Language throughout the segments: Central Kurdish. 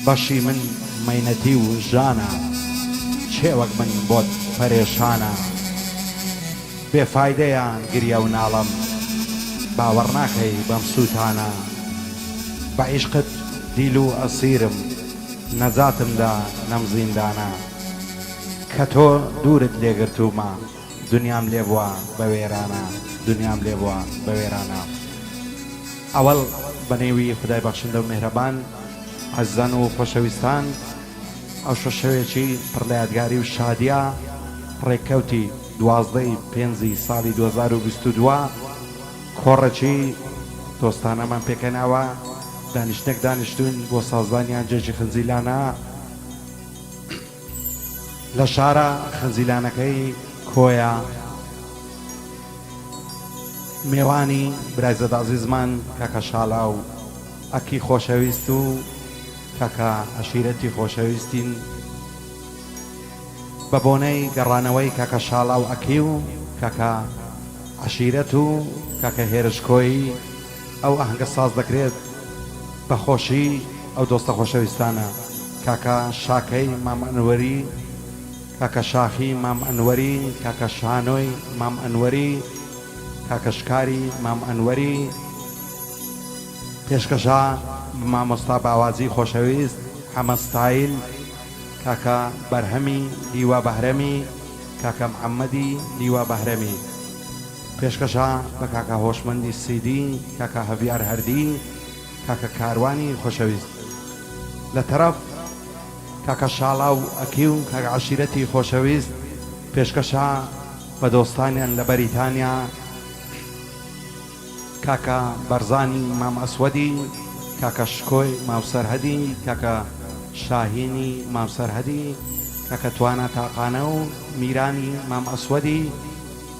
بەشی من مەینەتی و ژانە چێوەک من بۆت پەرێشانە بێفایدەیان گریە و ناڵم باوەڕ ناکەی بەم سووتانە بە عیشقت دیل و ئەسیرم نەجاتمدا نەم زیندانە کە تۆ دوورت لێگرتوومە دنیام لێ بووە بە وێرانە دنیام لێ بووە بە وێرانە ئەوەڵ بە نێوی خدای بەخشندە و میهرەبان عەزیزان و خۆشەویستان ئەو شەوێکی پڕ لە یادگاری و شادیە ڕێککەوتی 12 پێنجی ساڵی 2022 کۆڕەکی دۆستانەمان پێکەناوە دانیشتێک دانیشتوون بۆ سازدانیان جێژی خنجیلانە لە شارە خنجیلانەکەی کۆیە میێوانی برایزەد عەزیزمان کاکە شاڵاو ئەکی خۆشەویست و کاکە عەشیرەتی خۆشەویستین بە بۆنەی گەڕانەوەی کاکە شاڵاو ئەکی و کاکە عەشیرەت و کاکە هێرشکۆیی ئەو ئاهەنگە ساز دەکرێت بە خۆشی ئەو دۆستە خۆشەویستانە کاکە شاکەی مام ئەنوەری کاکە شاخی مام ئەنوەری کاکە شانۆی مام ئەنوەری کاکە شکاری مام ئەنوەری پێشکەشە مامۆستا باوازی خۆشەویست حەمەستایل کاکە بەرهەمی دیوە بەهرەمی کاکە محەممەدی دیوە بەهرەمی پێشکەشە بە کاکە هۆشمەندی سیدی کاکە هەڤیار هەردی کاکە کاروانی خۆشەویست لە تەرەف کاکە شاڵاو ئەکی و کاکە عەشیرەتی خۆشەویست پێشکەشە بە دۆستانیان لە بەریتانیا کاکە بەرزانی مام ئەسوەدی کاکە شکۆی ماو سەرهەدی کاکە شاهینی مام سەرهەدی کاکە توانە تاقانە و میرانی مام ئەسوەدی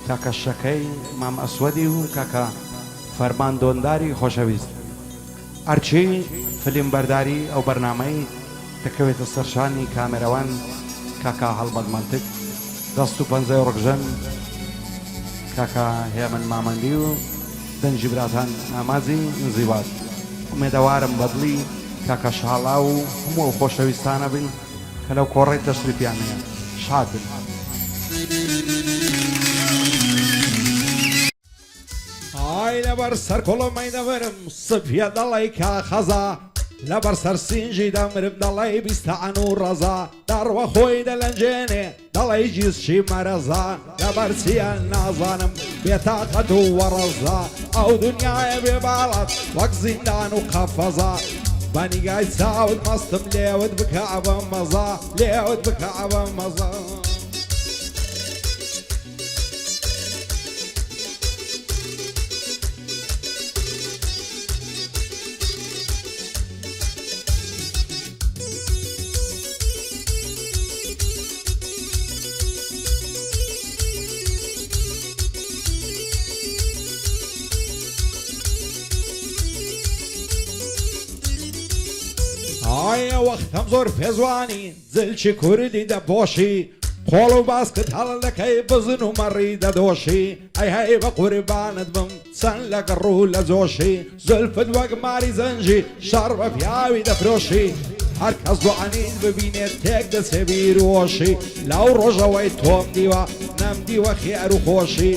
کاکە شەکەی مام ئەسوەدی و کاکە فەرمان دۆنداری خۆشەویست ئەرچی فلیم بەرداری ئەو بەرنامەی دەکەوێتە سەرشانی کامێرەوان کاکە هەڵبەت مەنتق دەست و پەنجەی ڕقژەن کاکە هێمن مامەندی و دەنجی براتان ئامازی نزیوات ئومێدەوارم بەدڵی کاکە شاڵاو و هەموو خۆشەویستانە بن کە لەو کۆڕەی تەشریفیانەیە شاد بن ئای لەبەر سەر کۆڵەمەی دەبەرم سپیە دەڵی کا خەزا لەبەر سەر سینجی دەمرم دەڵی بیستەعەن و ڕەزا دەڕوە خۆی دەلەنجێنێ دەڵی جیسچی مەرەزا لەبەر چیان نازانم بێتاقەت و وەڕەزا ئەو دنیایە بێباڵەت وەک زیندان و قەفەزا بەنیگای چاوت مەستم لێوت بکە بە مەزا لێوت بکە بە مەزا ئایە وەختەم زۆر پێزوانی جلچی کوردی دەپۆشی قۆڵ و باسکت هەڵ دەکەی بزن و مەڕی دەدۆشی ئەی هەی بە قوربانت بم چەند لە گەڕوو لە جۆشی زولفت وەک ماری زەنجی شەڕ بە پیاوی دەفرۆشی هەر کەس دوعەنین ببینێت تێک دەچێ بیرۆشی لەو ڕۆژەوەی تۆم دیوە نەم دیوە خێر و خۆشی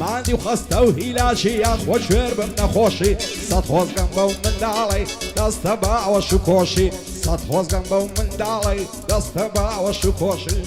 ماندی و خەستە و هیلاشی یاخۆ کوێر بم نەخۆشی سەد خۆزگەم بەو منداڵی دەستە باوەش و کۆشی سەد خۆزگەم بەو منداڵی دەستە باوەش و کۆشی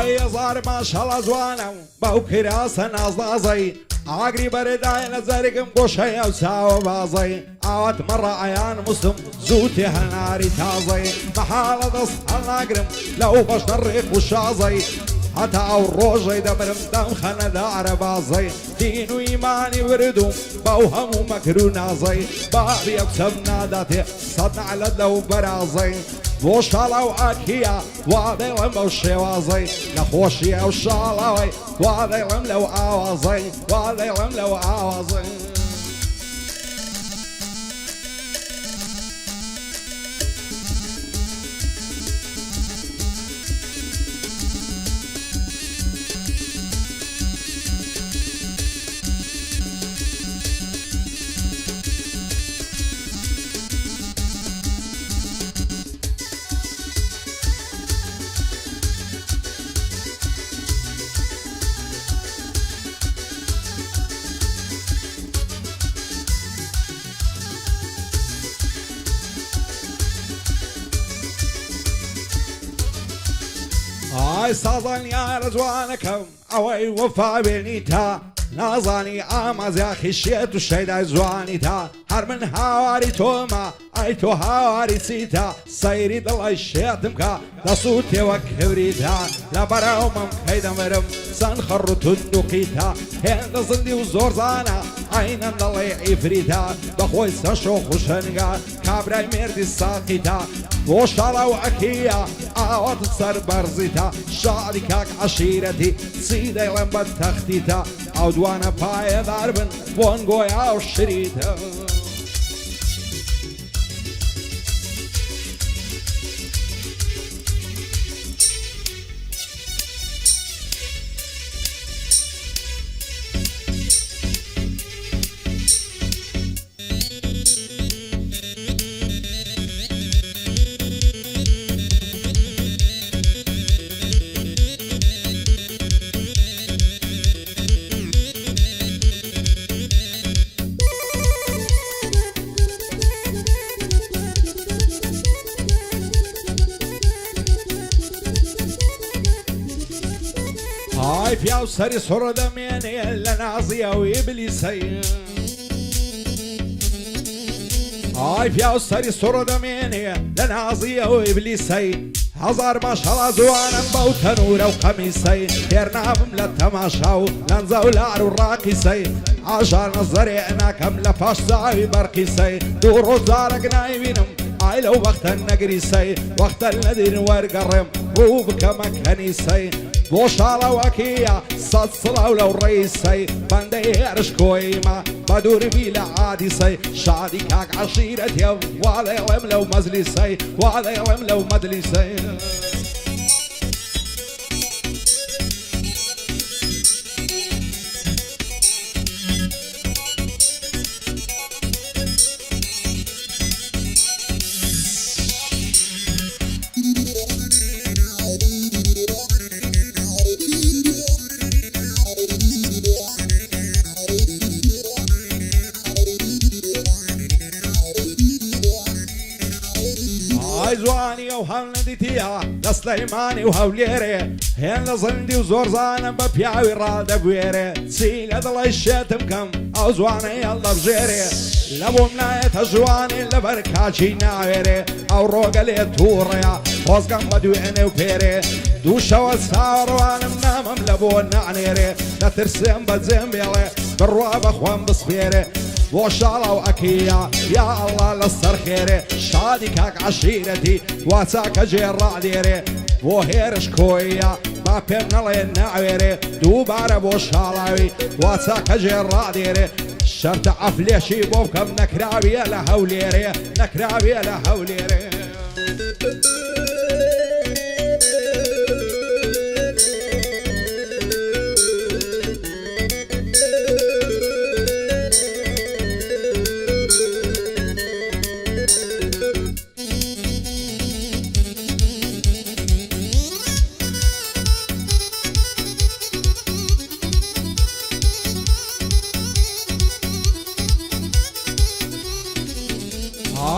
ئایەزار ماشەڵە جوانە و بەو کراسە نازدازەی ئاگری بەرەدای نەزەرگم گۆشەی ئەو چاوە بازەی ئاوات مەڕە ئەیان موسم زووتی هەناری تازەی بەحاڵە دەست هەڵناگرم لەو بەشە ڕێک و شازەی هەتا ئەو ڕۆژەی دەبرم دەم خەنەدارە بازەی دین و ئیمانی وردوم بەو هەموو مەکر و نازەی بابی ئەو چەم ناداتێ سەد نەعلەت لەو بەرازەی بۆ شاڵە و ئاکیە وا دەیڵم بەو شێوازەی نەخۆشیە و شاڵەوەی وا دەیڵم لەو ئاوازەی وا دەیڵم لەو ئاوازەی ئای سازان یارە جوانەکەم ئەوەی وەفا بێنی تا نازانی ئامازیاخی شێت و شەیدای جوانی تا هەر من هاواری تۆمە ئەی تۆ هاواری چیتە سەیری دڵی شێتم کە دەسووتێوە کەوریتە لەبەرەو مەم کەی دەمرم چەند خەڕ و تند و قیتە هێندە زندی و زۆر زانە ئاینەن دەڵێ ئیفریتە بەخۆی سەشۆ خوشەنگە کابرای مێردی ساقیتە بۆ شاڵە و ئەکیە ئاوات سەر بەرزیتە شادی کاک عەشیرەتی چی دەیڵێم بە تەختیتە ئەو دوانە پایەدار بن بۆن گۆیا و شریتە ئای پیا و سەری سڕە دەمێنێ لە نازیە و ئیبلیسەی ئای پیا و سەری سڕە دەمێنێ لە نازیە و ئیبلیسەی هەزار ماشەڵا جوانم بەو تەنورە و قەمیسەی تێر نابم لە تەماشا و لەنجە و لار و ڕاقیسەی ئاژار نەزەرێ ناکەم لە پاش زاوی بەرقیسەی دوو ڕۆژدارێک نایبینم ئای لەو وەختە نەگریسەی وەختە نەدین وەرگەڕێم ڕوو بکەمە کەنیسەی بۆ شاڵە و ئەکیە سەد سڵاو لەو ڕێیسەی بەندەی هێرش کۆیمە بە دووربی لە عادیسەی شادی کاک عەشیرەتیە وا دەیڵێم لەو مەجلیسەی وا دەیڵێم لەو مەجلیسەی ئای جوانی ئەو هەڵ نەدیتیە لە سلەیمانی و هەولێرێ هێن لە زەندی و زۆر زانم بە پیاوی ڕادەبوێرێ چی لە دڵی شێتم کەم ئەو جوانەی هەڵدەبژێرێ لە بۆم نایەتە جوانی لەبەر کاچی ناوێرێ ئەو ڕۆگە لێ تووڕەیە خۆزگەم بە دوێنێ و پێرێ دوو شەوە ساڕوانم نامەم لە بۆ نانێرێ دەترسێم بە جێم بێڵێ بڕوا بەخۆم بسپێرێ بۆ شاڵە و ئەکیە یا ئەڵڵا لەسەر خێرێ شادی کاک عەشیرەتی وا چاکە جێڕادێرێ بۆ هێرش کۆیە با پێم نەڵێ ناوێرێ دووبارە بۆ شاڵاوی وا چاکە جێڕادێرێ شەرتە ئەفلێشی بۆ بکەم نەکراویە لە هەولێرێ نەکراویە لە هەولێرێ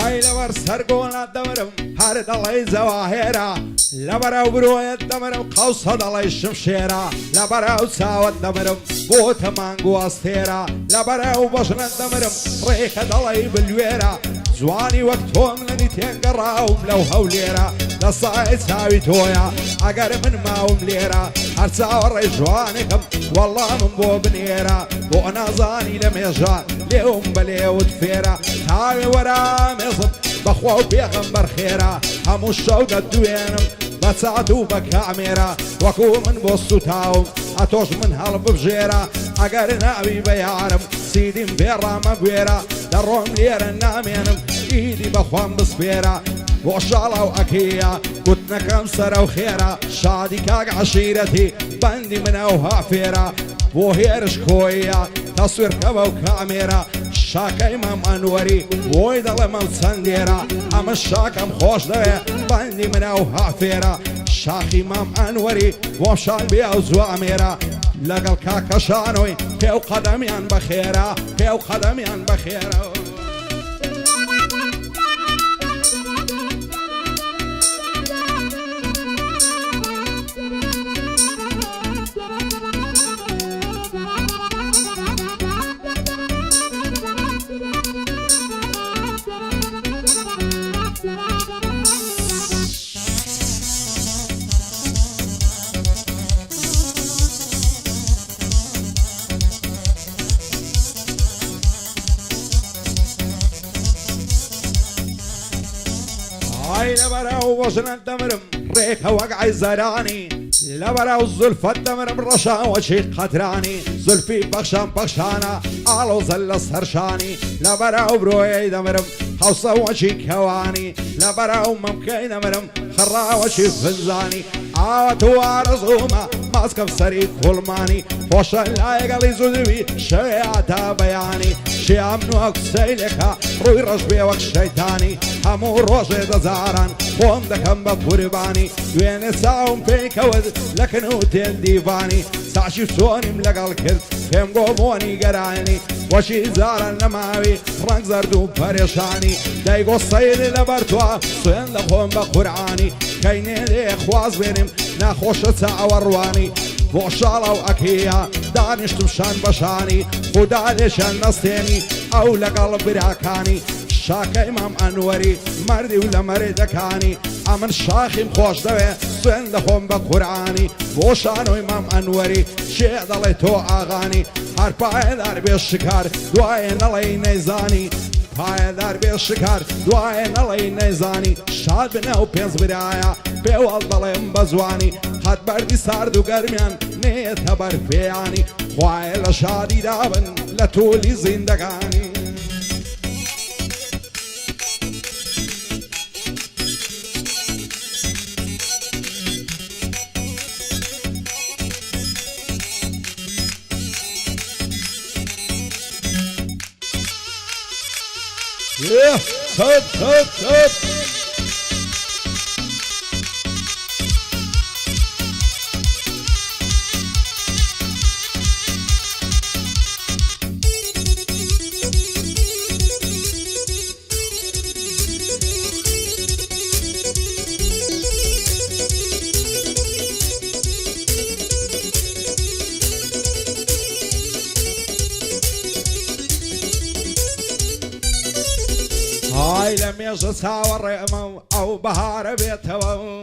ئای لەبەر سەرگۆنە دەمرم هەر دەڵێی جەواهێرە لەبەرەو برۆیەت دەمرم قەوسە دەڵێی شمشێرە لەبەرەو چاوت دەمرم بۆ تەمانگ و ئەستێرە لەبەرەو بەژنت دەمرم ڕێکە دەڵێی بلوێرە جوانی وەک تۆم لەنی تێنگەڕاوم لەو هەولێرە دەسای چاوی تۆیە ئەگەر من ماوم لێرە هەر چاوەڕێ جوانێکم وەڵڵا من بۆ بنێرە بۆ نازانی لە مێژە لێوم بە لێوت فێرە تاوێ وەرا مێزم بەخوا و پێغەمبەر خێرا هەموو شەو دەدوێنم بە چات و بە کامێرە وەکو من بۆ سوتاوم ئەتۆش من هەڵ ببژێرە ئەگەر ناوی بە یارم سیدیم بێڕامە گوێرە دەڕۆم لێرە نامێنم ئیدی بەخوام بسپێرە بۆ شاڵە و ئەکەیە گوتنەکەم سەرە و خێرە شادی کاک عەشیرەتی بەندی منە و هافێرە بۆ هێرش کۆیە تەسوێرکەوە و کامێرە شاکەی مەم ئەنوەری بۆی دەڵێ مەم چەندێرە ئەمە شاکەم خۆش دەوێ بەندی منە و هافێرە شاخی مەم ئەنوەری بۆ شان بێ و زوامێرە لەگەڵ کاکەشانۆی پێو قەدەمیان بەخێرە پێو قەدەمیان بەخێرە لبرا ووزن دمرم ريك وقع زراني لبرا والزلفة دمرم رشا وشي قدراني زلفي بخشان بخشانا آلو زل سرشاني لبرا وبروي دمرم حوصة وشي كواني لبرا وممكن دمرم خرا وشي فنزاني عواتو عرزوما ماسك بسري كلماني فوشا لا يقلي زودوي شيعتا بياني شي عمنو اكسيلكا روي رجبي وك شيطاني همو روشي دزاران قوم دكم بقرباني دوين ساوم بيكود لكنو تين ديفاني ساشي سوني ملقال كذ فهم قوموني قراني وشي زاران نماوي رنگ زردو پرشاني دايقو صيد لبرتوا سوين دقوم بقرعاني كيني دي خواز بينم ناخوش تعورواني بۆ شاڵە و ئەکەیە دانیشتم شان بەشانی خوددا لێشان نەستێنی ئەو لەگەڵ براکانی شاکەی مام ئەنوەری مەردی و لە مەرێدەکانی ئەمن شاخیم خۆش دەوێ سوێن دەخۆم بە قورعانی بۆ شانۆی مام ئەنوەری شێ دەڵێ تۆ ئاغانی هەر پایەدار بێ شکار دوایە نەڵێی نەیزانی پایەدار بێ شکار دوایە نەڵێی نەیزانی شاد بنە و پێنج برایە پێوەڵ دەڵێم بە زوانی هەت بەردی سارد و گەرمیان نێتە بەرپێیانی خوایە لە شادی دابن لە تۆلی زیندەگانی هب هب هب هاي لم يجلسها والرئمة أو بهار بيتها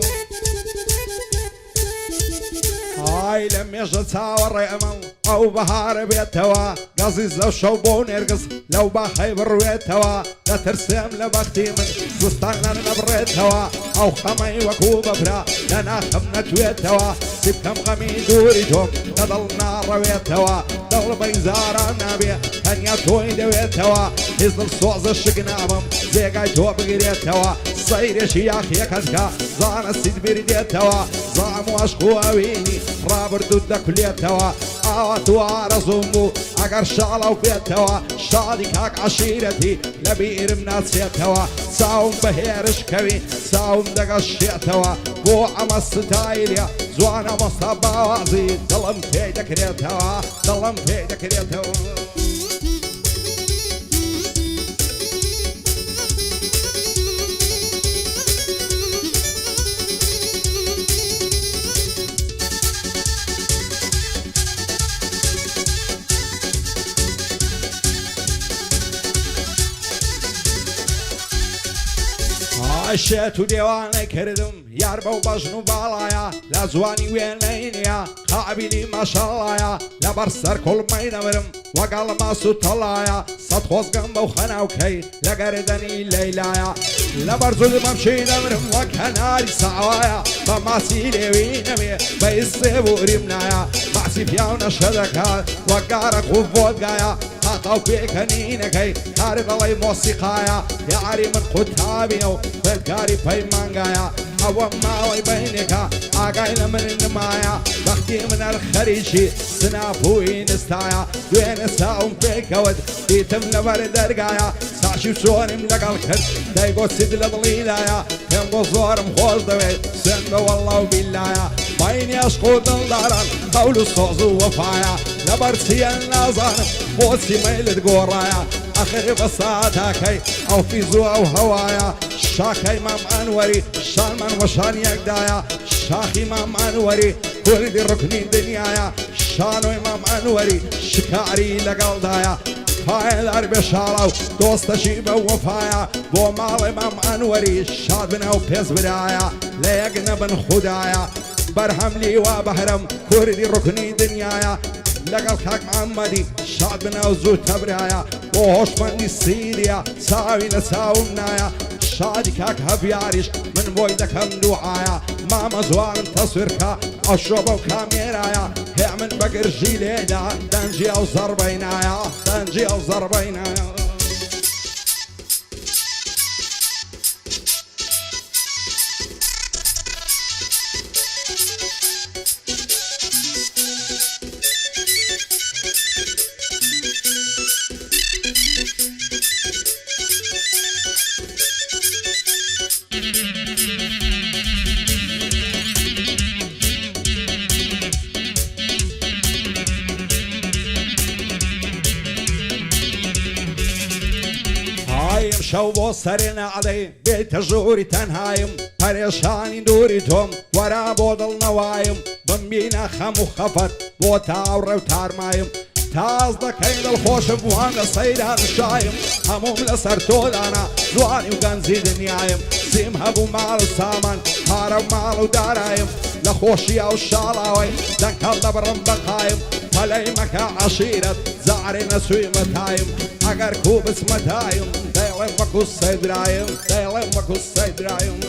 هاي لم يجلسها والرئمة أو بهار بيتها قزيز لو شوبون يرقص لو باخي برويتها لا ترسم لبختي من زستان نبريتها أو خمي وكوب برا لنا خمنا تويتها سيب كم غمي دوري جوم تضلنا رويتها دول بيزارة نابية هنيا توي دويتها هزن الصوز الشقنامم زيقاي تو بقريتها صير شياخ يكزكا زانا السيد برديتها زامو أشقو أويني رابر دود كليتها آواتو عرزومو أقر شعلو بيتها شادي كاك عشيرتي لبير مناسيتها ساوم بهيرش كوي ساوم دقشيتها بو عما ستايليا زوانا مصابا وازي ظلم في دكريتها ظلم في دكريتها عشت و دیوانه کردم یار بو بجنو بالایا لزوانی وینینیا قابلی ماشاءالله لبر سر کل میدمرم وقال ما سوتلايا سطخوز قم وخناوكي لقردني ليلايا لبرزول بمشي دمرم وكناري سعوايا بماسي لوينمي بيسيبوري منايا ماسي فياونا شدكا وقارك وفوقايا خاطو بيكنينكي كارد الله موسيقايا يعري من قتابيو بالكاري بيمانقايا أو ما بينك أقايل من النمايا بختي من الخريشي سنافوي نستايا دوين ساوم بيكود ديتم لبرد رقايا ساشي سوني من دقال كد دايقو سيد لضليلايا كم بزور مخوز دوي سنبه والله وباللايا بيني أشقو دلداران قولو صوزو وفايا لبرسي النازان موسي ميلد قورايا آخر بساتاكي أو فيزو أو هوايا شاكي مام أنوري شان من وشان يقدايا شاخي مام أنوري كردي ركني دنيايا شانو مام أنوري شكاري لقلدايا هاي الأربع شالاو دوست شيبة وفايا بو مال مام أنوري شاد بنا وبيز بدايا ليقنا بن خدايا برهم لي وبهرم كردي ركني دنيايا لقل خاك محمدي شاد بنا وزود تبرايا وهوش مندي سيريا ساوي نساومنايا شادي كاك هبياريش من بويدك هم دعايا ماما زوان تصويركا أشرب وكاميرايا هي من بقر جيليدا دنجي أو زربينايا دنجي أو زربينايا شو بو سرنا علي بيت جوري تنهايم پريشاني دوري توم ورا بودل نوايم بمبينا خمو خفت بو تاور وتارمايم تاز دكين الخوش بوانا سيدان الشايم هموم لسر تودانا زواني وغنزي دنيايم سيم هبو مال سامان هارو مالو دارايم لخوشي او شالاوي دنك الله برم بقايم فلي مكا عشيرة زعري نسوي متايم اگر كوبس متايم دايلم وكو سيدرايم دايلم وكو سيدرايم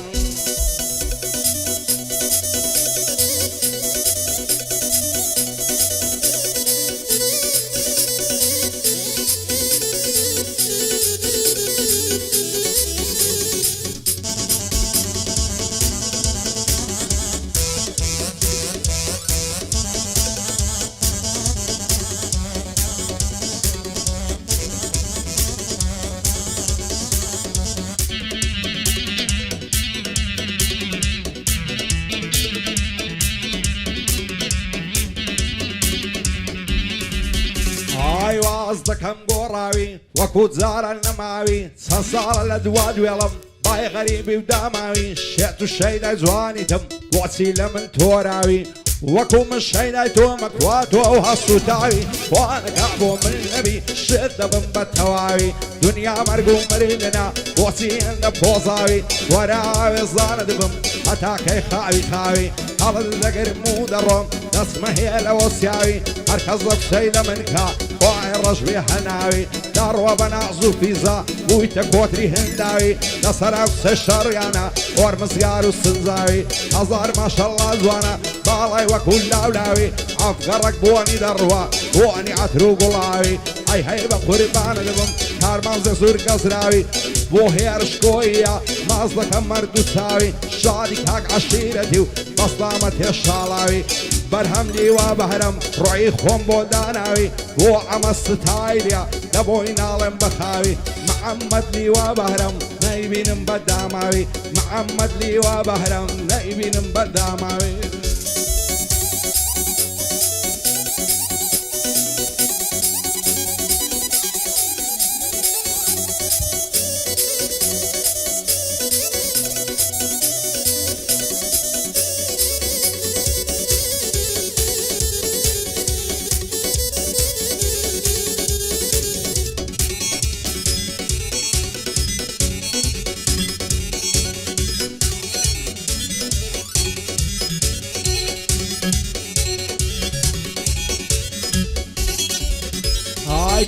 دكم قراوي وكود زار النماوي صار الادواد ويلم باي غريبي ودماوي شئت الشيء زواني تم وسيلة من توراوي وكم الشيء تومك واتو وهصو تاوي وانا كعبو من النبي شدة بمبتواوي دنيا مرقوم مريننا وسيلة بوزاوي وراوي الزاند بم أتاكي خاوي خاوي على الذكر مو درم اسمه هي الوسياوي أركز لك شيء منك وعي الرجبي حناوي داروا بنعزو فيزا بويتا كوتري هنداوي نصر الشريانا ورمز يارو السنزاوي هزار ما شاء الله زوانا بالاي وكل داولاوي عفقرك بواني دروا بواني عترو قلاوي اي هيبا قربان لبم كارمان زور قصراوي بو هيرش كويا مازلك مردو ساوي شادي كاك عشيرتي بصلامة الشالاوي برهم لي وبهرم رعي خوم بوداناوي بو عمس تايليا دبوي نالم بخاوي محمد لي وبهرم نايبين بداماوي محمد لي وبهرم نايبين بداماوي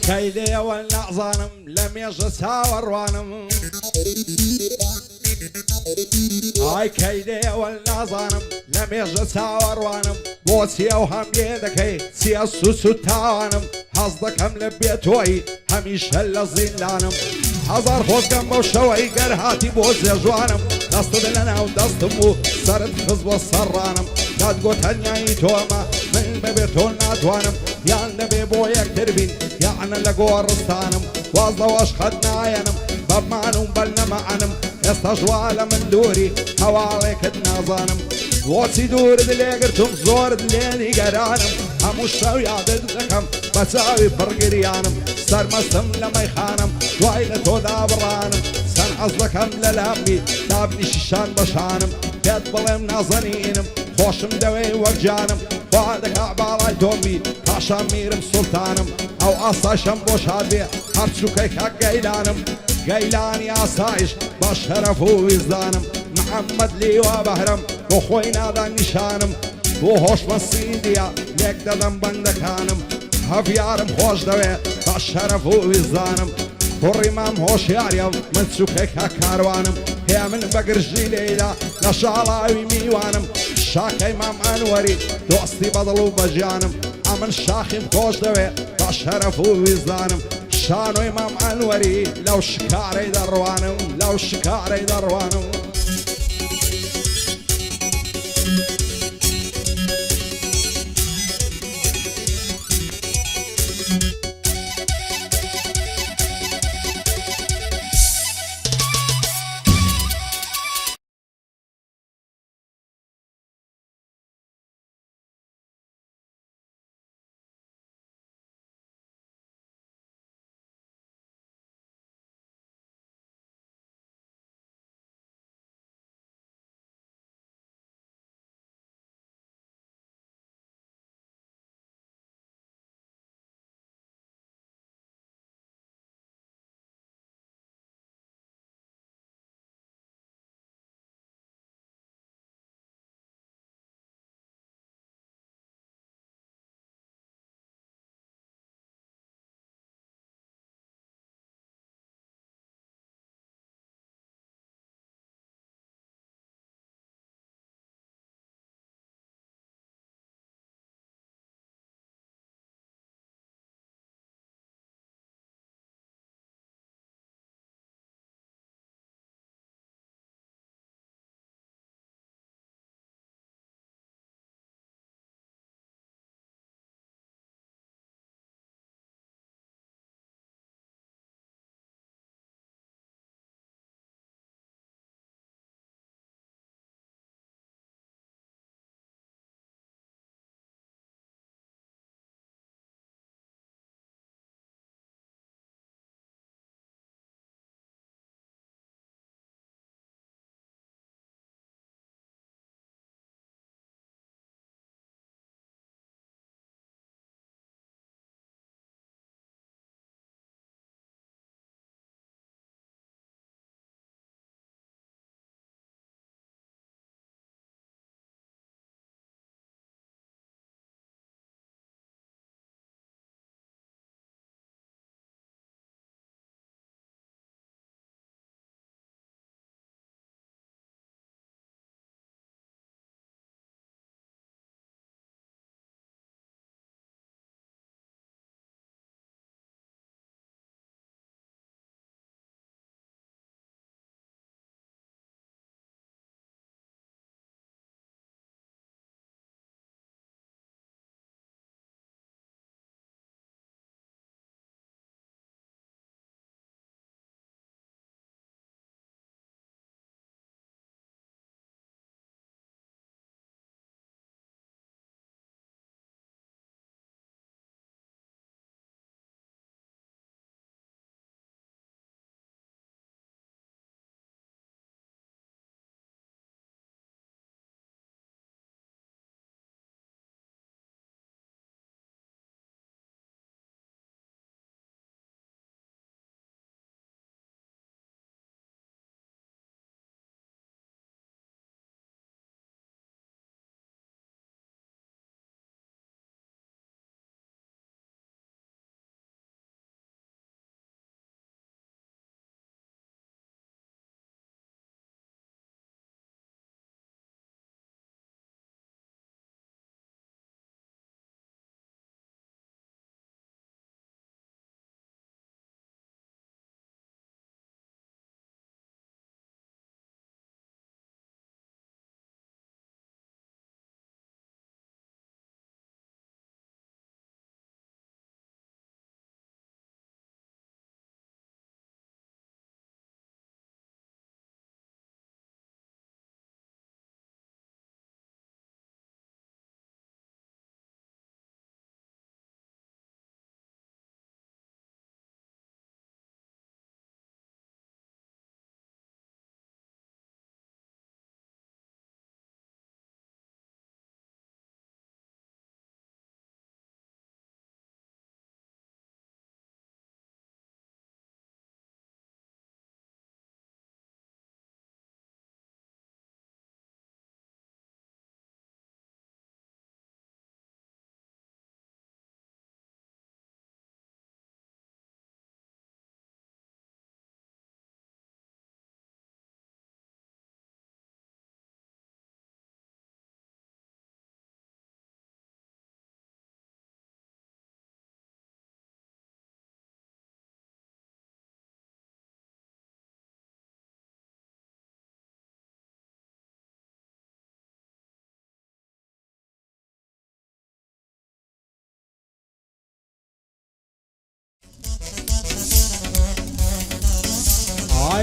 كيدي والنعظانم لم يجسها وروانم ئای کەیدێوە نازانم لە مێژە چاوەڕوانم بۆ چیە و هەم لێ دەکەی چیە سوس و تاوانم حەز دەکەم لە بێتۆی هەمیشە لە زیندانم هەزار خۆزگەم بەو شەوەی گەر هاتی بۆ جێژوانم دەستت لە ناو دەستم و سەرت خز بۆ سەرڕانم داد گۆ تەنیایی تۆمە من بەبێ تۆ ناتوانم یان دەبێ بۆ یەکتر بین یانە لە گۆڕستانم واز لەوەش خەت نایەنم بەمان و بەل نەمەعەنم ئێستا ژوالە من دووری هەواڵێکت نازانم بۆچی دوورت لێگرتم زۆرت لێنی گەرانم هەموو شەو یادت دەکەم بە چاوی پڕگریانم سەرمەستم لە مەیخانم دوای لە تۆدا بڕانم سەر حەز دەکەم لە لامبی دابنیشی شان بەشانم پێت بڵێم نازەنینم خۆشم دەوێ وەرجانم خوا دەکا باڵای تۆمی پاشان میرم سوڵتانم ئەو ئاسایشەم بۆ شاد بێ هەرچووکەی کاک گەیلانم گەیلانی ئاسایش بە شەرەف و ویزدانم محەممەد لیوا بەهرم بۆ خۆی نادان نیشانم بۆ هۆشمە سیندیا لێک دەدەم بەندەکانم هەڤیارم خۆش دەوێ بە شەرەف و ویزدانم کوڕی مام هۆشیاریە من چووکێکا کاروانم هێ من بەگرژی لێدا لە شاڵاوی میوانم شاکەی مام ئەنوەری دۆستی بەدڵ و بەژیانم ئەمن شاخیم خۆش دەوێ بە شەرەف و ویزدانم شانۆی مام ئەنوەری لەو شکارەی دەڕوانم لەو شکارەی دەڕوانم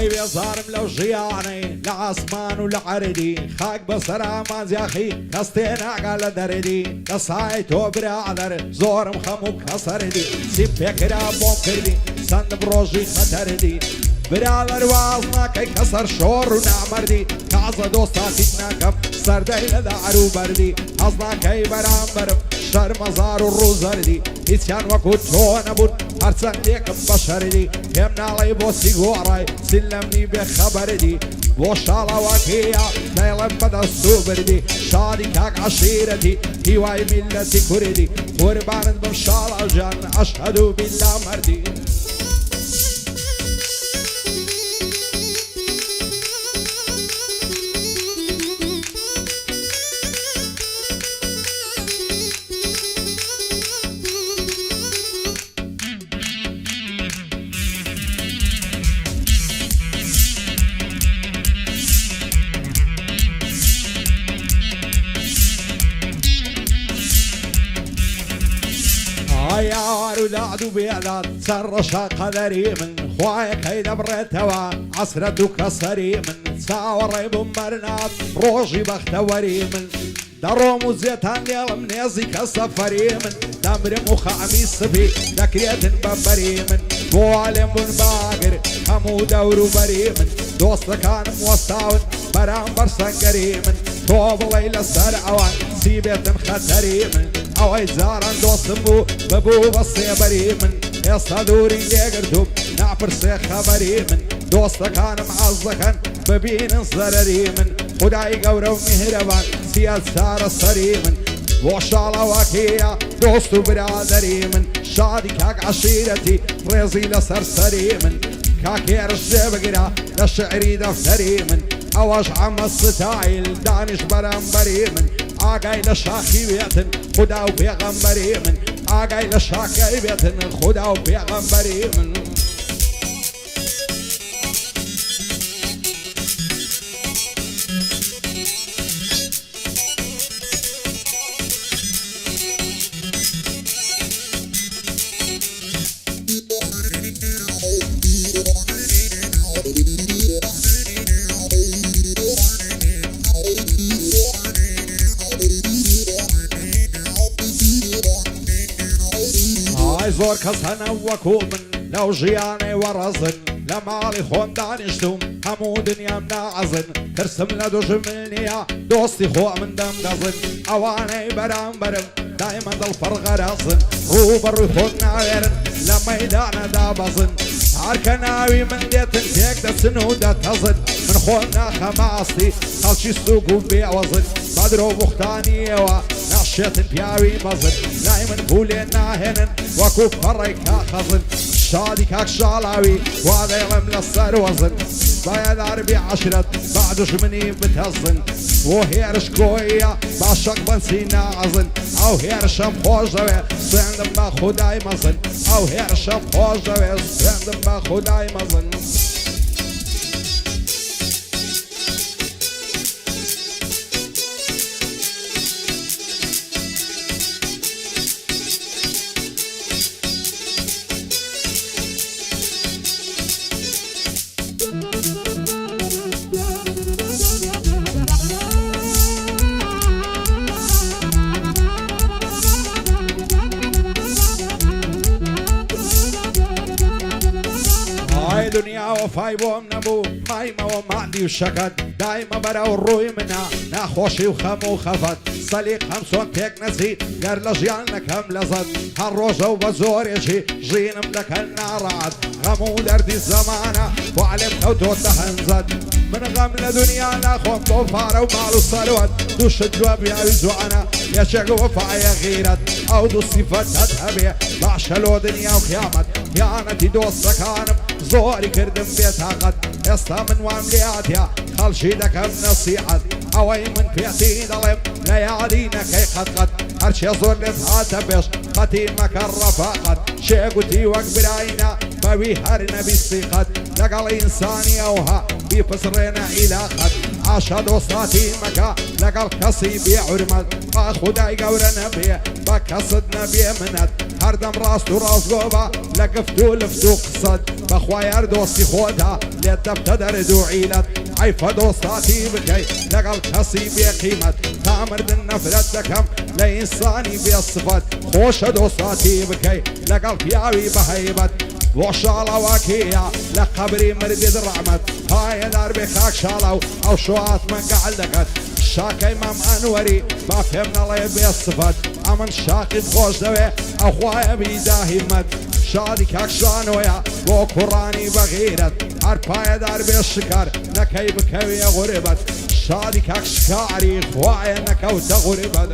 ئەوەی بێزارم لەو ژیانەی لە ئاسمان و لە عەردی خاک بەسەر ئامانجیاخی کەس تێ ناگا لە دەردی دەسای تۆ برادەر زۆرم خەموو کەسەردی سیم پێکرا بۆم کردی سندم ڕۆژی خەتەردی برادەر واز ناکەی کەسەر شۆڕ و نامەردی کازە دۆستاتیت ناکەم سەردەی لە داعر و بەردی هەز ناکەی بەرامبەرم شەرمەزار و ڕووزەردی هیچیان وەکو تۆ نەبوون هەرچەندێکم بەشەردی پێم ناڵێی بۆ سیگۆڕای سلەمنی بێخەبەردی بۆ شاڵەوەکەیە دەیڵم بەدەست و بردی شادی کاک عەشیرەتی هیوای میلەتی کوردی قوربانت بم شاڵەژان ئەشهەدو بیللا مەردی یار و داد و بێداد سەرڕەشە قەدەری من خوایەکەی دەبڕێتەوە عەسرەت و کەسەری من چاوەڕێ بووم بەرنات ڕۆژی بەختەوەری من دەڕۆم و زێتان لێڵم نێزی کە سەفەری من دەمرم و خەمی سپی دەکرێتن بەبەری من بۆ لێم بوون باگر هەموو دەور و بەری من دۆستەکانم وەستاون بەرامبەر سەنگەری من تۆ بڵێ لەسەر ئەوان چی بێتن خەتەری من ئەوەی جاران دۆستم بوو ببوو بە سێبەری من ئێستا دووری لێگرتوم ناپرسێ خەبەری من دۆستەکانم حەز دەکەن ببینن زەرەری من خودای گەورە و میهرەبان چیە چارە سەری من بۆ شاڵەوەکەیە دۆست و برادەری من شادی کاک عەشیرەتی ڕێزی لەسەر سەری من کاکێرش جێبگرە لە شعری دەفتەری من ئەوەش عەمە ستایل دانیش بەرامبەری من ئاگای لە شاخی بێتن خدا و پێغەمبەری من ئاگای لە شاکای بێتن خدا و پێغەمبەری من زۆر کەس هەنە وەکو من لەو ژیانەی وەڕەزن لە ماڵی خۆم دانیشتوم هەموو دنیام ناعەزن ترسم لە دوژمن نییە دۆستی خۆ من دەمدەزن ئەوانەی بەرامبەرم دایمە دڵپەڕغەرەزن ڕوو بەڕووی خۆت ناوێرن لە مەیدانە دابەزن هەرکە ناوی من دێتن تێک دەچن و دەتەزن من خۆم ناخەمە ئاستی خەڵکی سووک و بێوەزن بەدرۆ بوختانیەوە ناشێتن پیاوی مەزن لای من پولێ ناهێنن وەکو پەڕی کاخەزن شادی کاک شاڵاوی وا دەیڵم لەسەر وەزن بایەدار بێ عەشرەت با دوژمنی بتەزن بۆ هێرش کۆیە باشەق بەنسی ناعەزن ئەو هێرشەم خۆش دەوێ سوێندم بە خودای مەزن ئەو هێرشەم خۆش دەوێ سوێندم بە خودای مەزن دنیا وەفای بۆم نەبوو مایمەوە ماندی و شەکەت دایمە بەرەو ڕووی منە ناخۆشی و خەم و خەفەت سەلیق هەم چۆن تێک نەچیت گەر لە ژیان نەکەم لەزەت هەر ڕۆژە و بە زۆرێکی ژینم دەکەن ناڕات غەم و دەردی زەمانە بۆ عەلێم کەوتۆتە هەنجەت من غەم لە دنیا ناخۆم بۆ پارە و ماڵ و سەروەت دووشت دووە پیاوی جوانە یەکێک وەفایە غیرەت ئەو دوو سیفەتت هەبێ باشە لۆ دنیا و قیامەت خیانەتی دۆستەکانم زۆری کردم بێتاقەت ئێستا من وام لێاتیا خەڵکی دەکەم نەسیحەت ئەوەی من پێتی دەڵێم لە یادی نەکەی قەتقەت هەرچێ زۆر لێت هاتە پێش قەتی مەکە ڕەفاقەت شێگوتی وەک برایە بەوی هەر نەبیستی قەت لەگەڵ ئینسانی ئەوها بیپسڕێنە ئیلاقەت عاشە دۆستاتی مەکە لەگەڵ کەسی بێعورمەت با خودای گەورە نەبێ بە کەست نەبێ منەت هەردەم ڕاست و ڕاستگۆ بە لە گفت و لفت و قسەت بەخوای هەر دۆستی خۆدا لێت دەبتە دەرد و عیلەت عیفە دۆستاتی بکەی لەگەڵ کەسی بێقیمەت تا مردن نەفرەت دەکەم لە ئینسانی بێسفەت خۆشە دۆستاتی بکەی لەگەڵ پیاوی بەهەیبەت بۆ شاڵەوەکیە لە قەبری مردید ڕەحمەت پایەدار بێ خاک شاڵە و ئەو شوات مەنگەعل دەکەت شاکەی مام ئەنوەری با پێم نەڵێ بێسفەت ئەمن شاقیت خۆش دەوێ ئەو خوایە بیدا هیمەت شادی کاکشانۆیە بۆ کوڕانی بەغیرەت هەر پایەدار بێ شکار نەکەی بکەوێ غوربەت شادی کاکشکاری خوایە نەکەوتە غوربەت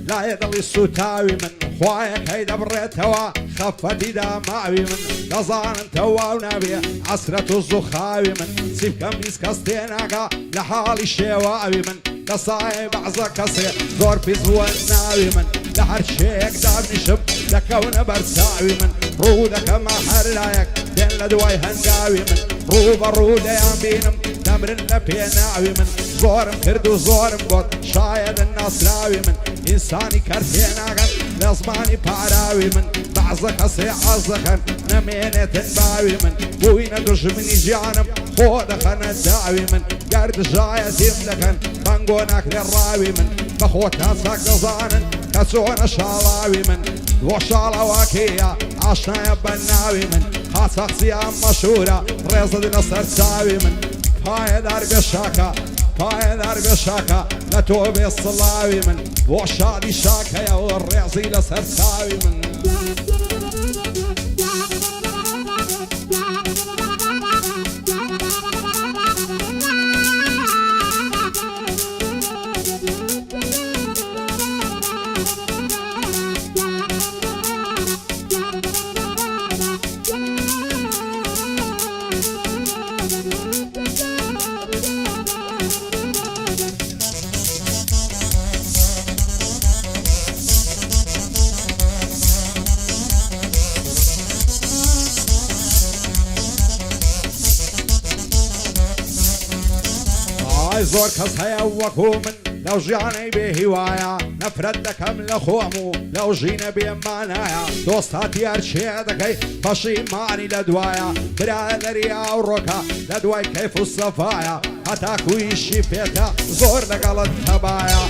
لا يضل السوتاوي من خوايك هيدا بريتوا خفتي دا ماوي من قزان توا ونبي عسرة الزخاوي من سيف كميس كستيناكا لحالي الشواوي من قصايب عزا كسي زور في زوان ناوي من لحر شيك داب نشب لكون برساوي من رودك ما حرلايك دين لدواي هنقاوي من روبا رودا يا بينم تمرن لبيناوي من زورم كردو زورم قد شايد الناصراوي من إنساني كرتيناغن لزماني باراوي من بعضك أسي عزخن نمينة باوي من بوين دجمني جانم خودخن الداوي من قرد جاية تملكن بانقوناك للراوي من بخوت ناسك دزانن كسون شالاوي من وشالا واكيا عشنا يبناوي من خاصق سيام مشهورة ريزد لسرساوي من پایدار بشاکا پایدار بشاکا لتو بالصلاوي من وشادي شاكا يا والرعزي لسرساوي من زور کەس هەیە وەکو من لەو ژیانەی بێ هیوایە نەفرەت دەکەم لە خۆم و لەو ژینە بێمانایە دۆستاتی هەرچێ دەکەی پەشیمانی لە دوایە برایە دەریا و ڕۆکە لە دوای کەیف و سەفایە هەتا کویشی پێکە زۆر لەگەڵت هەبایە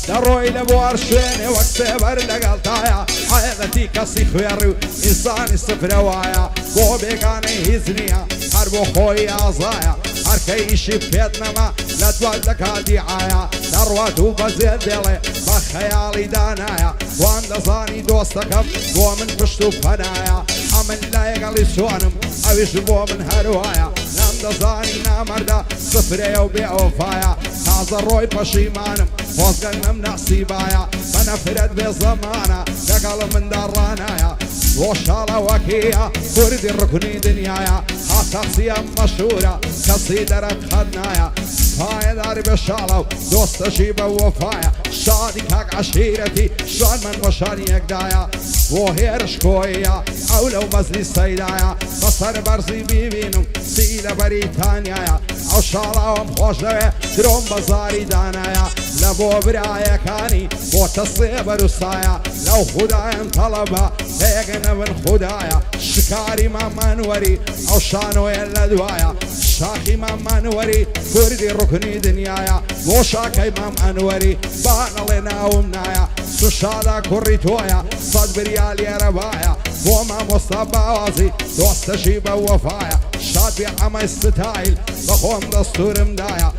دەڕۆی لە بوار شوێنێ وەک سێبەر لەگەڵتایە حەیەڵەتی کەسی خوێڕی و ئینسانی سفرەوایە بۆ بێگانەی هیچ نییە هەر بۆ خۆی ئازایە هەرکەیشی پێت نەما لە دوای دەکاتی ئایا دەڕوات و بەزێت دێڵێ بە خەیاڵی دانایە وان دەزانی دۆستەکەم بۆ من پشت و پەنایە ئەمن لایەگەڵی سوانم ئەویش بۆ من هەروایە نام دەزانی نامەردە سفرەیە و بێ ئەوفایە تازە ڕۆی پەشیمانم خۆزگەنم نەسیبایە بە نەفرەت بێ زەمانە لەگەڵ مندا ڕانایە بۆ شاڵەوەکیە کوردی ڕکونی دنیایە هاتەقسیە مەشهورە کەسی دەرەت خەنایە پایەداری بە شاڵە و دۆستەشی بە وەفایە شادی کاک عەشیرەتی شان من وەشانی یەکدایە بۆ هێرش کۆیە ئەو لەو مەزلی سەیدایە بەسەر بەرزی بیبینم سی لە بەریتانیایە ئەو شاڵاوم خۆش دەوێ درۆم بەزاری دانایە لە بۆ برایەکانی بۆ تەسێ بەروسایە لەو خودایم تەڵەبە تێگەنەبن خودایە شکاری مامانوەری ئەو شانۆیە لە دوایە شاخی مامانوەری کوردی ڕکونی دنیایە بۆ شاکەی مام ئەنوەری بانەڵێ ناوم نایە سوشادا کوڕی تۆیە سەد بریا لێرە بایە بۆ مامۆستا باوازی دۆستەشی بە وەفایە شاد بێ ئەمەی ستایل بەخۆم دەستورمدایە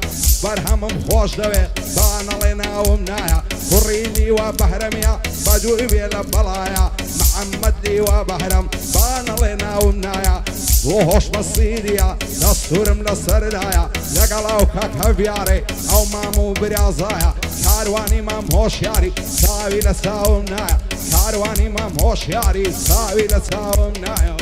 بەرهەمم خۆش دەوێ بانەڵێ ناوم نایە کوڕی نیوە بەهرەمیە بەدووی بێ لە بەڵایە محمد لي وبهرم بان لنا ونايا وهوش مصيريا دستور من السردايا لقلاو كاكافياري او مامو بريازايا كارواني مام هوشياري ساوي لساومنايا كارواني مام هوشياري ساوي لساومنايا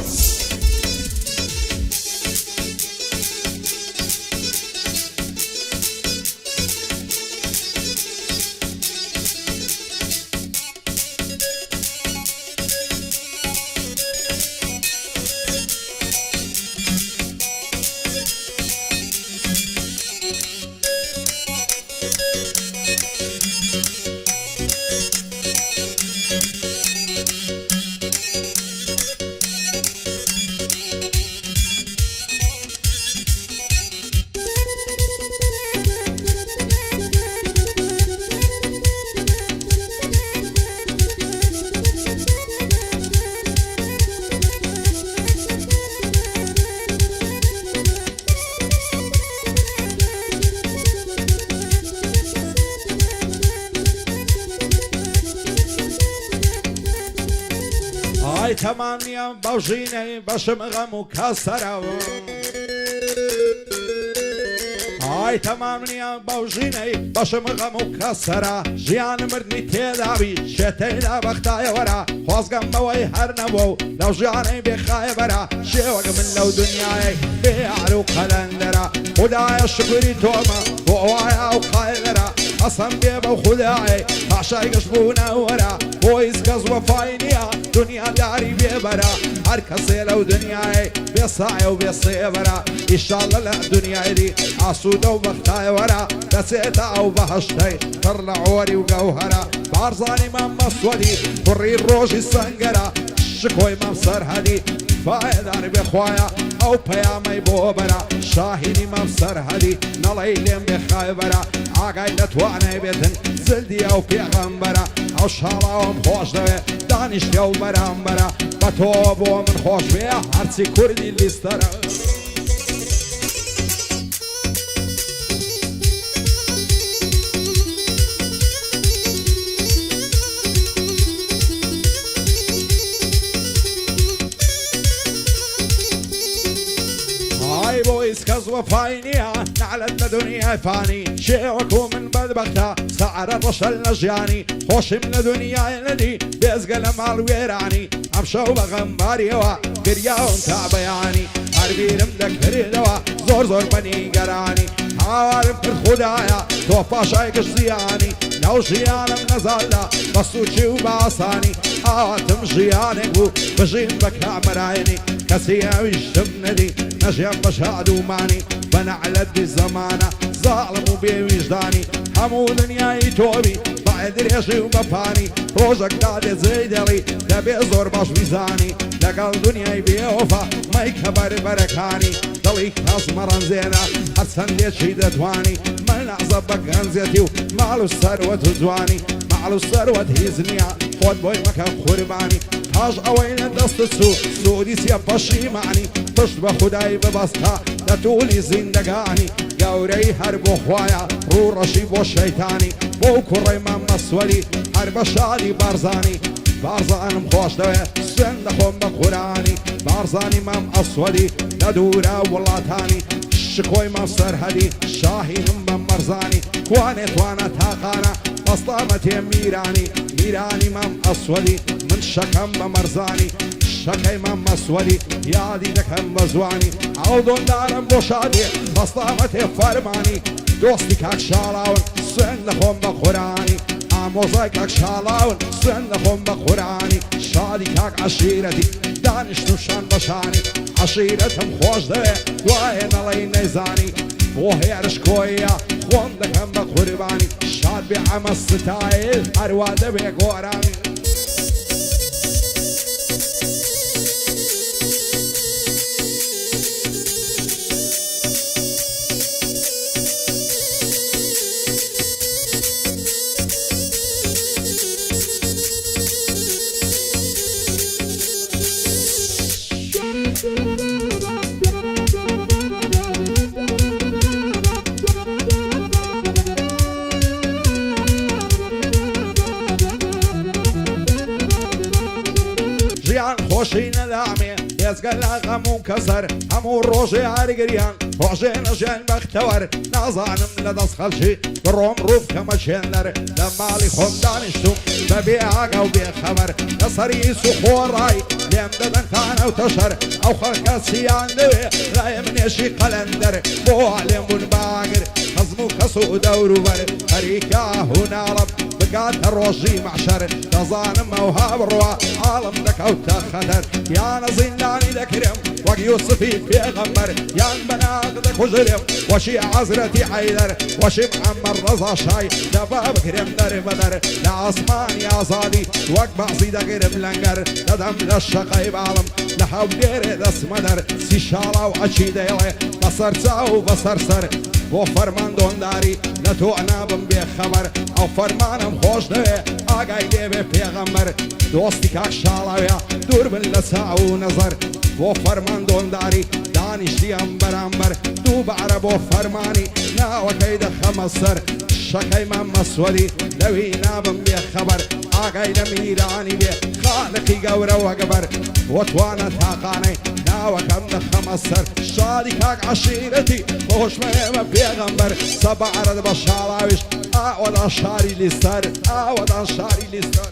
هاي تمام يا بوجيني بشم غم وكسرة هاي تمام يا بوجيني بشم غم وكسرة جيان مردني تدابي شتينا بختاي ورا خوزقم بوي هرنبو لو جياني بخاي برا شوق من لو دنياي بيعرو قلندرا خدايا شكري توما ووايا وقايلرا قسم بيبا خداي عشاي قشبونا ورا بويس قز وفاينيا دنيا داري بيبرا هركسي لو دنياي بيصاعي وبيصيبرا إن شاء الله لا دنياي دي عصودة وبختاي ورا بسيطة أو بهشتي طرنا عوري وقوهرا بارزاني مام مسودي فري الروج السنقرا شكوي مام سرهدي فايداني بخوايا او پیامی بوبرا شاهینی مفسر هدی نلیلیم بخایبرا آقای نتوانی بیتن زلدی او پیغمبرا او شالاوم خوش دوی دانشتی او برامبرا با تو بو من خوش بیا هرچی کردی لیسترا بويس كز وفاينيا نعلت دنيا فاني شيعكو من بدبختا سعر الرشل نجياني خوش من دنيا لدي بيزقل مال ويراني امشو بغمباري وا قرياون تابياني هربيرم ذكر دوا زور زور بني قراني عارم في الخدايا توفى شايكش زياني لو جيانا نزالا بصوتي وبعصاني آتم جياني بجين بكا مرايني كسيا ويشتمندي نجيب بشهادو ماني بنعلد بالزمانة ظالم وبوجداني همو دنياي توبي بعد ريشي وبفاني روجك دادي زيدلي دبي زور باش ميزاني لقل دنياي بيوفا ما يكبر بركاني دليك اسمران زينة حسن ليشي دتواني ملنا زبك غنزيتيو معلو الثروة زواني معلو الثروة هيزنيا خود بوي مكان خرباني تاج اوين دست السوق سودي سيب معني پشت به خدای ببسته دتولی زندگانی گوری هر بو خوایا رو رشی بو شیطانی بو کری من مسولی هر بشادی برزانی برزانم خوش دوی سند خون بخورانی برزانی من اسولی ندوره ولاتانی شکوی من سرهدی شاهینم من مرزانی کوانه توانه تاقانه بسلامتی میرانی میرانی من اسولی من شکم بمرزانی شكي من مسولي يادي دكم بزواني عودون دارم بوشادي بسطامتي فرماني دوستي كاك شالاون سنخم بخوراني آموزاي كاك شالاون سنخم بخوراني شادي كاك عشيرتي دانش نوشان بشاني عشيرتهم خوش دوي دواين علي نيزاني بوهي عرشكوية خون دكم بخورباني شاد بعمل ستايل هرواده بيقوراني گریان خۆشی نەدامێ هێزگە لە غەم و کەسەر هەموو ڕۆژێ هەرگریان ڕۆژێ نەژێن بەختەوەر نازانم لە دەست خەڵکی بڕۆم ڕوو کەمە چێنەر لە ماڵی خۆم دانیشتوم بەبێ ئاگا و بێخەبەر لەسەری سوخۆڕای لێم دەدەن کانە و تەشەر ئەو خەڵکە چیان دەوێ لای منێشی قەلەندەر بۆ لێم بوون باگر خەزم و کەس و دەوروبەر خەریکە هوناڵم بگاتە ڕۆژی مەحشەر دەزانم ئەوها بڕوا عاڵم دەکەوتە خەتەر یانە زیندانی دەکرێم وەک یوسفی پێغەمبەر یان بەناغ دەکوژرێم وەشی حەزرەتی حەیدەر وەشی محەممەد ڕەزا شای دەبا بکرێم دەربەدەر لە ئاسمانی ئازادی وەک بەعزی دەگرم لەنگەر دەدەم لە شەقەی باڵم لە هەولێرێ دەسمەدەر سی شاڵا و ئەچی دەیڵێ بەسەر چاو و بەسەر سەر بۆ فەرمان دۆنداری لە تۆ نابم بێخەبەر ئەو فەرمانم خۆش دەوێ ئاگای لێبێ پێغەمبەر دۆستی کاک شاڵاوێ دوور بن لە چاو و نەزەر بۆ فەرمان دۆنداری دانیشتیم بەرامبەر دووبارە بۆ فەرمانی ناوەکەی دەخەمە سەر شەکەی مەم مەسوەری لەوی نابم بێخەبەر ئاگای لە میرانی بێ خالقی گەورە وەگەبەر بۆ توانە تاقانەی ناوەکەم دەخەمە سەر شادی کاک عەشیرەتی خۆشمەوێمە پێغەمبەر سەبارەت بە شاڵاویش ئاوەدان شاری لیستەر ئاوەدان شاری لیستەر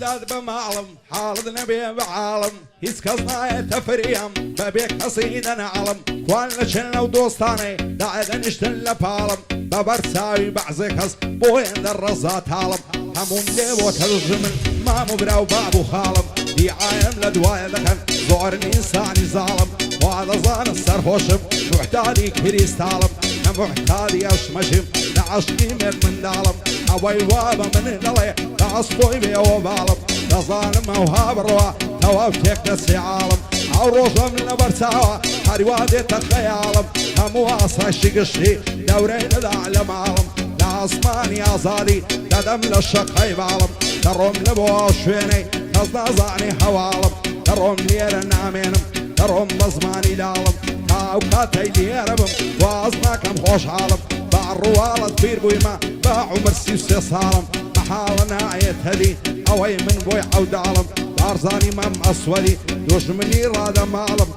وداد بمعلم حالد نبي بعالم هیچ کەس نایەتە فریم بەبێ کەسی دەنەعڵم کوان لە چێنە و دۆستانەی داەدەنیشتن لە پاڵم بەبەر چاوی بەعزێ کەس بۆ هێندە ڕەزا تاڵم هەموم لێ بۆ تەژمن مام و برا و باب و خاڵم دیعایم لە دوایە دەکەن زۆرن ئینسانی زاڵم وا دەزانن سەرخۆشم محتاجی کریستاڵم نەمحتاجی ئەشمەشم لە عەشقی مێر منداڵم ئەوەی وا بە من دەڵێ بە ئەسپۆی بێەوە باڵم دەزانم ئەوها بڕوا تەواو تێک دەسێ عاڵم ئەو ڕۆژەم لەبەر چاوە هەریوا دێتە خەیاڵم هەموو ئاسایشی گشتی دەورەی دەدا لە ماڵم لە ئاسمانی ئازادی دەدەم لە شەقەی باڵم دەڕۆم لە بۆ شوێنەی کەس نازانی هەواڵم دەڕۆم لێرە نامێنم دەڕۆم بە زمانی لاڵم تاو کاتەی لێرە بم واز ناکەم خۆشحاڵم با ڕواڵت پیر بوویمە با عومر 33 ساڵم محاڵە نایێت هەدی ئەوەی من بۆی عەوداڵم بارزانی مەم ئەسوەری دوژمنی ڕادە ماڵم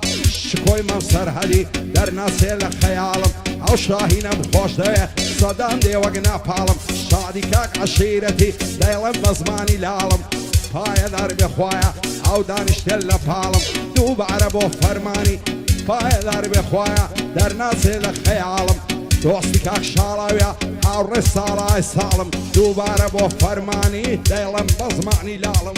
شکۆی مەم سەرهەدی دەرناسێ لە خەیاڵم ئەو شاهینەم خۆش دەوێ سەدام دێ وەک ناپاڵم شادی کاک عەشیرەتی دەیڵێم بە زمانی لاڵم پایەدار بێ خوایە ئەو دانیشتێن لە پاڵم دووبارە بۆ فەرمانی پایەدار بێ خوایە دەرناسێ لە خەیاڵم دۆستی کاک شاڵاویە هاوڕێ ساڵای ساڵم دووبارە بۆ فەرمانی دەیڵێم بە زمانی لاڵم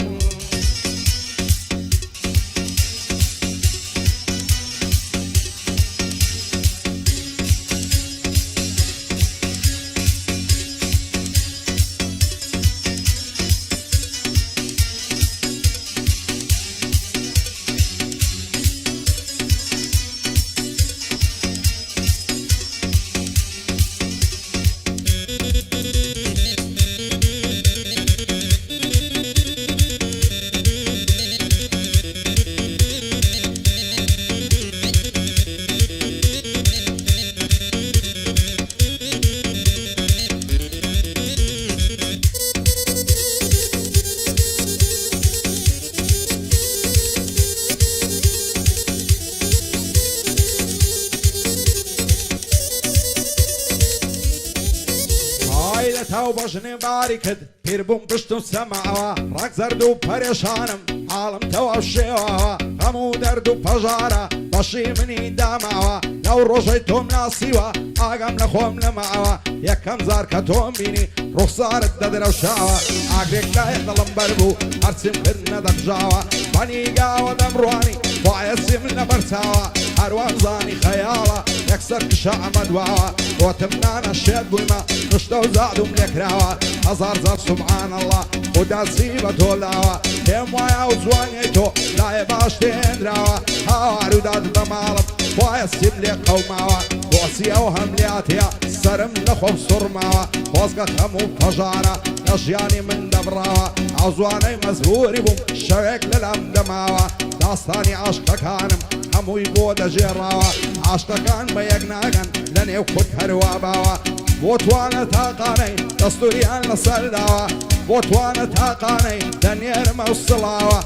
تاو بەژنێ باری کرد پیر بووم پشتم سەماوە ڕاک زەرد و پەرێشانم حاڵم تەواو شێواوە هەموو دەرد و پەژارە بەشی منی داماوە لەو ڕۆژەی تۆم ناسیوە ئاگەم لە خۆم لەماوە یەکەم زار کە تۆم بینی ڕوخسارت دەدرەوشاوە ئاگرێک لای دڵم بەر بوو هەرچیم کرد نەدەخژاوە بەنیگاوە دەمڕوانی وایەسیم لەبەر چاوە هەروان زانی خەیاڵە یەکسەر کشە ئەمەدواوە بۆتم نانە شێت بوویمە نشتە و زادوم لێکراوە هەزار زار سوبحان الله خوددا چی بە تۆ لاوە پێم وایە و جوانیەی تۆ لایە باش تێنراوە هاوار و داد بە ماڵم خوای سیب لێ قەوماوە بۆچیەوە هەم لاتەیە سرم لەخۆم سوڕماوە خۆزگە خەم و پەژانە لە ژیانی من دەبڕاوە ئازوانەی مەزبوری بووم شەوێک لەلام دەماوە داستانی عاشقەکانم هەمووی بۆ دەژێڕاوە عاشقەکان بە یەک ناگەن لە نێو خود هەروە باوە بۆ توانە تاقانەی دەستوریان لەسەرداوە بۆ توانە تاقانەی دەنێرمە و سڵاوە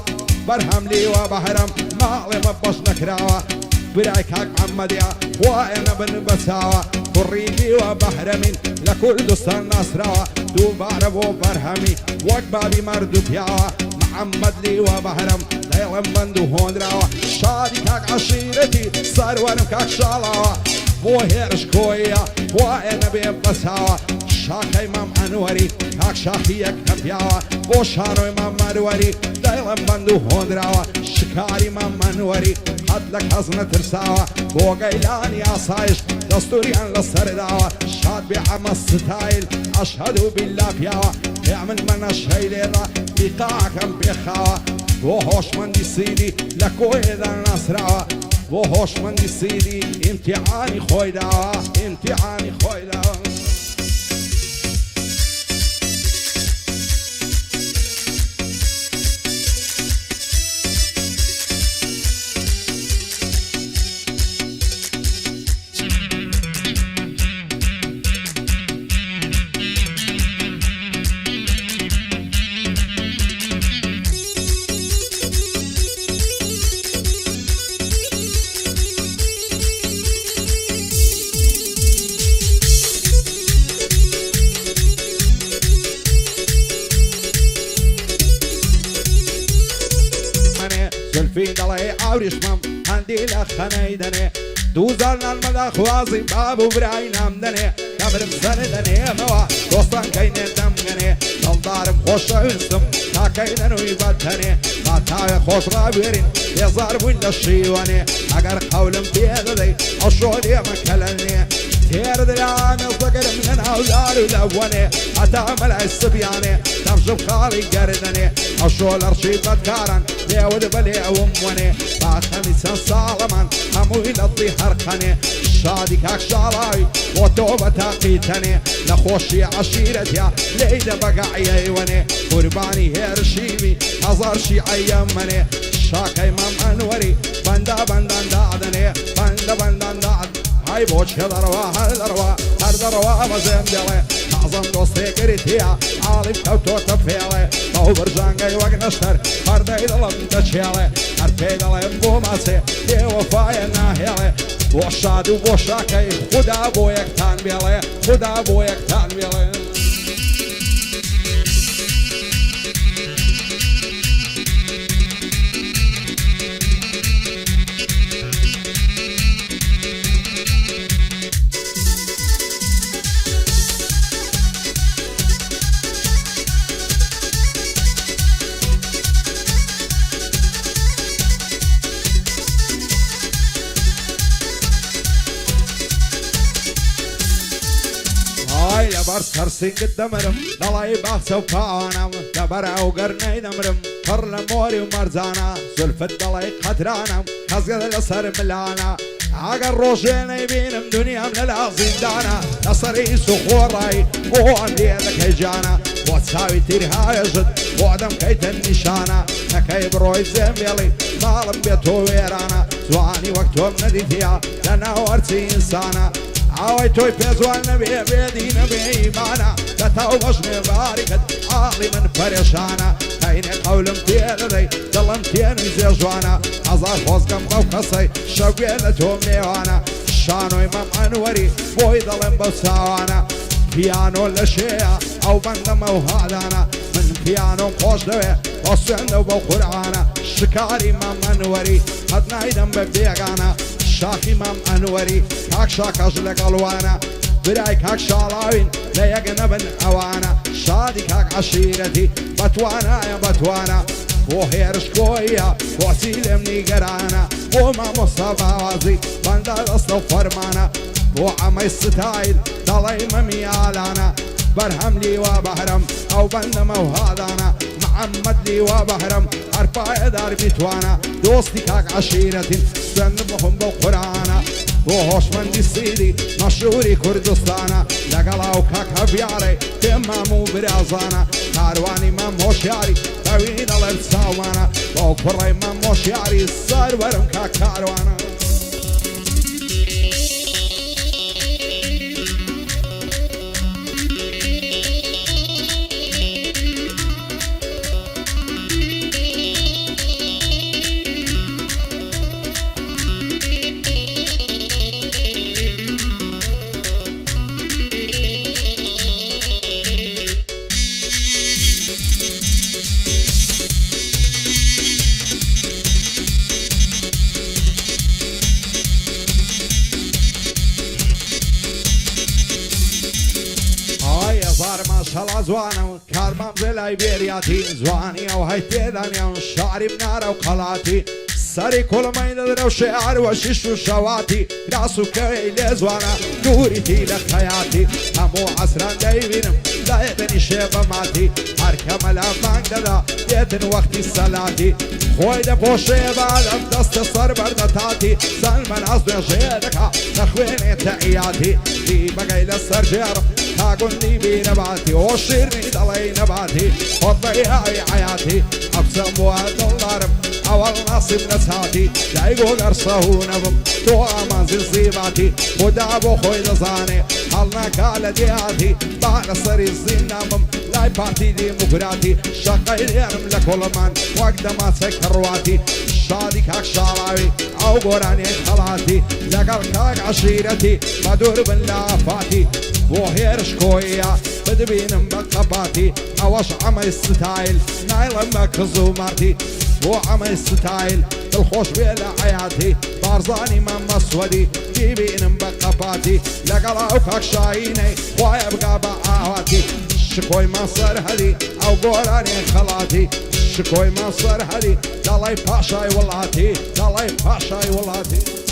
بەرهەم لیوە بەهرەم ماڵێمە بەش نەکراوە برای کاک محەممەدیا وایە نەبن بەچاوە کوڕی لیوە بەهرەمین لە کوردستان ناسراوە دووبارە بۆ بەرهەمی وەک بابی مەرد و پیاوە محەممەد لیوە بەهرەم دەیڵم بەند و هۆنراوە شادی کاک عەشیرەتی سەروەرم کاک شاڵاوە بۆ هێرش کۆیە وایە نەبێ بەچاوە شاکەی مام ئەنوەری کاک شاخی یەک کە پیاوە بۆ شانۆی مام مەروەری دەیڵم بەند و هۆنراوە شکاری مام ئەنوەری قەت لە کەس نەترساوە بۆ گەیلانی ئاسایش دەستوریان لەسەرداوە شاد بێ ئەمە ستایل ئەشهەدو بیللا پیاوە پێ من منە شەیلێدا بیقاکەم پێخاوە بۆ هۆشمەندی سیدی لە کۆیێدا ناسراوە بۆ هۆشمەندی سیدی ئیمتیحانی خۆی داوە ئیمتیحانی خۆی داوە زلفی دڵێ ئاوریشمەم هەندی لە خەنەی دەنێ دووزار نانمەدا خوازی باب و برای نام دەنێ کەبرم سەر دەنێمەوە دۆستان کەینێ دەمگەنێ دڵدارم خۆشەویستم تاکەی دەنووی بەتەنێ با تاوێ خۆش ڕابێرین بێزار بووین لە شیوەنێ ئەگەر قەولم پێ دەدەی ئەشۆ لێمە کەلەنێ تێر درامێ زەگەرم لە ناودار و لەوەنێ هەتا مەلای سبیانێ دەمژم خاڵی گەردەنێ ئەشۆ لە ڕشی بەدکاران لێود بەلێ ئەوم وەنێ باخەمی چەند ساڵەمان هەمووی لەدڵی هەرخەنێ شادی کاک شاڵاوی بۆ تۆ بە تاقیتەنێ لە خۆشی عەشیرەتیا لێیدە بەگەعیەی وەنێ قوربانی هێرشیوی هەزار شیعەیەم منێ شاکەی مام ئەنوەری بەندە بەندان دادەنێ بەندە بەندان داد های بۆچکە دەڕەوە هەر دەڕەوە هەر دەڕەوە بەزێم دێڵێ تازەم دۆستێکری تیا ئاڵی کەوتۆتە فێڵێ ئەو بەرژانگەی وەک نەشتەر هەردەی دڵم دەچێڵێ هەر پێی دەڵێم بۆ ماچێ پێوەفایە ناهێڵێ بۆ شاد و بۆ شاکەی خودا بۆ یەکتان بێڵێ خودا بۆ یەکتان بێڵێ لەبەر سەرسینگت دەمرم دەڵی باخچە و پاوانم لەبەر ئەو گەرنەی دەمرم پڕ لە مۆری و مەرجانە زولفت دەڵی قەترانم کەسگەدە لەسەر ملانە ئەگەر ڕۆژێنەی بینم دنیام لەلا زیندانە لەسەری سوخۆڕایی بۆ ئەندێ دەکەی جانە بۆ چاوی تیرهاێژت بۆ دەمکەیتە نیشانە نەکەی بڕۆی زێمبێڵی ماڵم بێت تۆ وێرانە جوانی وەک تۆم نەدیتیا لە ناوەرچی ئینسانە ئەوەی تۆی پێزوان نەبێ بێدی نەبێ ئیمانە لە تاو بەژنێ باریکت ئاڵی من پەرێشانە کەینێ قەولم تێ دەدەی دڵم تێنی زێژوانە هەزار خۆزگەم بەو کەسەی شەوێ لە تۆ مێوانە شانۆی مەم ئەنوەری بۆی دەڵێم بەو چاوانە پیانۆ لە شێیە ئەو بەندەمە و هادانە من پیانۆم خۆش دەوێ بۆ سوێندە و بەو قورعانە شکاری مەم ئەنوەری قەت نایدەم بە بێگانە شاخی مام ئەنوەری کاک شاکەش لەگەڵوانە برای کاک شاڵاوین لە یەک نەبن ئەوانە شادی کاک عەشیرەتی بەتوانایە بەتوانە بۆ هێرش کۆیە بۆچی لێم نیگەرانە بۆ مامۆستا باوازی بەندە دەستە و فەرمانە بۆ ئەمەی ستایل دەڵێ مەمیالانە بەرهەم لیوە بەهرەم ئەو بەندەمە و هادانە محەممەد لیوە بەهرەم هەر پایەدار بیتوانە دۆستی کاک عەشیرەتین سنبهم بالقرآن وهوش من دي سيدي مشهوري كردستانا لقلا وكاك هبياري تمامو برازانا كارواني ما موشياري طوين الارساوانا وكري ما موشياري صار ورم كاكاروانا ماشاءالله زوانا كارمام زي لايبيرياتي زواني او هيتيداني شعري بنار وقلاتي سري كل ما ينظر وشعر وشيش وشواتي راسو كيلي زوانا دوريتي لخياتي همو عسران دايبينم لا يبني شيبه ماتي هركم الافانك دادا يتن وقتي السلاتي خوي دا بوشيبه لم دست صر بردتاتي سلمان عزو جيدك نخويني تعياتي دي بقاي للسرجير تاقولني بنباتي وشيرني دلي نباتي وضيعي حياتي أقسم $1 أول نصيب نساتي لا يقول أرصهونهم تو منزل صيباتي ودابو خوي لزاني حالنا كالة دياتي بعد صري الزينامم لا يباتي ديمقراطي شقي ديانم لكل من وقت ما سكرواتي شادي كاك شاراوي أو قراني خلاتي لقل كاك عشيرتي مدور باللافاتي وهيرش كويا بدبينم بقباتي أوش عمي ستايل نايل مكزو مارتي وعمي ستايل الخوش بيلا حياتي بارزاني ماما سودي جيبينم بقباتي لقلا وكاك شايني ويبقى بعواتي شكوي ما صار هلي أو قراني خلاتي شكوي ما صار هلي دالاي باشاي ولاتي دالاي باشاي ولاتي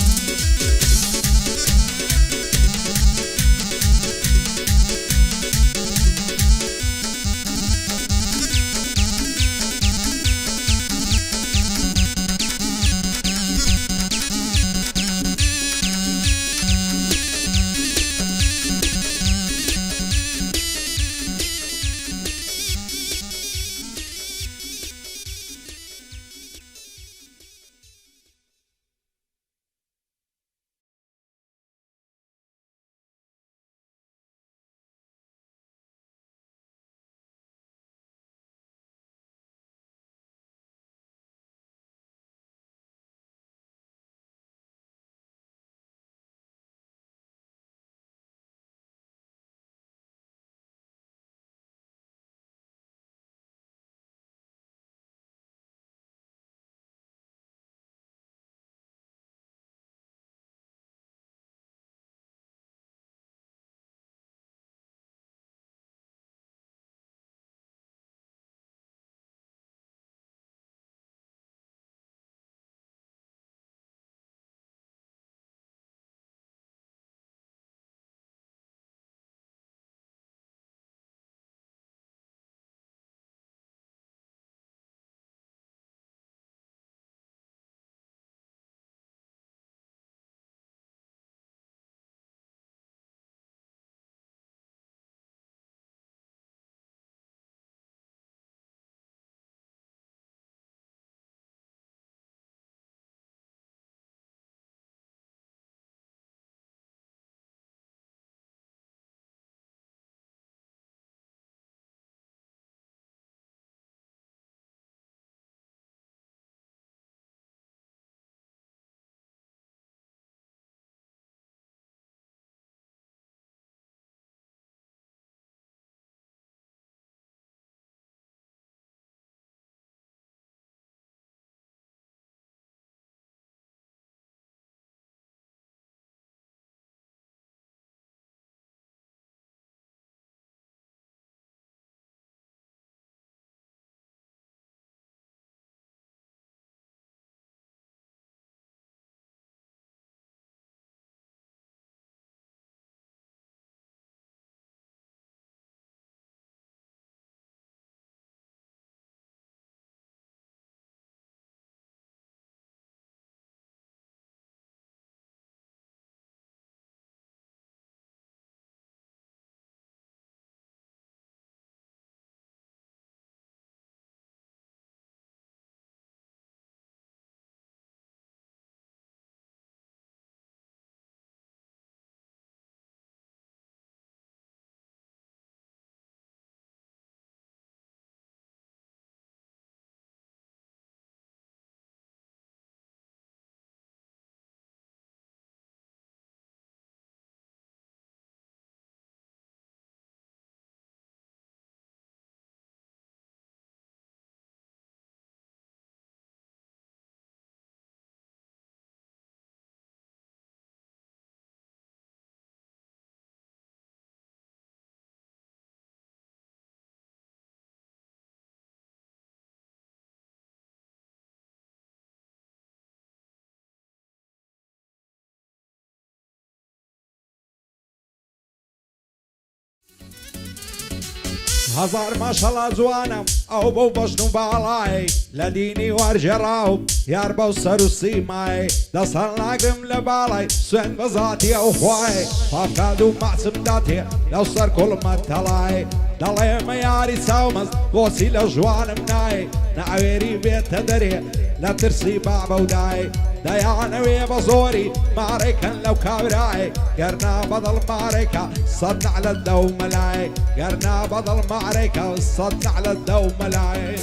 هزار ماشەڵا جوانم ئەو بەو بەژن و باڵای لە دینی وەرجێڕاو یار بەو سەر و سیمای دەسەڵ ناگرم لە باڵای سوێن بە زاتی ئەو خوای پاکاد و ماچم داتێ لەو سەر کوڵمە تەڵای دەڵێمە یاری چاومەست بۆچی لە ژوانم نای ناوێری بێتە دەرێ لە ترسی بابە و دای دەیانەوێ بە زۆری مارێکن لەو کابرای گەرنا بەدڵ مارێکە سەد نعلە دەو مەلای گەرنا بەدڵ مارێکە سەد نعلە دەو مەلای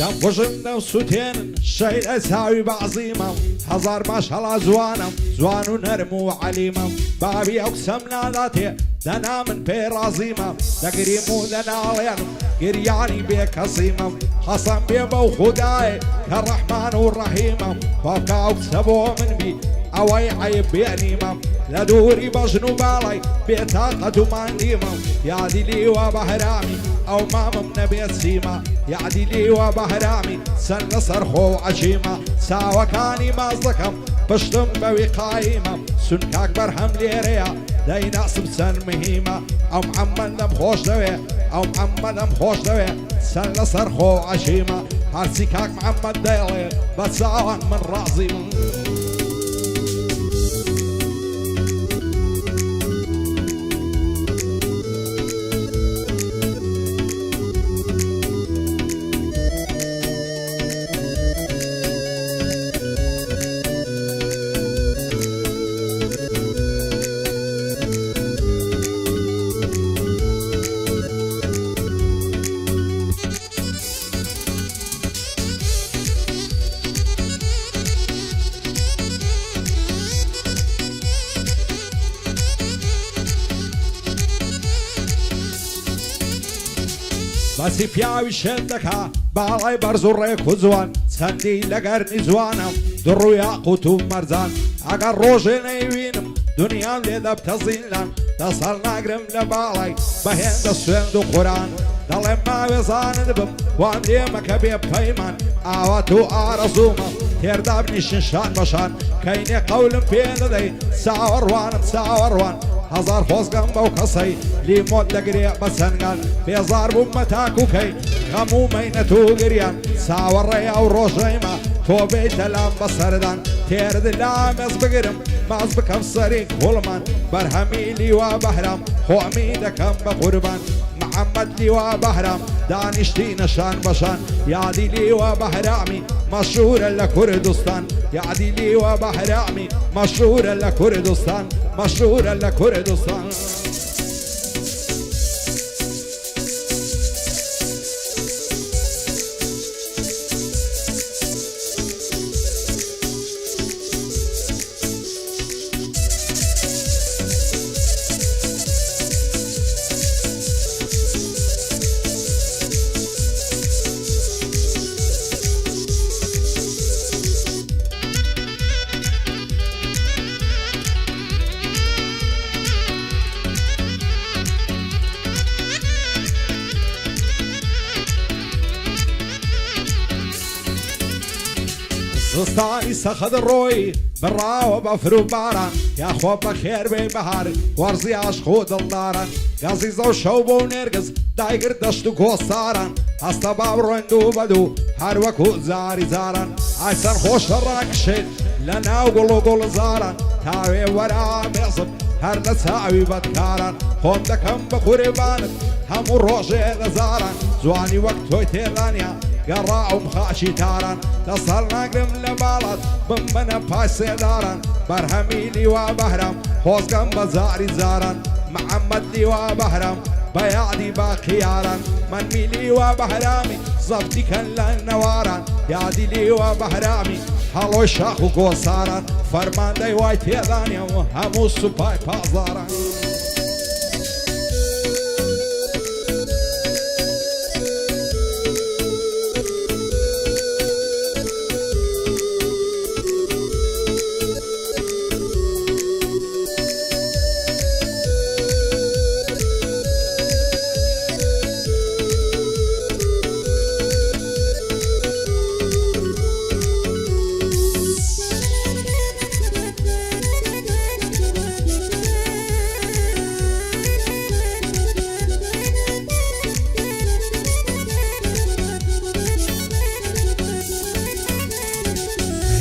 دەم بژم دەم سووتێنن شەیرە چاوی بەعزیمەم هەزار ماشەڵا جوانم جوان و نەرم و عەلیمەم بابی ئەو کسەم ناداتێ دەنا من پێ ڕازیمەم دەگریم و دەناڵێنم گریانی بێکەسیمەم حەسەم بێ بەو خودایە کە ڕەحمان و ڕەحیمەم باکە ئەو کسە بۆ من بی ئەوەی عەیب بێنیمەم لە دووری بەژن و باڵای بێتاقەت و ماندیمەم یادی لیوە بە هەرامی ئەو مامم نەبێت سیمە یادی لیوە بە هەرامی سەر لەسەر خۆ و عەجیمە چاوەکانی ماز دەکەم پشتم بەوی قایمەم سونکاک بەرهەم لێرەیە دەیناسم چەند مهیمە ئەو محەممەدەم خۆش دەوێ ئەو محەممەدەم خۆش دەوێ سەر لەسەر خۆ و عەجیمە هەرچی کاک محەممەد دەیڵێ بە چاوان من ڕازیمم بەسی پیاوی شێت دەکا باڵای بەرز و ڕێک و جوان چەندی لەگەرنی جوانم دڕ و یاقوت و مەرجان ئەگەر ڕۆژێ نەیوینم دنیام لێ دەبتە زیندان دەسەڵ ناگرم لە باڵای بەهێندە سوێند و قوران دەڵێم ماوێزانت بم وام لێمەکە بێ پەیمان ئاوات و ئارەزوومە تێردا بنیشن شان بەشان کەینێ قەولم پێ دەدەی چاوەڕوانم چاوەڕوان هەزار خۆزگەم بەو کەسەی لیمۆت دەگرێ بە چەنگان بێزار بوومە تاکوکەی غەم و مەینەت و گریان چاوەڕێ ئەو ڕۆژەیمە تۆ بێتە لام بەسەردان تێرد لامێز بگرم ماز بکەم سەری کوڵمان بەرهەمی لیوە بەهرام خۆمی دەکەم بە قوربان محەممەد لیوە بەهرام دانیشتی نەشان بەشان یادی لیوە بەهرامی مەشهورە لە کوردستان یادی لیوە بەهرامی مەشهورە لە کوردستان مەشهورە لە کوردستان زستانی سەخت ڕۆی بڕاوە بە فرو باران یاخۆ بە خێر بێ بەهار وەرزی عاشق و دڵداران گازی زەو شەو بۆ و نێرگز دایگر دەشت و کۆساران هەستە با بڕۆیند و بەدوو هەر وەکو جاری جاران ئای سەرخۆشە ڕاکشێت لە ناو گوڵ و گوڵزاران تاوێ وەرامێزم هەر لە چاوی بەدکاران خۆم دەکەم بە قوربانت هەموو ڕۆژێ دەزاران جوانی وەک تۆی تێڵانیا گەڕاوم خاچی تاران دەسەڵ ناگرم لە باڵات بمبەنە پاش سێداران بەرهەمی لیوە بەهرام خۆزگەم بە جاری جاران محەممەد لیوە بەهرام بە یادی باقییاران من میلیوە بەهرامی زەفتی کەن لە نەواران یادی لیوە بەهرامی هەڵۆی شاخ و گۆساران فەرماندەی وای تێدانێ و هەموو سوپای پازاران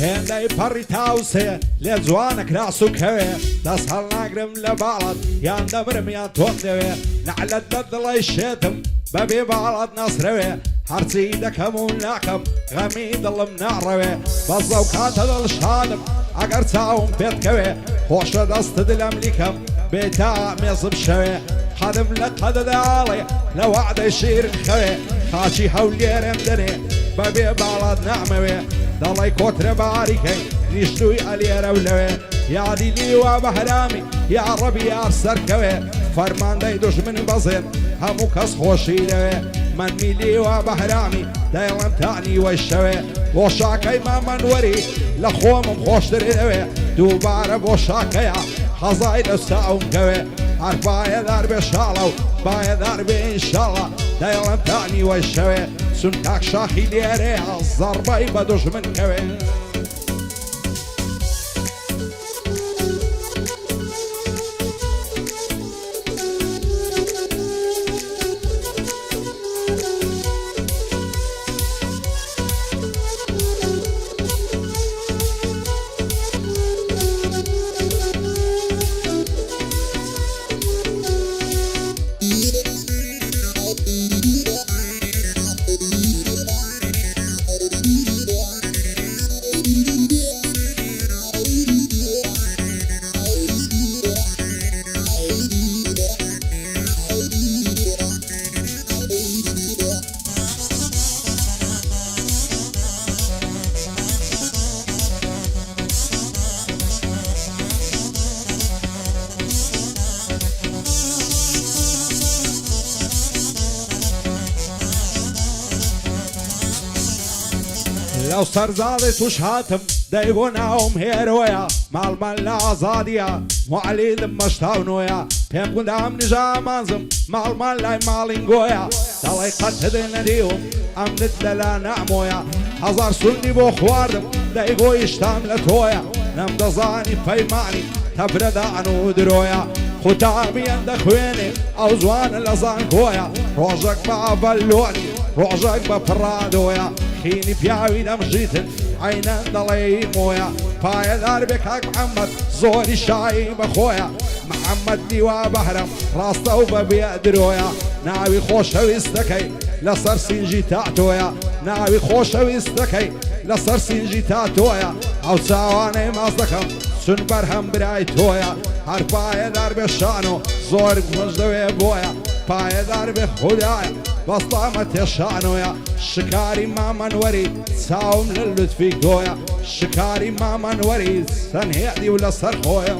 هێندەی پەڕی تاوسێ لێ جوانە کراس و کەوێ دەست هەڵناگرم لە باڵت یان دەبرم یان تۆم دەوێ نەعلەت بە دڵی شێتم بەبێ باڵت نەسرەوێ هەرچی دەکەم و ناکەم غەمی دڵم ناڕەوێ بەزە و کاتە دڵشادم ئەگەر چاوم پێتکەوێ خۆشە دەستت لەم لیکەم بێتا مێزم شەوێ قەدم لە قەدەداڵێ لە وعدەی شیرم خەوێ خاچی هەولێرم دەنێ بەبێ باڵات نامەوێ دەڵی کۆترە باریکەی نیشتوی ئەلێرە و لەوێ یادی لیوە بەهرامی یا ڕەبی یار سەرکەوێ فەرماندەی دوژمن بەزێن هەموو کەس خۆشی لەوێ من میلیوە بەهرامی دەیڵم تانی وەی شەوێ بۆ شاکەی مامەنوەری لە خۆمم خۆشتر لەوێ دووبارە بۆ شاکەیە حەزای دەستاوم کەوێ هەر باەدار بێ شاڵە و باەدار بێ ئینشاڵە دەیڵم تانی وەی شەوێ چون کاک شاخی لێرەیە زەڕبەی بە دوژمن کەوێ لەو سەرزاڵی توش هاتم دەی بۆ ناوم هێرۆیە ماڵمان لە ئازادیە معلیدم مەشتاونۆیە پێم گوندام نژامانزم ماڵمان لای ماڵینگۆیە دەڵی قەت نەدیوم ئەمنت لەلا نامۆیە هەزار سوندی بۆ خواردم دەی گۆیشتام لە تۆیە نەمدەزانی پەیمانی تەبرەدان و درۆیە قوتابیان دەخوێنێ ئەو جوانە لە زانکۆیە ڕۆژێک بە ئەڤەلۆنی ڕۆژێک بە پڕادۆیە خینی پیاوی دەمژیتن عینەن دەڵێی مۆیە پایەدار بێ کاک محەممەد زۆری شایی بەخۆیە محەممەد نیوا بەهرم ڕاستە و بەبێ درۆیە ناوی خۆشەویستەکەی لەسەر سینجی تاتۆیە ناوی خۆشەویستەکەی لەسەر سینجی تاتۆیە ئەو چاوانەی ماز دەکەم چون بەرهەم برای تۆیە هەر پایەدار بێ شان و زۆر مژدەوێ بۆیە پایەدار بێ خودایە بەستامە تێشانۆیە شکاری مامەنوەری چاوم لە لوتفی تۆیە شکاری مامەنوەری سەنهێدی و لەسەر خۆیە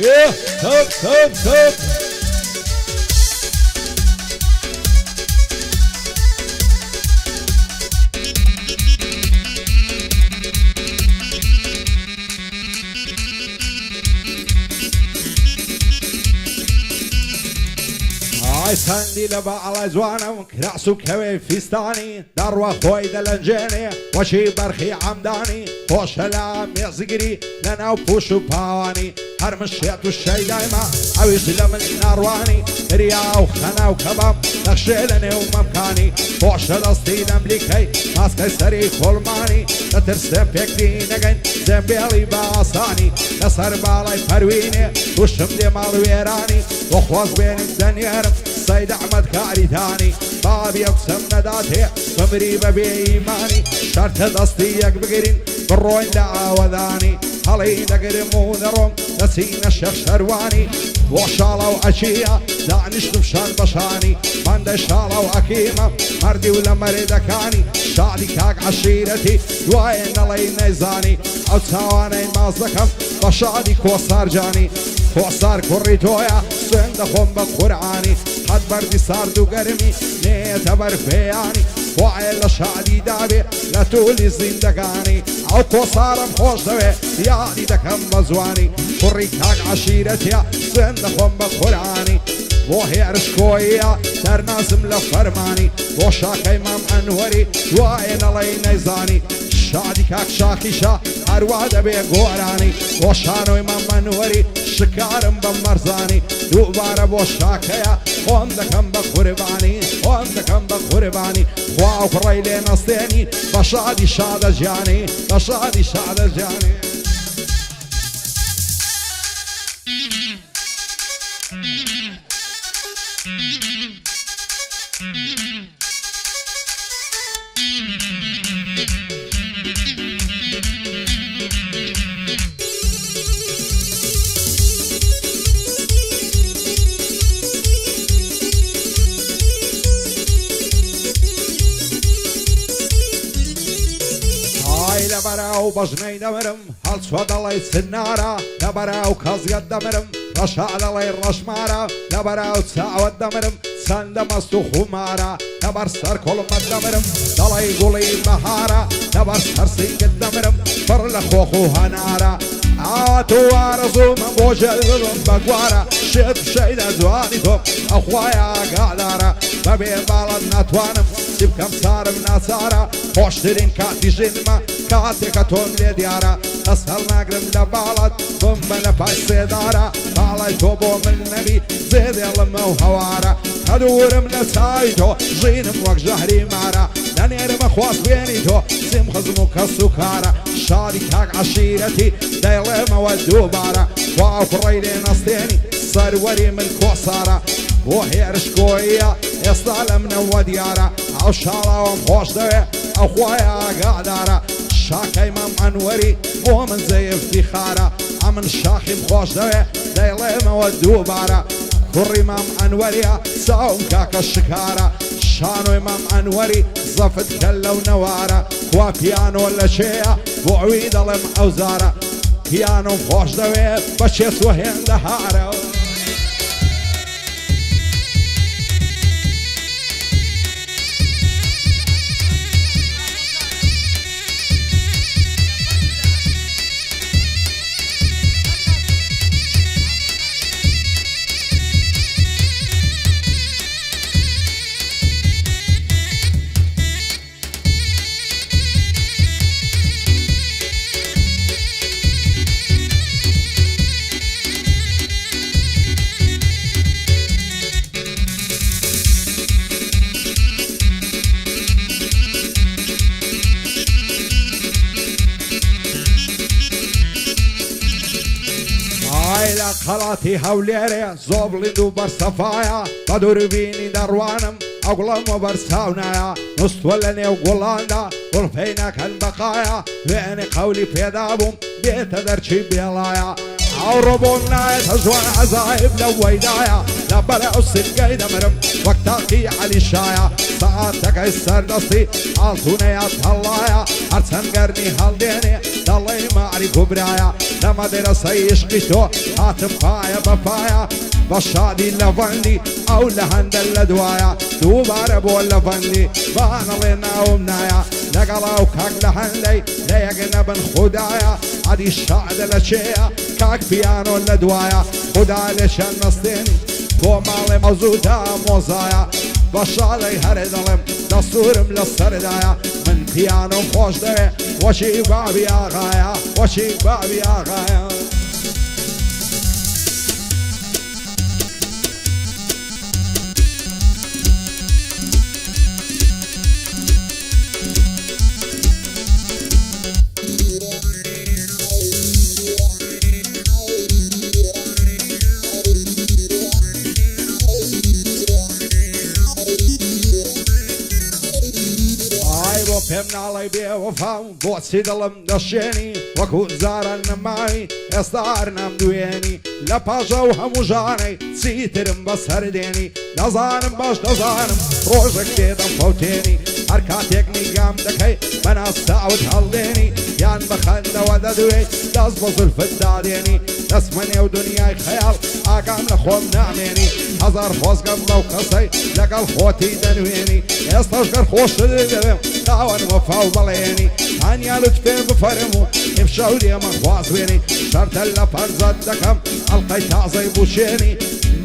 Yeah, top. سندی لە باڵای جوانم کراس و کەوێ فیستانی دەڕوە خۆی دەلەنجێنێ وەچی بەرخی عەمدانی خۆشە لە مێزگری لە ناو پوش و پاوانی هەر مشێت و شەیدایمە ئەویش لە من ناڕوانی ریا و خەنا و کەبام دەخشێ لە نێو مەمکانی خۆشە دەستی نەملیکەی ماسکەی سەری خۆڵمانی دەترسێ پێکتی نەگەین زێمبێڵی بە ئاسانی لەسەر باڵای پەروینێ توشم دێ ماڵ وێرانی بۆ خۆز بێنین دەنێرم سەید ئەحمەد کاریتانی بابی ئەو قسەم نەداتێ بمری بەبێ ئیمانی شەرتە دەستی یەک بگرین بڕۆین لە ئاوەدانی هەڵی دەگرم و دەڕۆم دەچینە شەخ شەروانی بۆ شاڵە و ئەچیە دانیشتم شان بەشانی مەندە شاڵە و ئەکیمە مەردی و لە مەرێدەکانی شادی کاک عەشیرەتی دوایە نەڵەی نەیزانی ئەو چاوانەی ماز دەکەم بە شادی کۆسارجانی خۆسار کوڕی تۆیە سوێن دەخۆم بە قورعانی قەت بەردی سارد و گەرمی نێتە بەرفەیانی وایە لە شادی دابێ لە توولی زیندەگانی ئەو کۆسارم خۆش دەوێ یادی دەکەم بە زوانی کوڕی کاک عەشیرەتیە سوێن دەخۆم بە قورعانی بۆ هێرشکۆیە دەرنازم لە فەرمانی بۆ شاکەی مام ئەنوەری دوایە نەڵێی نەیزانی شادی کاک شاکیشە هەروە دەبێ گۆرانی بۆ شانۆی مام ئەنوەری شکارم بە مەرزانی دووبارە بۆ شاکەیە خۆم دەکەم بە قوربانی خۆم دەکەم بە قوربانی خوا و کوڕی لێ نەستێنی بە شادی شادە گیانی بە شادی شادە گیانی لەبەراو بەژنەی دەمرم هەڵچوە دەڵێی سنارە لەبەراو کەزیەت دەمرم ڕەشا دەڵێی ڕەشمارە لەبەراو چاوت دەمرم چەندە مەست و خومارە لەبەر سەر کوڵمت دەمرم دەڵێی گوڵی بەهارە لەبەر سەرسینگت دەمرم پڕ لە خۆخ و هەنارە ئاتۆ ئارەزوومە بۆ جێدڵم بە گوارە شێت شەیدە جوانی تۆ ئەخوایە ئاگادارە بەبێ باڵت ناتوانم چی بکەم چارم ناچارە خۆشترین کاتی ژینمە کاتێکە تۆم لێ دیارە دەست هەڵناگرم لە باڵت بم بە لە پای سێدارە باڵای تۆ بۆ من نەبی زێدێڵمە و هەوارە کە دوورم لە چاوی تۆ ژینم وەک ژەهری مارە نەنێرمە خواست بێنی تۆ سیم خزم و کەس و کارە شادی کاک عەشیرەتی دەیڵێمەوە دووبارە خوا و کوڕی لێ نەستێنی سەروەری من کۆسارە بۆ هێرشکۆیە ئێستا لە منەوە دیارە ئەو شاڵاوم خۆش دەوێ ئەو خوایە ئاگادارە شاکەی مام ئەنوەری بۆ من زەیفتی خارە ئەمن شاخیم خۆش دەوێ دەیڵێمەوە دووبارە کوڕی مام ئەنوەریە چاوم کاکە شکارە شانۆی مام ئەنوەری زەفت کە لەو نەوارە خوا پیانۆ لە چێیە بۆ ئەوی دەڵێم ئەوزارە پیانۆم خۆش دەوێ بە چێت و هێندە هارە خەڵاتی هەولێرێ زۆبڵید و بەرسەفایە بە دووربینی دەڕوانم ئەوگوڵەمە بەرساونایە نوستوە لە نێو گوڵاندا گوڵفەی نەکەن بەقایە وێنی قەولی پێدا بووم بێتە دەرچی بێڵایە ئەوڕۆ بۆم نایەتە جوان عەزایب لە وەیدایە لەبەر ئەو سنگەی دەمرم وەک تاقی عەلیشایە سەعاتەکەی سەردەستی ئاڵتونەیە هەڵایە هەرچەند گەرمی هەڵدێنێ دەڵێ ماری کوبرایە لە مەدرسەی عشقی تۆ هاتم پایە بە پایە بە شادی لەڤەندی ئەو لە هەندە لە دوایە دووبارە بۆ لەڤەندی بانەڵێ ناوم نایە لەگەڵا و کاک لە هەندەی لە یەک نەبن خودایە عەدی شادە لە چێیە کاک پیانۆ لە دوایە خودا لێ چەند نەستێنی بۆ ماڵێ مەزوودا مۆزایە بە شادەی هەرێ دەڵێم دەستورم لە سەردایە من پیانۆم خۆش دەوێ وەچی بابی ئاغایە وەچی بابی ئاغایە پێم ناڵی بێوەفام بۆچی دڵم دەشێنی وەکو زارە نەماوی ئێستا هەر نامدوێنی لە پاشە و هەموو ژانەی چیترم بەسەردێنی دەزانم باش دەزانم ڕۆژێک تێدەم فەوتێنی هەر کاتێک نیگام دەکەی بەناز تاوت هەڵدێنی یان بەخەندەوە دەدوێی دەست بە زولفت دادێنی دەستمە نێو دنیای خەیاڵ ئاگام لە خۆم نامێنی هەزار خۆزگەم بەو کەسەی لەگەڵ خۆتی دەنوێنی ئێستاش گەر خۆشت دەبێم داوەن وەفاو بەڵێنی هانیا لوتفێ بفەرم و ئیفشەو لێمە خوازوێنی شەرتە لە پەنجەت دەکەم ئەڵقەی تازەی بوشێنی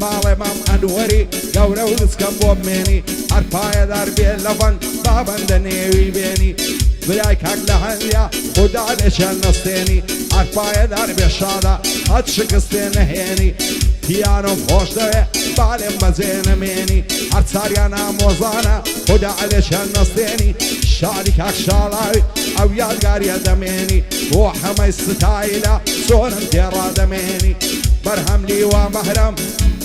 ماڵێ مام ئەنوەری گەورە و دچکەم بۆ بمێنی هەر پایەدار بێ لە بەند بابەندە نێوی بێنی برای کاک لە هەندیا خوددا لێشان نەستێنی هەر پایەدار بێ شادە هەت شکستێ نەهێنی پیانۆم خۆش دەوێ بالێم بەجێ نەمێنی هەر چاریان ئامۆزانە خوددا لێشان نەستێنی شادی کاک شاڵاوی ئەو یادگاریە دەمێنی بۆ هەمەی ستایلە چۆنم تێڕا دەمێنی بەرهەم لیوە مەهرەم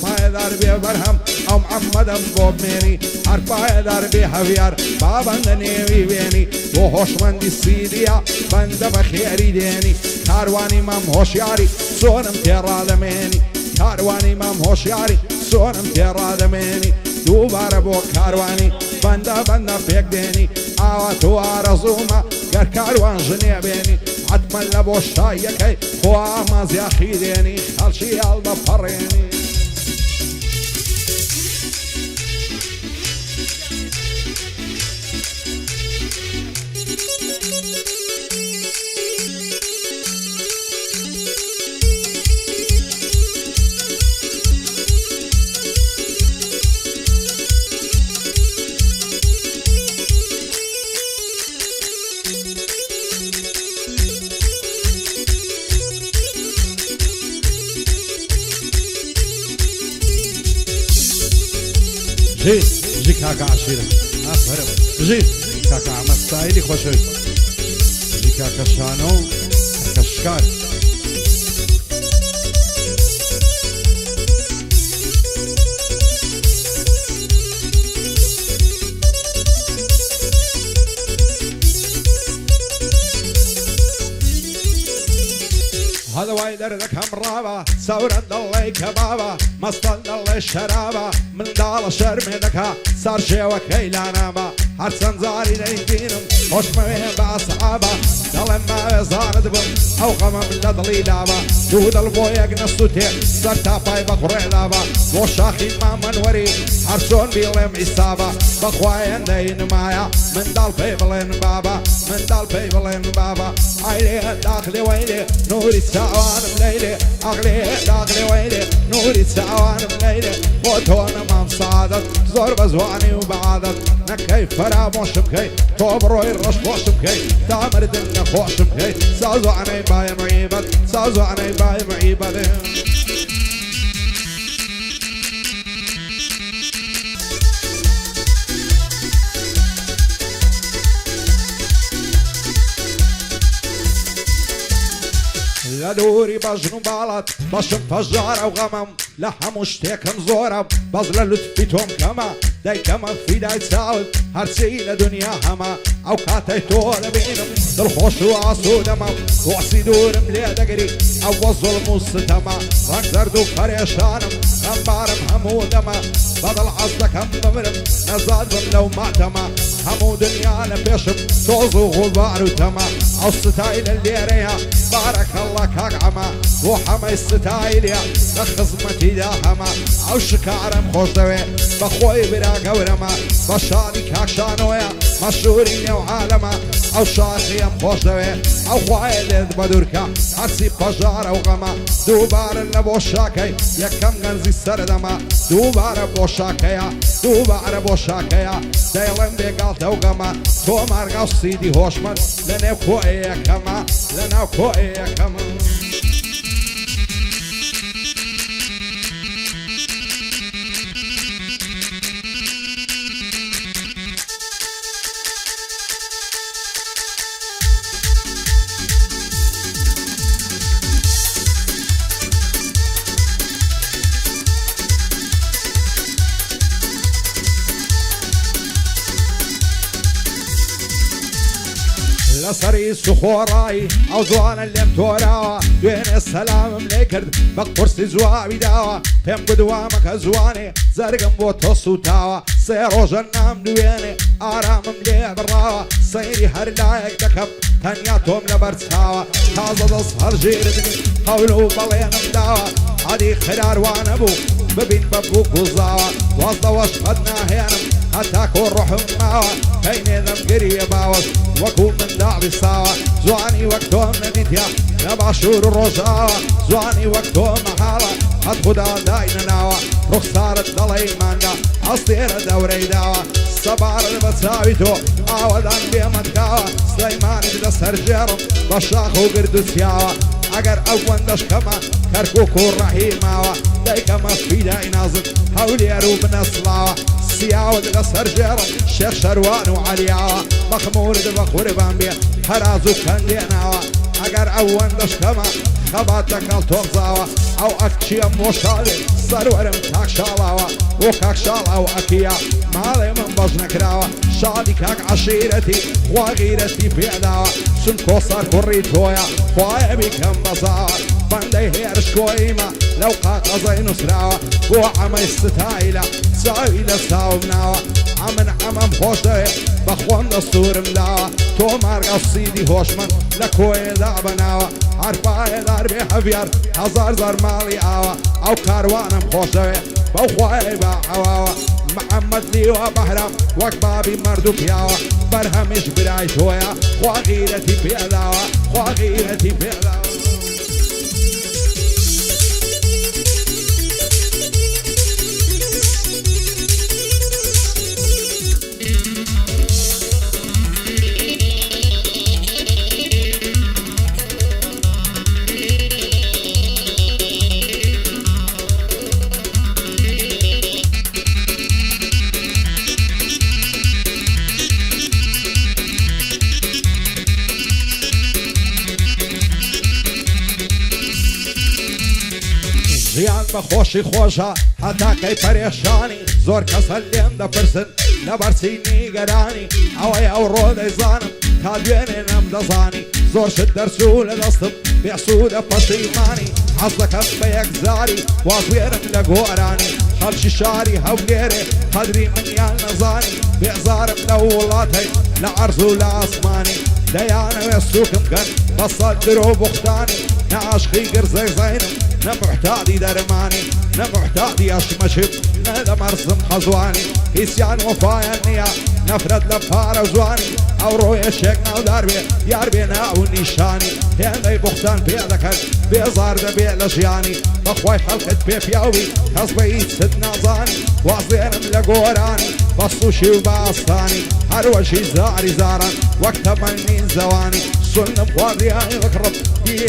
پایەدار بێ بەرهەم ئەو محەممەدەم بۆ بمێنی هەر پایەدار بێ هەڤیار بابەندە نێوی وێنی بۆ هۆشمەندی سیدیە بەندە بە خێری دێنی کاروانی مام هۆشیاری چۆنم تێڕا دەمێنی کاروانی مام هۆشیاری چۆنم تێڕا دەمێنی دووبارە بۆ کاروانی بەندە بەندە پێک دێنی ئاوا تۆ ئارەزوومە گەر کاروان ژنێ بێنی حتمە لە بۆ شایەکەی خۆ ئامازیاخی دێنی خەڵکی هەڵبە پەڕێنی جي كاكا عشيرة أفرم جي كاكا عمد ستايلي خوشوي جي كاكا شانو كاكا شكار هذا وايدر ذكهم رابا ثورا ضلي كبابا مصطن ضلي شرابا من دال شرمي ذكا صار شي وكيلانابا حرسن زاري ليدينم خوش موين باصحابا دلم ما زارد بم او قمم لدلي لابا دود البويق نستوتي سرتا باي بخوري لابا وشاخي ما منوري حرسون بيلم عصابا بخواين دين مايا من دال بيبلين بابا من دال بيبلين بابا عيلي داخلي ويلي نوري ساوان مليلي اغلي داخلي ويلي نوري ساوان مليلي وتون مام صادت زور بزواني وبعادت نكي فراموش مكي توبروي الرش خوش مكي تامر دنيا خوش مكي سازو عني باي معيبت سازو عني باي معيبت لدوري بجنو بالات باشم فجارة وغمم لحم شتيكم زورم بزل لطفي توم كما داي كما في داي تساود هرسي لدنيا هما او كاتي تور بينم دلخوش وعصو دمم وعصي دورم ليه دقري او الظلم الستما راك زردو فريشانم غنبارم همو دما بدل عصدك هم بمرم نزاد لو معتما همو دنيا لبيشم توزو غبار وتما او ستايل اللي ريها بارك الله كاك عما وحما ستايليا لخزمتي داهما او شكارم خوش دوي بخوي برا قورما بشاني كاك شانويا مشهورين وعالما او شاخيم خوش دوي او خوالد بدوركا هرسي بجارة وغما دوبار لبوشاكي يكم غنزي سردما دوبار بوشاكيا دوبار بوشاكيا دايلم بيقالتا وغما تو مارغاو سيدي هوشمن لنو كوئيا كما لنو كوئيا كما سەری سوخۆڕایی ئەو جوانە لێم تۆراوە دوێنێ سەلامم لێ کرد بە قورسی جوابی داوە پێم گودوامەکە جوانێ زەرگم بۆ تۆ سوتاوە سێ ڕۆژە نام دوێنێ ئارامم لێ بڕاوە سەیری هەر لایەک دەکەم تەنیا تۆم لەبەر چاوە تازە دەست هەڵژێردنی هەول و بەڵێنم داوە عادی خراروانە بوو ببین بە بوو گوزاوە وەزدەوەش قەت ناهێنم هەتاکۆ ڕۆحم ماوە پەینێدەم گریە باوەش وەکو منداڵ بیساوە جوانی وەک تۆم نەدیتیا لە باشوور و ڕۆژاوە جوانی وەک تۆ مەحاڵە هەت خوددا داینەناوە ڕوخسارت دەڵێی مانگا ئەستێرە دەورەی داوە سەبارت بە چاوی تۆ ئاوەدان بێمەتکاوە سلەیمانت لەسەر ژێڕم بە شاخ و گردوسیاوە ئەگەر ئەو وەندەشکەمە کەرکووک و ڕەحیماوە دایکەمە فیدای نازت هەولێر و بنەسڵاوە سیاوت لەسەر ژێڕم شێخ شەروان و عەلیاوە مەخمورت بە قوربان بێ هەراز و کەندێناوە ئەگەر ئەو وەندەشکەمە خەباتەکەڵ تۆقزاوە ئەو ئەکچیە مۆشاڵێ سەروەرم کاک شاڵاوە بۆ کاک شاڵا و ئەکیە ماڵێ من بەش نەکراوە شادی کاک عەشیرەتی خوا غیرەتی پێداوە چون کۆسەر کوڕی تۆیە خوایە بیکەم بەزاوە بەندەی هێرش کۆیمە لەو قاقەزەی نووسراوە بۆ عەمەی ستایلە چاوی لە چاوم ناوە ئەمن ئەمەم خۆش دەوێت بەخۆم دەستورم داوە تۆ مارگە سیدی هۆشمەند لە کۆیەدا بەناوە هەرپایەدار بێ هەڤیار هەزار زار ماڵی ئاوە ئەو کاروانم خۆش دەوێت بەو خوایە با ئەواوە محەممەد لیوە بەهرام وەک بابی مەرد و پیاوە بەرهەمیش برای تۆیە خوا غیرەتی پێداوە خوا غیرەتی پێداوە ژیان بە خۆشی خۆشە هەتاکەی پەرێشانی زۆر کەسە لێم دەپرسن لە بەرچی نیگەرانی ئەوەی ئەو ڕۆ دەیزانم تا دوێنێ نەم دەزانی زۆر شت دەرچوو لە دەستم بێسوودە پەشیمانی حەز دەکەم بە یەکزاری وازوێرم لە گۆرانی خەڵکی شاری هەولێرێ قەدری منیان نەزانی بێزارم لە وڵاتەی لە عەرز و لە ئاسمانی دەیانەوێ سووکم کەن بە سەد درۆ بوختانی نە عاشقی گرزەی زەینم نە محتاجی دەرمانی نە محتاجی ئەشمەشت نە دەمەرزم خەزوانی هیچیان وەفایان نییە نەفرەت لە پارە جوانی ئەو ڕۆیەشێک ناودار بێ یار بێ ناو نیشانی هێندەی بوختان پێ دەکەن بێزار دەبێ لە ژیانی بەخوای خەڵکت پێ پیاوی کەس بە هیچ ست نازانی وازێنم لە گۆرانی بە سوشی و بەئاستانی هەروەشی زاری زاران وەک تەمەنین زەوانی سنم خواردیانی بکڕم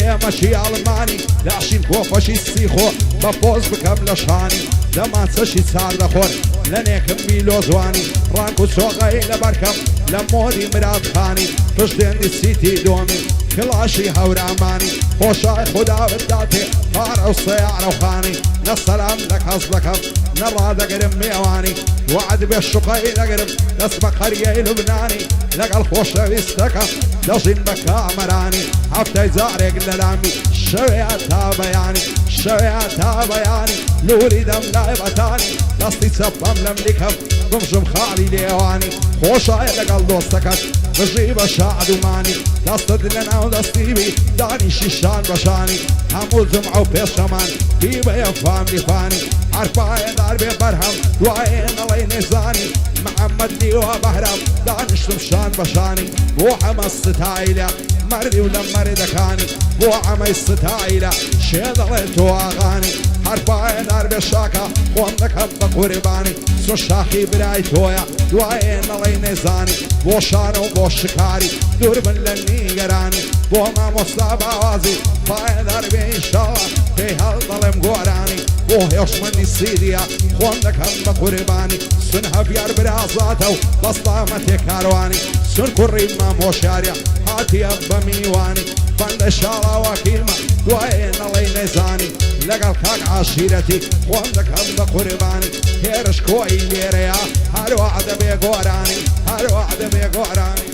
ئێمەشی ئەڵمانی لاشین کۆفەشی سیخۆ بە پۆز بکەم لە شانی لە ماچەشی چار دەخۆن لە نێکم میلۆزوانی ڕانک و چۆقەی لە بەرکەم لە مۆدی مرادخانی پشتێنی سیتی دۆمی کلاشی هەورامانی خۆشای خوددا بداتێ پارە و سەیارە و خانی نە سەلام لە کەس دەکەم نە ڕادەگرم میێوانی وعد بێ شوقەی دەگرم دەست بە قەریەی لوبنانی لەگەڵ خۆشەویستەکەم دەژین بە کامەرانی هەفتەی جارێک لە لامی شەوەیە تا بەیانی شەوەیە تا بەیانی لوری دەم لای بەتانی دەستی چەپەم لەم لیکەم بمژم خاڵی لێوانی خۆشایە لەگەڵ دۆستەکەت بژی بە شادومانی دەستت لە ناو دەستیبی دانیشی شان بەشانی هەموو جمعە و پێشەمان هی بەیە فامیفانی هەرپایە دار بێ بەرهەم دوایێ نەڵەی نێزانی محەممەد لیوە بەهرام دانیشتم شان بەشانی بۆ ئەمە ستایلە مەردی و لە مەردەکانی بۆ ئەمەی ستایلە شێ دەڵێ تۆ ئاغانی هەرپایە دار بێ شاکە خۆم دەکەم بە قوربانی سۆ شاخی برای تۆیە دوایێ نەڵەی نێزانی بۆ شانە و بۆ شکاری دوور بن لە نیگەرانی بۆ مامۆستا باوازی پایە دار بێ ئینشاڵڵا پێی هەڵ دەڵێم گۆرانی بۆ هێوشمەندی سیدیە خۆم دەکەم بە قوربانی سن هەڤیار برازاتە و بەستامە تێکاروانی سن کوڕی مامۆشارە هاتیە بە میوانی بەندە شاڵاوە کیلمە دوایێ نەڵەی نێزانی لەگەڵ کاک عاشیرەتی خۆم دەکەم بە قوربانی هێرش کۆی لێرەیە هەروە دەبێ گۆرانی هەروە دەبێ گۆرانی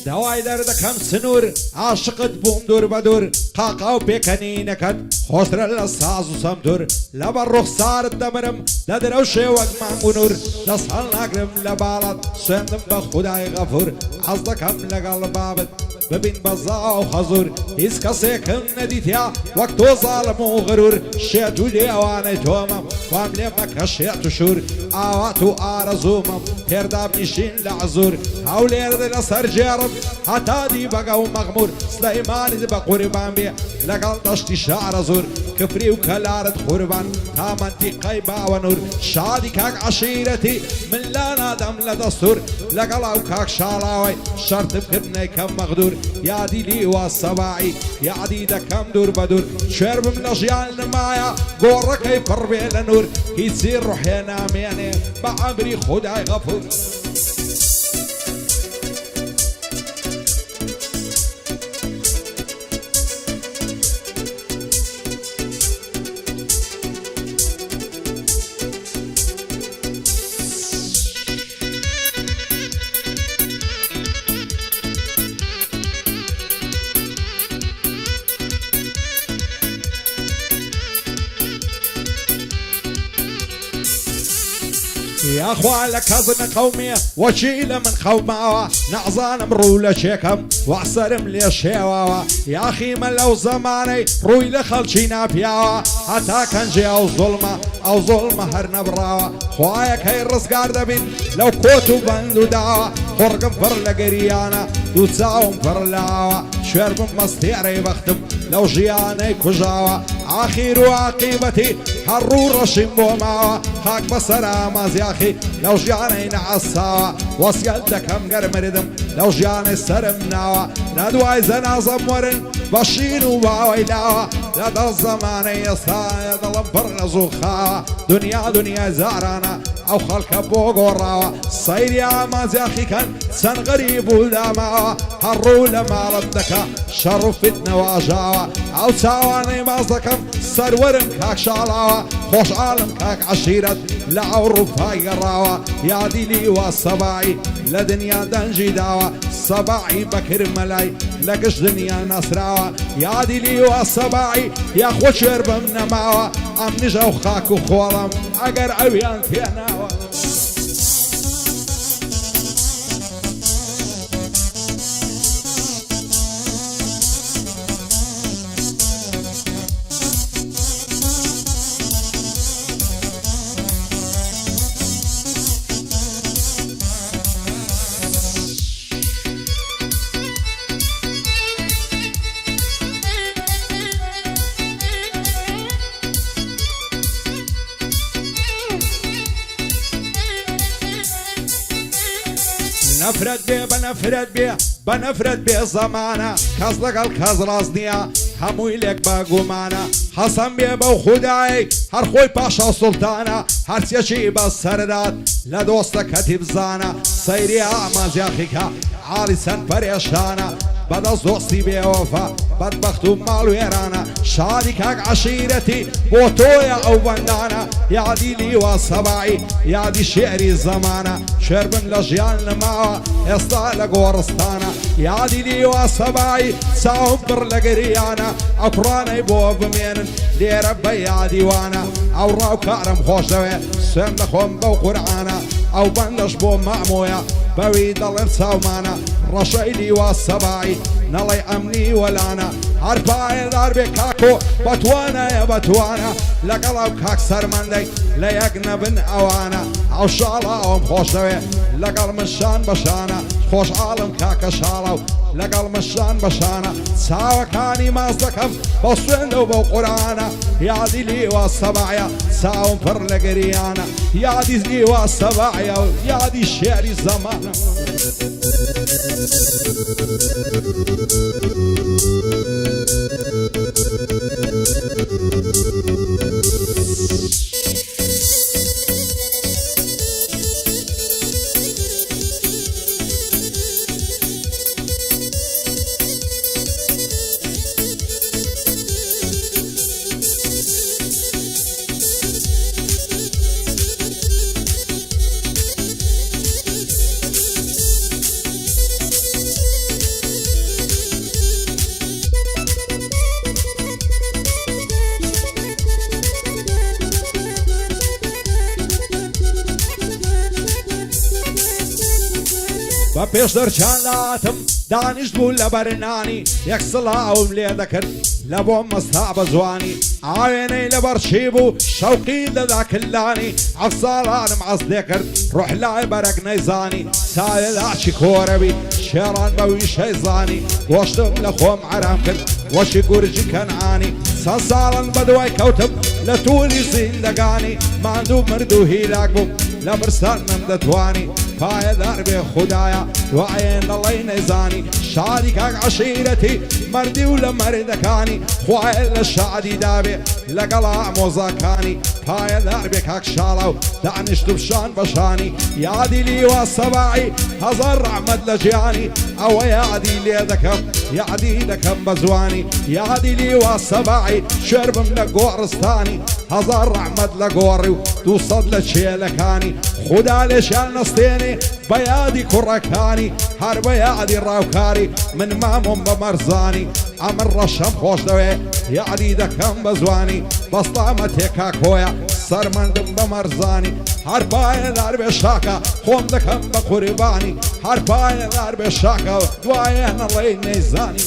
داوای دەردەکەم سنوور عاشقت بووم دوور بە دوور قاقا و پێکەنینەکەت خۆشترە لە ساز و سەمتور لەبەر ڕوخسارت دەمرم دەدرە و شێوەک مانگونور دەست هەڵ ناگرم لە باڵت سوێندم بە خودای غەفور حەز دەکەم لەگەڵ بابت ببین بەزا و خەزور هیچ کەسێکم نەدیتیا وەک تۆ زاڵم و غرور شێت و لێوانەی تۆمەم وام لێ مەکە شێت و شور ئاوات و ئارەزوومم هێردا بنیشین لە عزور هەولێرد لەسەر جێڕم هەتا دی بەگە و مەغمور سلەیمانیت بە قوربان بێ لەگەڵ دەشتی شارە زور کفری و کەلارت قوربان تا منتیقەی باوەنور شادی کاک عەشیرەتی من لا نادەم لە دەستور لەگەڵ ئەو کاک شاڵاوەی شەرتم کردنەی کەم مەغدور یادی لیوە سەباعی یادی دەکەم دوور بە دوور شێر بم لە ژیان نمایە گۆڕەکەی پڕ بێ لە نور هیچی ڕوحێ نامێنێ بە ئەمری خودای غەفور يا اخوة لك هزن قومي وشيل من خوماوة نعزان مرولة شيكم وعسرم لي شيواوة يا اخي من لو زماني روي لخلشينا بياوة حتى كان جي او ظلمة هر نبراوة خوايك هاي الرزقار دبين لو كوتو بندو داوة خرقم فر لقريانا دو تساوم فر لاوة شربم مستيري بختم لو جياني كجاوة آخر عاقبتي حرور رشم بوماوة خاك بسرامز يا أخي لو جياني نعصاوة وصيال دكم قرمردم لو جياني سرمناوة ندواي زنازم ورن بشين وباويلاوة لدى الزمان يسا يدلم برنزو خاوة دنيا زارانا أو خلق بوغوراوة صير يا ماز يا أخي كان سن غريب ولداماوة هرو لما ردك شرفتنا واجاوة أو ساواني مازدكم سرورم كاك شالاوة خوش عالم كاك عشيرت لعو رفاي قراوة يا ديلي والصباعي لدنيا دنجي داوة صباعي بكر ملاي لقش دنيا نصراوة يا ديلي والصباعي يا خوش يربم نماوة أم نجو خاك وخولم أقر عويان تيناوة بنفرد بي زمانه كاز لقل كاز رازنيا هموي لك باقومانه حسن بي بو خداي هر خوي باشا سلطانه هر سيشي بسرداد لدوستا كتب زانه سيري اعماز يا خيكا عالسان پريشانه بعد از دوستی بی وفا بدبخت و مال ویرانه شادی کاک عشیرتی بو تویا او بندانه یادی لیوا سباعی یادی شعری زمانه شربن لجیان نماوه استا لگورستانه یادی لیوا سباعی ساهم بر لگریانه اقرانه بو بمینن لیر بیا دیوانه او راو کارم خوش دوی سم لخوم بو قرآنه او بندش بو معمویا بوی دلر ساومانه رشيلي والسباعي نلي أمني ولانا هرباي داربي كاكو بتوانا يا بتوانا لقلب كاك سرمندي لا يقنبن أوانا أو شالا أم خوش دوي لقل مشان بشانا خوش عالم كاك شالاو لقل مشان بشانا ساوى كاني مازدكم بصوين دو بو قرانا يادي لي والسباعي ساوم فر لقريانا يادي لي والسباعي يادي شعري زمان بە پێش دەرچان لاتم دانیشت بوو لە بەرنانی یەک سڵاوم لێ دەکرد لە بۆ مەستا بە جوانی ئاوێنەی لە بەرچی بوو شەوقی دەدا کلانی ئەف ساڵانم عەز لێ کرد ڕۆح لای بەرەک نەیزانی سایە لاچی کۆرەبی شێڕان بەوی شەیزانی گۆشتم لە خۆم عەرام کرد وەشی گورجی کەنعانی سە ساڵن بەدوای کەوتم لە توولی زیندەگانی ماندوو مرد و هیلاک بووم لە برسان من دەتوانی پایەدار بێ خودایە دوایێن دەڵێی نەیزانی شادی کاک عەشیرەتی مەردی و لە مەردەکانی خوایە لە شادی دابێ لەگەڵا مۆزاکانی پایەدار بێ کاک شاڵە و دانیشت و شان بەشانی یادی لیوە سەباعی هەزار ڕەحمەت لە ژیانی ئەوە یادی لێ دەکەم یادی دەکەم بە زوانی یادی لیوە سەباعی شێر بم لە گۆڕستانی هەزار ڕەحمەت لە گۆڕی و 200 لە چێلەکانی خودا لێشیان نەستێنێ بە یادی کوڕەکانی هەر بە یادی ڕاوکاری من مامۆم بە مەرزانی ئەمن ڕەشەم خۆش دەوێ یادی دەکەم بە زوانی بەستامە تێکا کۆیە سەرمەندم بە مەرزانی هەر پایەدار بێ شاکە خۆم دەکەم بە قوربانی هەر پایەدار بێ شاکە دوایە نەڵێی نەیزانی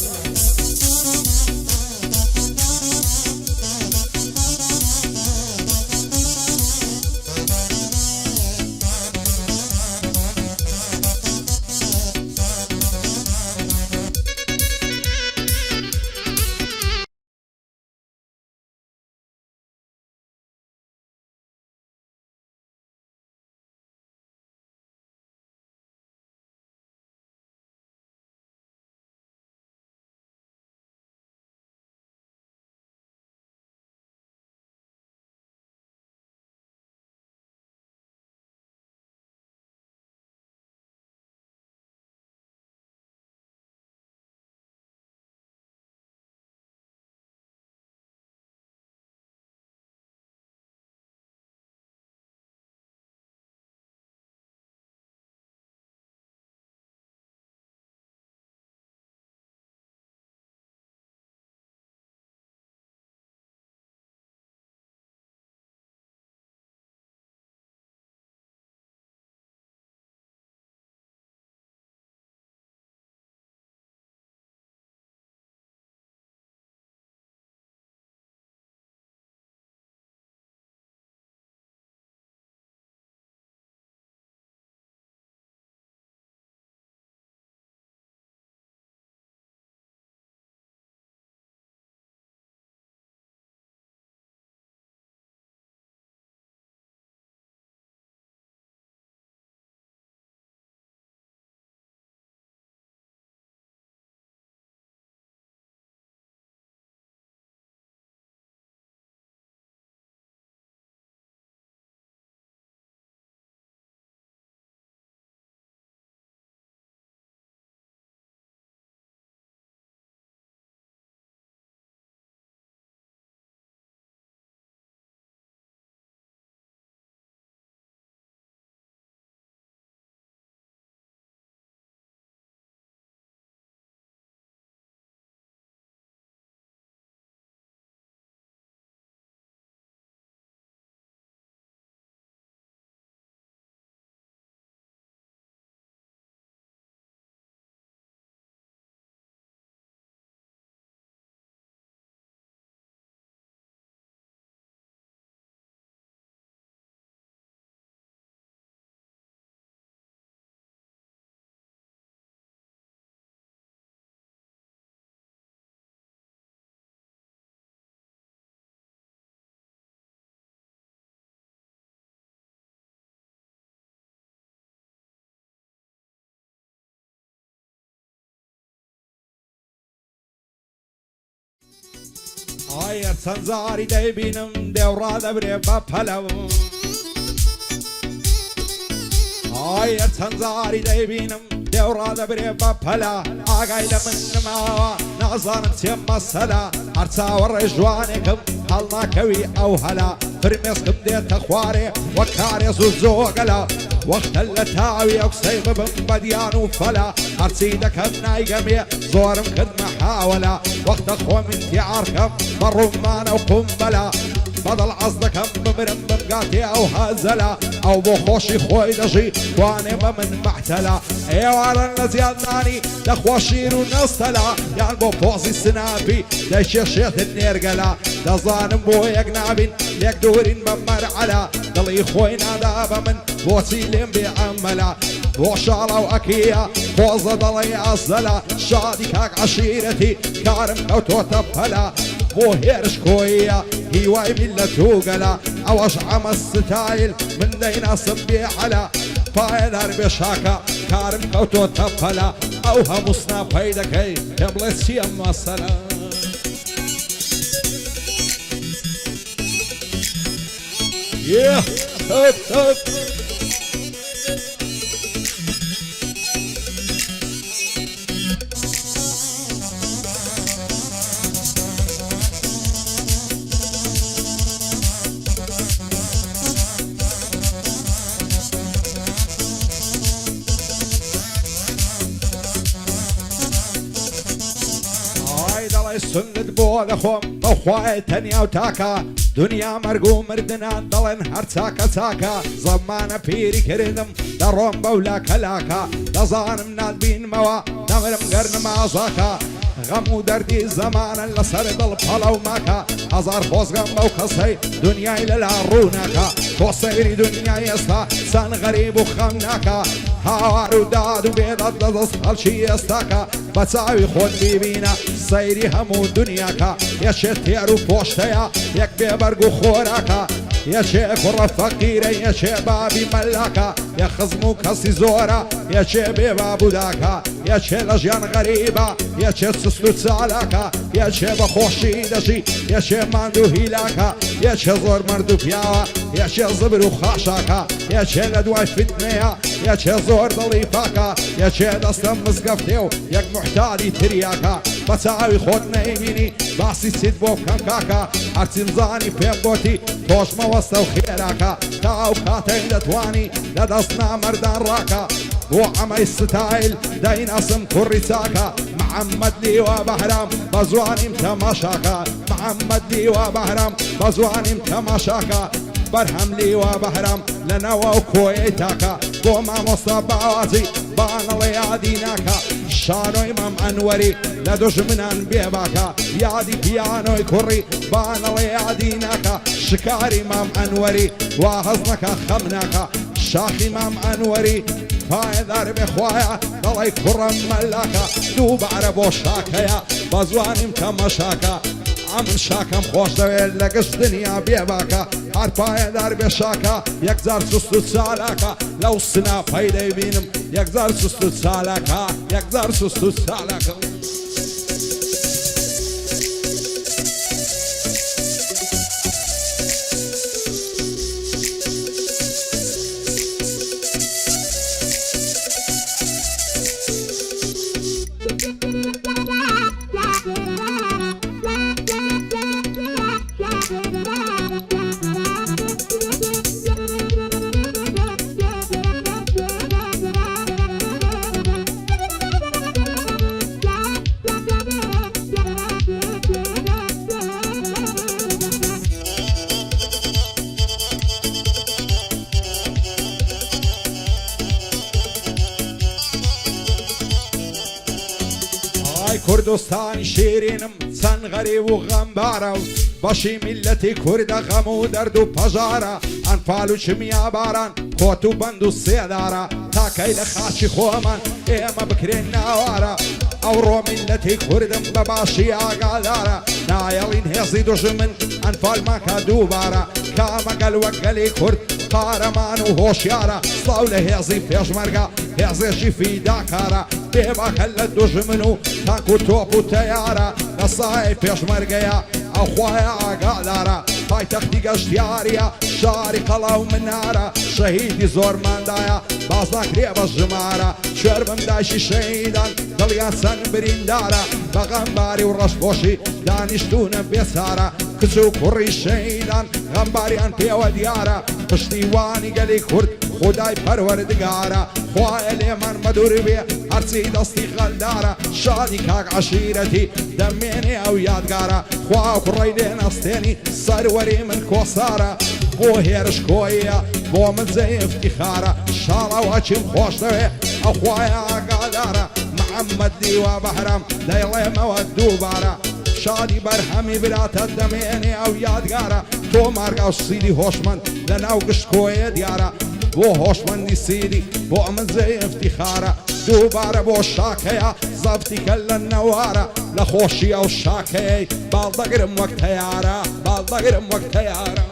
ئایا چەند زاری دەیبینم دێوڕا دەبرێ بە پەلەو ئایا چەند زاری دەیبینم دێوڕا دەبرێ بە پەلا ئاگای لە من نماوە نازانم چێم مەسەلا هەر چاوەڕێ جوانێکم هەڵناکەوی ئەو هەلا فرمێسکم دێتە خوارێ وەک کارێز و زۆگەلا وەختە لە تاوی ئەو قسەی ببم بە دیان و فەلا هەرچی دەکەم نایگەمێ زۆرم کرد مەحاوەلا وەختە خۆم انتیعارکەم بە ڕوومانە و قومبەلا بەدڵ عەز دەکەم بمرم بمگاتێ ئەو هەزەلا ئەو بۆ خۆشی خۆی دەژی توانێ بە من مەحتەلا ئێوارن لە زیادنانی دەخوا شیر و نەستەلا یان بۆ پۆزی سناپی دەیکێشێتن نێرگەلا دەزانم بۆ یەک نابین لێک دوورین بە مەرعەلا دڵی خۆی نادا بە من بۆچی لێم بێ ئەمەلا بۆ شاڵە و ئەکیە خۆزە دەڵێ ئەزەلا شادی کاک عەشیرەتی کارم کەوتۆتە پەلا بۆ هێرش کۆیە هیوای میلەت و گەلا ئەوەش ئەمە ستایل من دەیناسم بێعەلا پایەدار بێ شاکە کارم کەوتۆتە پەلا ئەو هەموو سناپەی دەکەی پێ بڵێ چییە مەسەلە سنت بۆ دەخۆم بەخوای تەنیا و تاکە دنیا مەرگ و مردنان دەڵێن هەر چاکە چاکە زەمانە پیری کردم دەڕۆم بەولا کەلاکە دەزانم ناتبینمەوە دەمرم گەرنم ئازاکە غەم و دەردی زەمانە لەسەر دڵ پەڵە و ماکە هەزار خۆزگەم بەو کەسەی دنیای لەلا ڕوونەکە تۆ سەیری دنیای ئێستا چەند غەریب و خەم ناکە هاوار و داد و بێداد دەدەست هەڵکی ئێستاکە بە چاوی خۆت بیبینە سەیری هەموو دنیاکە یەکێ تێر و پۆشتەیە یەک بێبەرگ و خۆراکە یەکێ کوڕە فەقیرە یەکێ بابی مەلاکە یەک خزم و کەسی زۆرە یەکێ بێ بابوداکە یەکێ لە ژیان غەریبە یەکێ سست و چالاکە یەکێ بە خۆشی دەژی یەکێ ماند و هیلاکە یەکێ زۆر مرد و پیاوە یەکێ زبر و خاشاکە یەکێ لە دوای فتنەیە یەکێ زۆر دڵی پاکە یەکێ دەستە مزگەفتێ و یەک محتالی تریاکە بە چاوی خۆت نەیبینی باسی چیت بۆ بکەم کاکە هەرچی بزانی پێم گۆتی تۆشمەوەستە و خێراکە تا ئەو کاتەی دەتوانی لە دەست نامەردان ڕاکە بۆ ئەمەی ستایل دەیناسم کوڕی چاکە محەممەد لیوە بەهرام بە زوانیم تەماشاکە محەممەد لیوە بەهرام بە زوانیم تەماشاکە بەرهەم لیوە بەهرام لەنەوە و کۆیەی تاکە بۆ مامۆستا باوازی بانەڵێ یادی ناکە شانۆی مام ئەنوەری لە دوژمنان بێباکە یادی پیانۆی کوڕی بانەڵێ یادی ناکە شکاری مام ئەنوەری وا هەز نەکە خەم ناکە شاخی مام ئەنوەری پایدار بێخوایە دەڵی کوڕم مەلاکە دووبارە بۆ شاکەیە بە زوانیم تەمەشاکە ئەمن شاکەم خۆش دەوێت لە گشت دنیا بێباکە هەر پایەدار بێ شاکە یەکجار سوست و چالاکە لەو سناپەی دەیبینم یەکجار سوست و چالاکە یەکجار سوست و چالاکە کوردستانی شیرینم چەند غەریب و غەمبارە و بەشی میلەتی کوردە غەم و دەرد و پەژارە ئەنفال و چمیا باران کۆت و بەند و سێدارە تاکەی لە خاچی خۆمان ئێمە بکرێن ناوارە ئەوڕۆ میلەتی کوردم بە باشی ئاگادارە نایەڵین هێزی دوژمن ئەنفالمان کە دووبارە کامەگەل وەک گەلی کورد قارەمان و هۆشیارە سڵاو لە هێزی پێشمەرگە هێزێکی فیداکارە بێباکە لە دوژمن و تاک و تۆپ و تەیارە لە سایە پێشمەرگەیە ئەو خوایە ئاگادارە پایتەختی گەشتیاریە شاری قەڵا و منارە شەهیدی زۆرماندایە باز ناکرێ بە ژمارە شوێر بم دایشی شەیدان دڵیان چەند بریندارە بە غەمباری و ڕەشبۆشی دانیشتونە بێسارە کچ و کوڕی شەیدان غەمباریان پێوە دیارە پشتیوانی گەلی کورد خدای پەروەردگارە خوایە لێمان مەدوور بێ هەرچی دەستی خەلدارە شادی کاک عەشیرەتی دەمێنێ ئەو یادگارە خوا کوڕی لێنەستێنی سەروەری من کۆسارە بۆ هێرش کۆیە بۆ من جێی افتیخارە شاڵەوەچیم خۆش دەوێ ئەو خوایە ئاگادارە محەممەد لیوا بەهرام دەیڵێمەوە دووبارە شادی بەرهەمی براتە دەمێنێ ئەو یادگارە تۆ مارگا و سیدی هۆشمەند لەناو گشت کۆیە دیارە بۆ هۆشمەندی سیدی بۆ ئەمە جێی افتیخارە دووبارە بۆ شاکەیە زەفتیکە لە نەوارە لە خۆشی ئەو شاکەی باڵدەگرم وەک تەیارە باڵدەگرم وەک تەیارە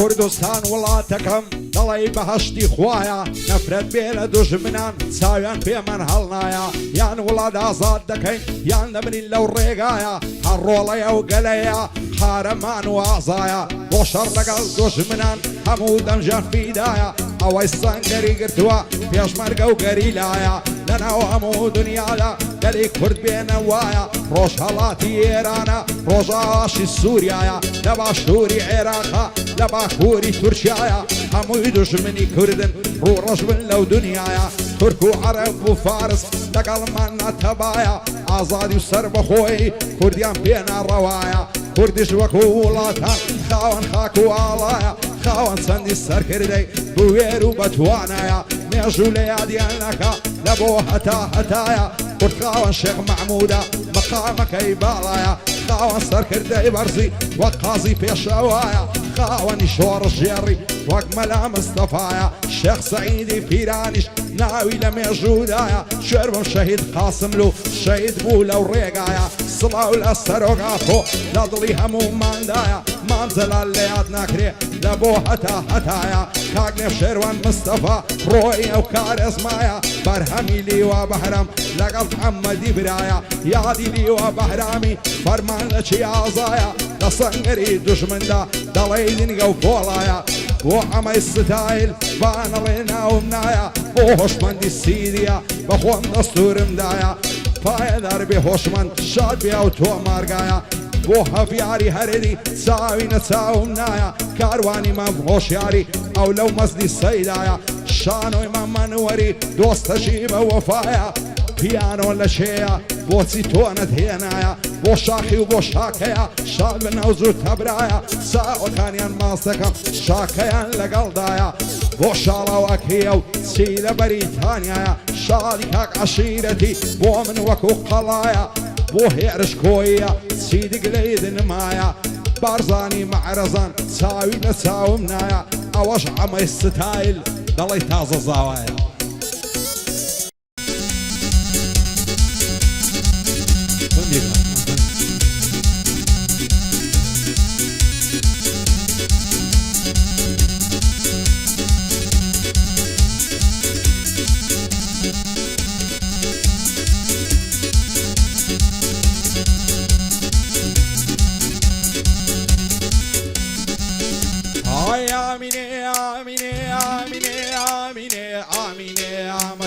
کوردستان وڵاتەکەم دەڵێ بەهەشتی خوایە نەفرەت بێ لە دوژمنان چاویان پێمان هەڵنایە یان وڵات ئازاد دەکەین یان دەبنین لەو ڕێگایە هەر ڕۆڵەیە و گەلەیە قارەمان و ئازایە بۆ شەڕ لەگەڵ دوژمنان هەموو دەمژان فیدایە ئەوەی سەنگەری گرتووە پێشمەرگە و گەریلایە لەناو هەموو دنیادا گەلی کورد بێنە وایە ڕۆژ هەڵاتی ئێرانە ڕۆژاشی سووریایە لە باشووری عێراقا لە باکووری تورکیایە هەمووی دوژمنی کوردن ڕوو ڕەش بن لەو دنیایە تورک و عەرەب و فارس لەگەڵمان ناتەبایە ئازادی و سەر بەخۆی کوردیان پێناڕەوایە کوردیش وەکو وڵاتان خاوەن خاک و ئاڵایە خاوەن چەندی سەرکردەی بوێر و بەتوانایە مێژوو لە یادیان نەکا لە بۆ هەتا هەتایە کورد خاوەن شێخ مەحموودە مەقامەکەی باڵایە خاوەن سەرکردەی بەرزی وەک قازی پێشەوایە خاوەنی شۆڕش ژێڕی وەک مەلا مستەفایە شێخ سەعیدی پیرانیش ناوی لە مێژوودایە شوێر بم شەهید قاسملو شەهید بوو لەو ڕێگایە سڵاو لە سەرۆگاخۆ لە دڵی هەموماندایە مامزەلال لە یاد ناکرێ لە بۆ هەتا هەتایە کاک نێفشێروان مستەفا ڕۆی ئەو کارێزمایە بەرهەمی لیوا بەهرام لەگەڵ محەممەدی برایە یادی لیوا بەهرامی فەرمان لە چی ئازایە لە سەنگەری دوژمندا دەڵێ دنگە و کۆڵایە بۆ ئەمەی ستایل بانەڵێ ناوم نایە بۆ هۆشمەندی سیریە بەخۆم دەستورمدایە پایەدار بێ هۆشمەند شاد بێ و تۆ مارگایە بۆ هەڤیاری هەرێری چاوی نەچاوم نایە کاروانی مام هۆشیاری ئەو لەو مەزدی سەیدایە شانۆی مەمەنوەری دۆستەشی بە وەفایە پیانۆ لە شێیە بۆچی تۆ نەتهێنایە بۆ شاخی و بۆ شاکەیە شاد بە نەوز و تەبرایە چاوەکانیان ماس دەکەم شاکەیان لەگەڵدایە بۆ شاڵاوەکەیە و چی لە بەریتانیایە شاڵی کاک عەشیرەتی بۆ من وەکو قەڵایە بۆ هێرش کۆیە چی دیگلەی دنمایە بارزانی مەعرەزان چاوی لە چاوم نایە ئەوەش ئەمەی ستایل دەڵێ تازە زاوایە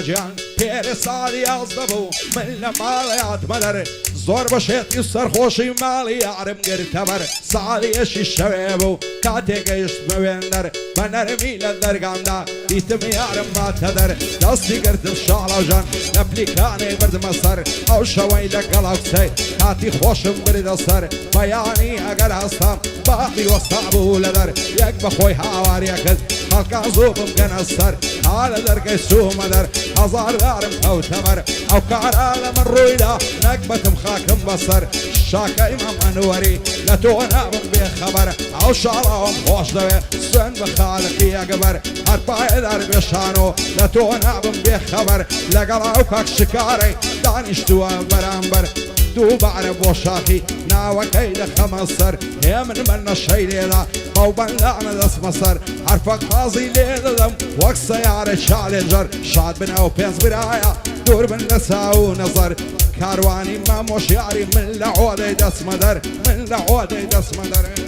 جان پێرە ساڵی ئاز دەبوو من لە ماڵی ئاتمەدەر زۆر بەشێتی سەرخۆشی ماڵی یارم گرتەبەر ساڵیەشی شەوێ بوو کاتێکەیشت بەوێندەر بە نەرمی لە دەرگامدا دیتم یارم باتە دەر دەستی گرتم شاڵەژان لە پلیکانەی بردمە سەر ئەو شەوەی لەگەڵ ئەوسەی کاتی خۆشم بردە سەر بەیانی ئەگەر هەستام باقی وەستا بوو لە دەر یەک بەخۆی هاواریە کرد خەڵکان زوو بمکەنە سەر ها لە دەرگەی سوومە دەر هەزاردارم ئەوتەمەر ئەو کارا لە من ڕوویدا نەکبەتم خاکم بەسەر شاکەی مەمەنوەری لە تۆ نابم بێخەبەر ئەو شاڵاوم خۆش دەوێ سوێن بە خالقی ئەگەبەر هەر پایەدار بێشانۆ لە تۆ نابم بێخەبەر لەگەڵ ئەو کاک شکارەی دانیشتووە بەرامبەر دوب عرب وشاخي ناوكي لخمصر هي من الشي ليلة طوبا لعنة دس مصر عرفك قاضي ليلة وقت سيارة شعل جر شاد بن او بينز برايا دور من نساو نظر كارواني ما مش يعري من لعودي دس مدر من لعودي دس مدر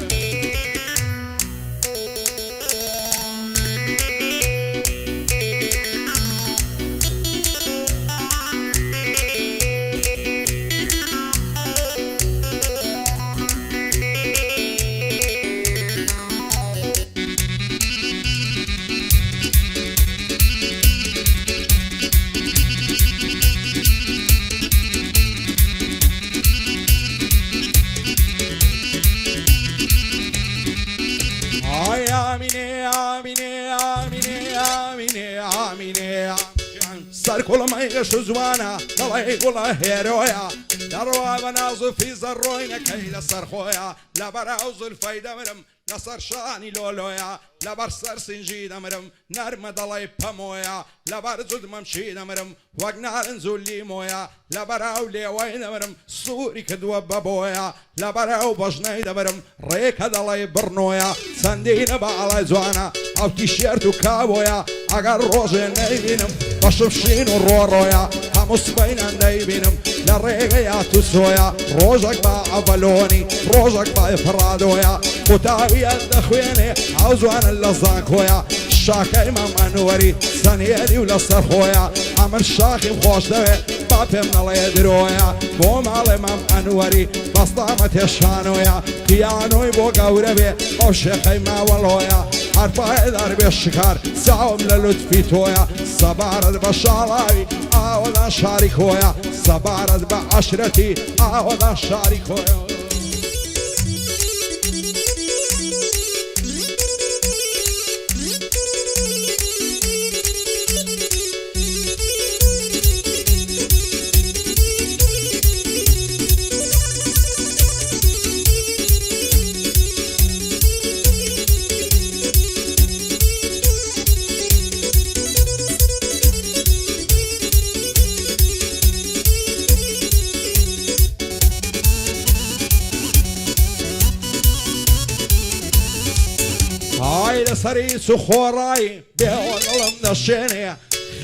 سر كل ما يغش زوانا الله يقول هيرويا دروا بنازو في زروينا كيل سر خويا لا براوز الفايدة مرم نصر شاني لولويا لا برسر سنجي دمرم نرم دلاي بمويا لا برزود ممشي دمرم وقنار نزولي مويا لا براو لي وين دمرم سوري كدوا بابويا لا براو بجناي دمرم ريك دلاي برنويا سندين بعلى زوانا او تيشيرتو كابويا اگر روزي نيبينم بشمشين ورورويا هموس بين نيبينم لا ريغيا تسويا روزك با عبلوني روزك با افرادويا بوتاوي الدخويني عوزوان اللزاك خويا الشاكي امام انوري سنيدي ولا سر خويا عمر شاخي مخوش دوي بابي من الله يدرويا بو مال امام انوري بسطامة الشانويا كيانوي بو قوربي او شيخي ما والويا عرفا ادار بالشكار ساوم للطفي تويا صبارد بشالاوي اولا شارك خويا صبارد بعشرتي اولا شارك خويا هاي لسريس وخوراي بيون علم نشيني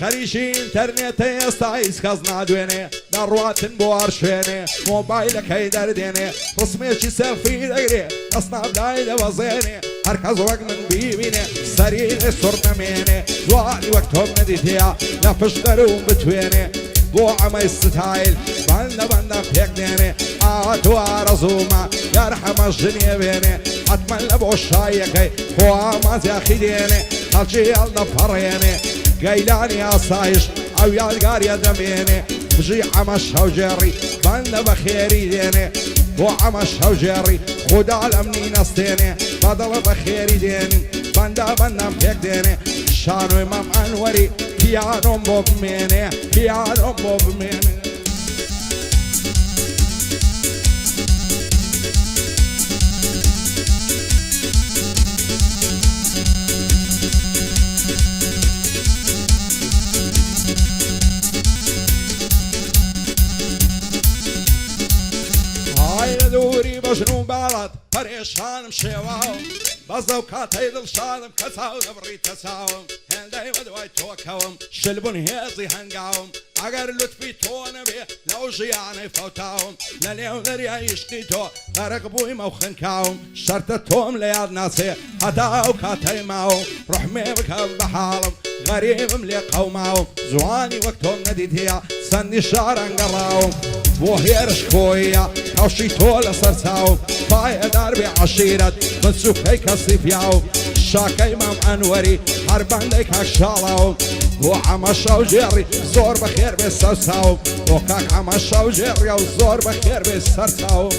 خريجي انترنت يستعيس كازنا دويني دروات بوار شويني موبايلك هي درديني رسمي شي سيلفي دقري اصنا بلاي لوزيني هركز وقت من بيبيني سريني صرنا ميني دواري وقتهم نديتيا لفشترون بتويني بو عمي ستايل بنا بيكنيني آتو عرزوما يرحم الجنية بيني حتما لبو الشايكي هو عماز ياخديني خلشي يالنا فريني قيلاني عصايش او يالقار يدميني بجي عمش هوجيري بنا بخيري ديني بو عمش هوجيري خدا الامني نستيني بدل بخيري ديني بنا بيكنيني شانو امام انوري بيانو بوب ميني بيانو بوب ميني هاي دوري بجنوب بلد پریشان شواو بازو کاتی دل شادم کساو دبری تساوم هندای ودوای توکاوم شلبون هیزی هنگاوم اگر لطفی تو نبی لو جیانی فوتاوم للیو دری عشقی تو غرق بوی موخن کاوم شرط توم لیاد ناسی هداو کاتی ماو رحمی بکم بحالم غریبم لی قوماوم زوانی وقتهم ندیدیا سندی شارن قراوم بو هيرش خويا كوشي طول سرساو باي دربي عشيرة بنسوكي كسيفياو شاكي امام انوري حربان ليك هكشالاو بو عمشا وجيري زور بخير بالسرساو وكاك عمشا وجيري وزور بخير بالسرساو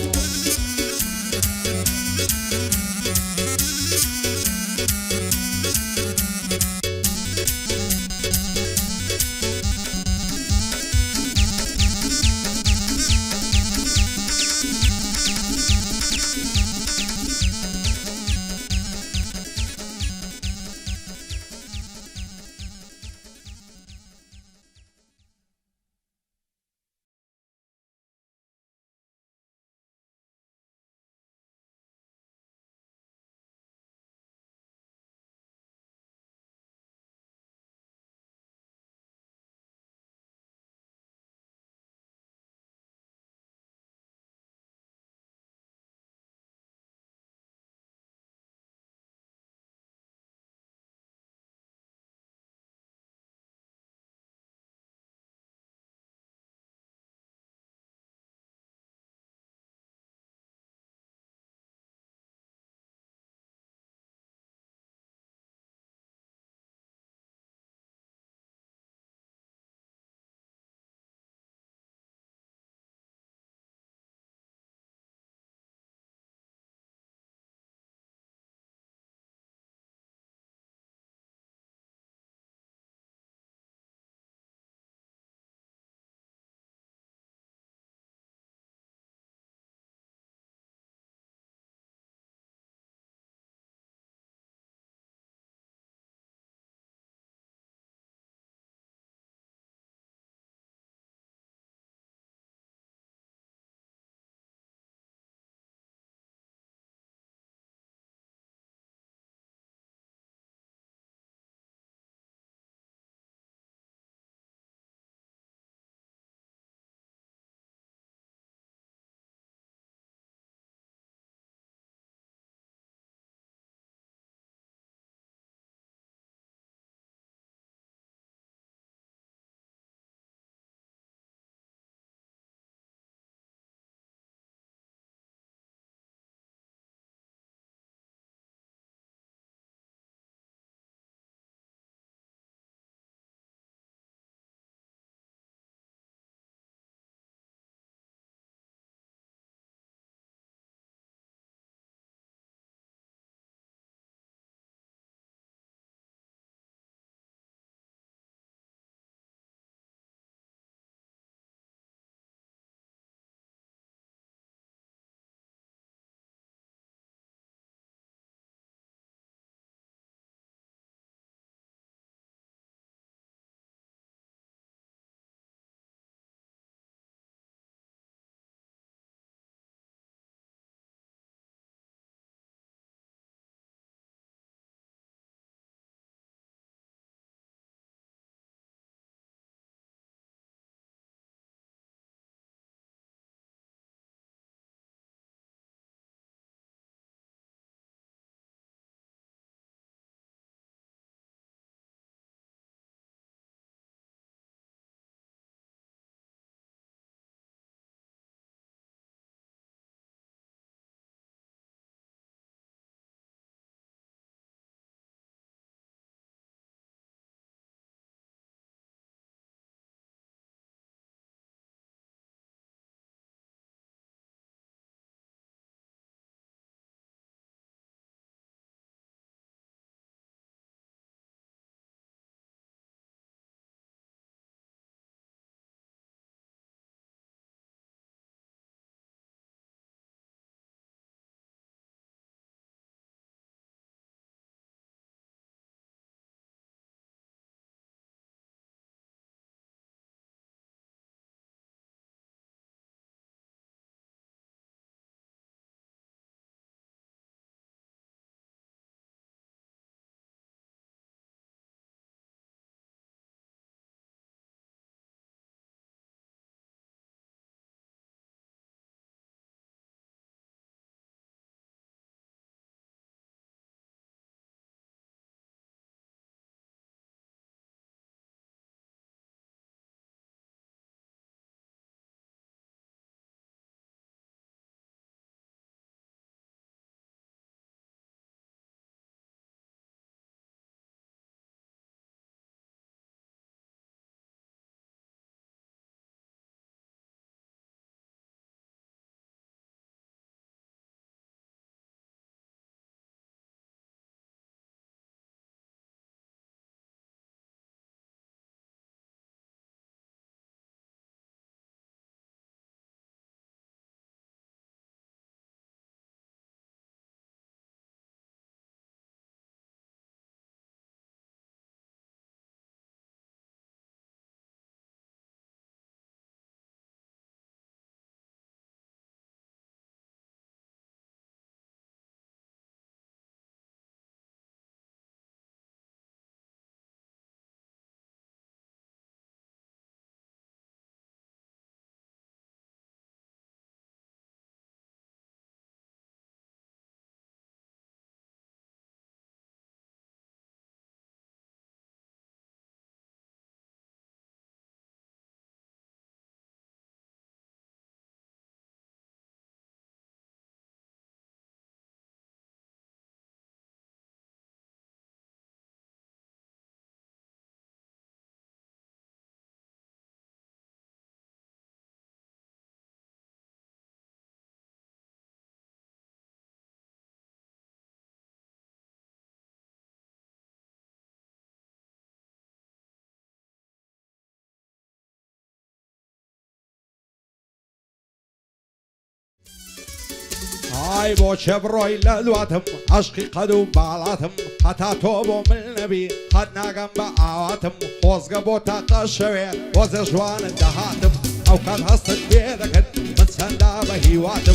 هاي بو شبروي لدواتم عشقي قدو بالاتم حتى توبو من النبي خدنا قنب عواتم خوزق بو تاقشوي وزجوان الدهاتم او كان هستك بيدكت من سندا بهيواتم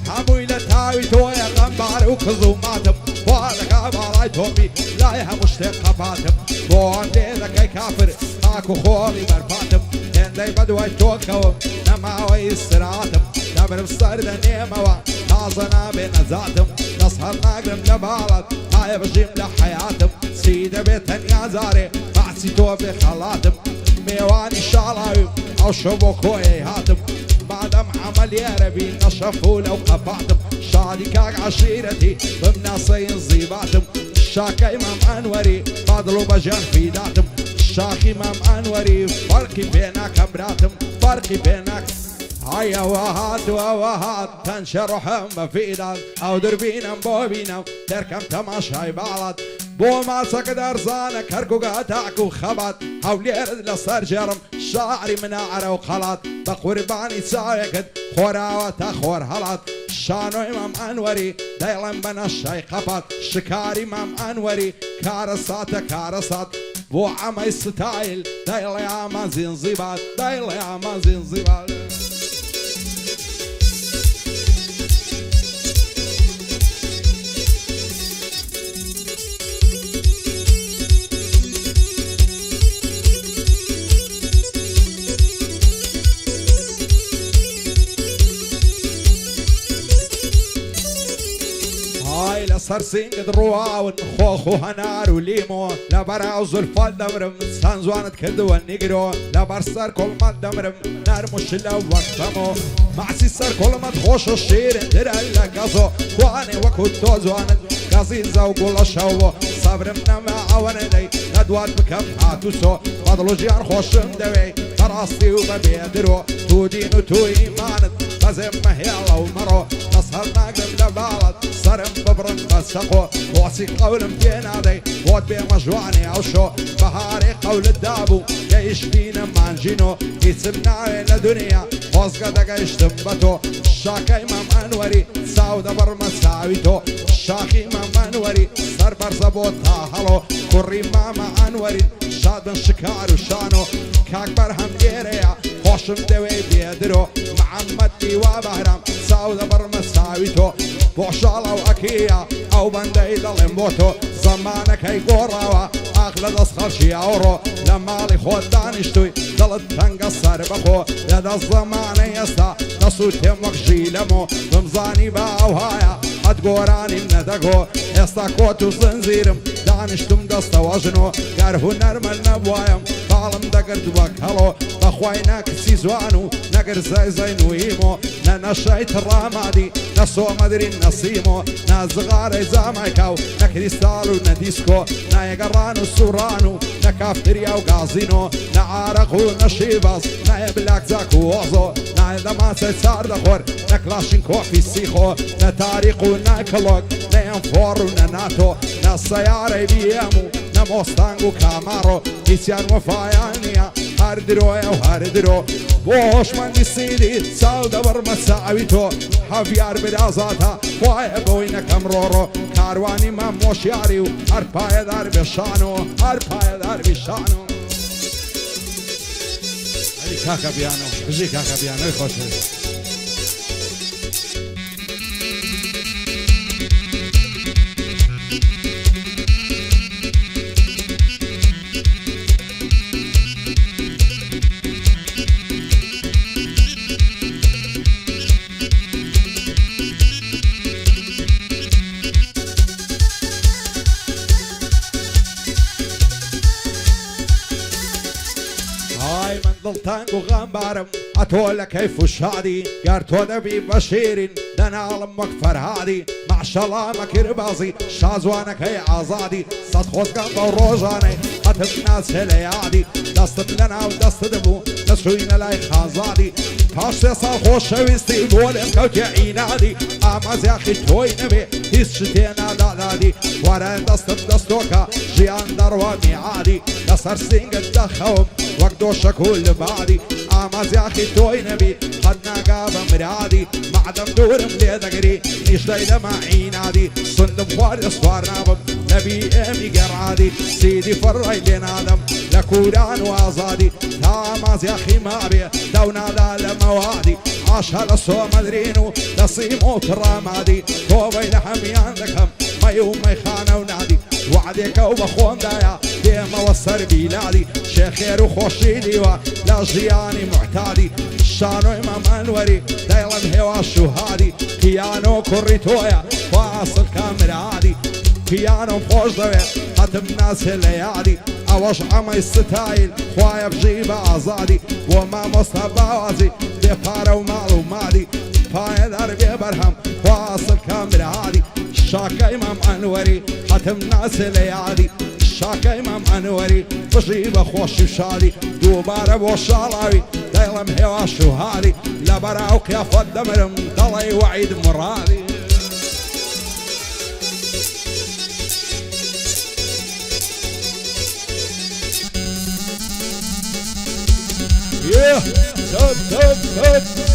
حموي لتاوي تويا قنبار وكزوماتم وهذاك عباراي توبي لا يها مشتاق خباتم بو عندك اي كافر اكو خوري مرفاتم داي بدوي توكو نماوي السراتم دبر بصرد نيموا نازنا بنزاتم نسهر نقرم لبالت هاي بجيم لحياتم سيدة بيتن يا زاري معسيتو بخلاتم ميواني شالاوي او شبو كوي هاتم بعدم عمل يا ربي نشفوا لو قفاتم شادي كاك عشيرتي بمناصين زيباتم الشاكي امام انوري فاضلوا بجان في داتم الشاكي امام انوري فرقي بينك براتم فرقي بينك هيا وهات تنشرح مفيدا او دربينا بوبينا تركم تماشاي بعض بو ما سقدر زانك هركو قاتعك وخبط حولي ارد لصار جرم شاعري من اعرى وخلط بقرباني سايكد خورا وتخور هلط شانو امام انوري دايلن بنا الشاي قفط شكاري امام انوري كارسات بو عمي ستايل دايلي عمان زنزيبات دايلي عمان زنزيبات هاي لصرسين قد رواون خوخو هنار وليمو لبرا زلفال دمرم سانزوانت كردو النقرو لبرسر كل ما دمرم نرمش لوقتمو معسي سر كل ما تخوش الشير اندر اللقصو واني وكتو زوانت قصين زوقو لشوو صبرم نما عواندي ندوات بكم حاتوسو فضلو جيان خوشم دوي تراستي وببيدرو تو دين وتو ايمانت بزم مهيلا ومرو نصهر ناقم لبالت صرم ببرن بسقو واسي قول متينادي واد بمجوعني عوشو بهاري قول الدابو جيش فينا مانجينو يسمنا لدنيا خوزقا دقا يشتبتو الشاكي امام انوري ساودا برما ساويتو الشاكي امام انوري سر برزبو تاهلو كوري ماما انوري شادن شكار وشانو كاكبر هم ديريا خوشم دوي بيدرو محمد ديوا بهرام ساودا برما ساويتو بوشالا واكيا او بندي دلمبوتو زمانك هي قراوا اغلى دسخر شي اورو لما لي خود دانشتوي دلت تنقصر بخو يدا الزمان يستا نصو تمك جيلمو بمزاني باو هايا هتقوراني ندقو يستا كوتو زنزيرم دانشتم دستا وجنو قارهو نرمل نبوايم طالم دقرت وكهلو بخوايناك سيزوانو نقر زي نويمو ننشيت الرامادي نسو مدري نسيمو نازغاري زامايكاو نكريستالو نديسكو نايقرانو سورانو نكافتريا وقازينو نعارقو نشيباز نايبلاك زاكو ووزو نايدماسي سار دخور نكلاشنكو في سيخو نتاريقو نايكلوك نينفورو نناتو نسياري بيامو نموستانغو كامارو إسيان وفايانيا هاردرويا وهاردرو بوش من سيدي ساودا برما ساويتو حفيار برازاتا واي بوينا كمرورو كارواني ما موشياريو هربايا دار بشانو هربايا دار بشانو هاي كاكا بيانو بجي كاكا بيانو يخوشي ضلتانكو غنبارم اتولى كيف شادي قارتو نبي بشير دنا علمك فرهادي مع شلامك ربازي شازوانك هي عزادي صدخوز قنبا وروجاني قتل ناس هليادي دستت لنا ودست دبو نسوينا لاي خازادي تاشتي صالخوش شويستي بولم كوتي عينادي اماز ياخي توي نبي هيس شتينا دادادي وران دستت دستوكا جيان درواني عادي دسر سينق الدخوم وقدو شكول بعدي اماز ياخي توي نبي خدنا قابا مرادي مع مادەم دوورم لێ دەگری نیشتەی دەماعی نادی سندم خوارد سوار نابم نەبی ئێمی گەڕادی سیدی فڕای لێ نادەم لە کوران و ئازادی تا مازیاخی مابێ دەونادا لە مەوادی عاشە لە سۆمەدرین و دەسیم و تڕامادی تۆبەی لە هەمیان دەکەم مەی و مەیخانە و نادی وعدێکە و بە خۆمدایە دێمەوە سەر بیلادی شێخێر و خۆشی دیوە لە ژیانی معتادی شانۆی مەمەنوەری دەیڵم هێوا شوهادی پیانۆ کوڕی تۆیە خوا ئاسڵ کامرادی پیانۆم خۆش دەوێت هەتم ناسێ لە یادی ئەوەش ئەمەی ستایل خوایە بژی بە ئازادی بۆ مامۆستا باوازی بێ پارە و ماڵ و مادی پایەدار بێ بەرهەم خوا ئاسڵ کامرادی شاکەی مام ئەنوەری هەتم ناسێ لە یادی شاکەی مام ئەنوەری بژی بە خۆشی و شادی دووبارە بۆ شاڵاوی دەیڵم هێوا شوهادی لە بەراو قیافەت دەمرم دەڵی وعید مڕادی Top, top, top.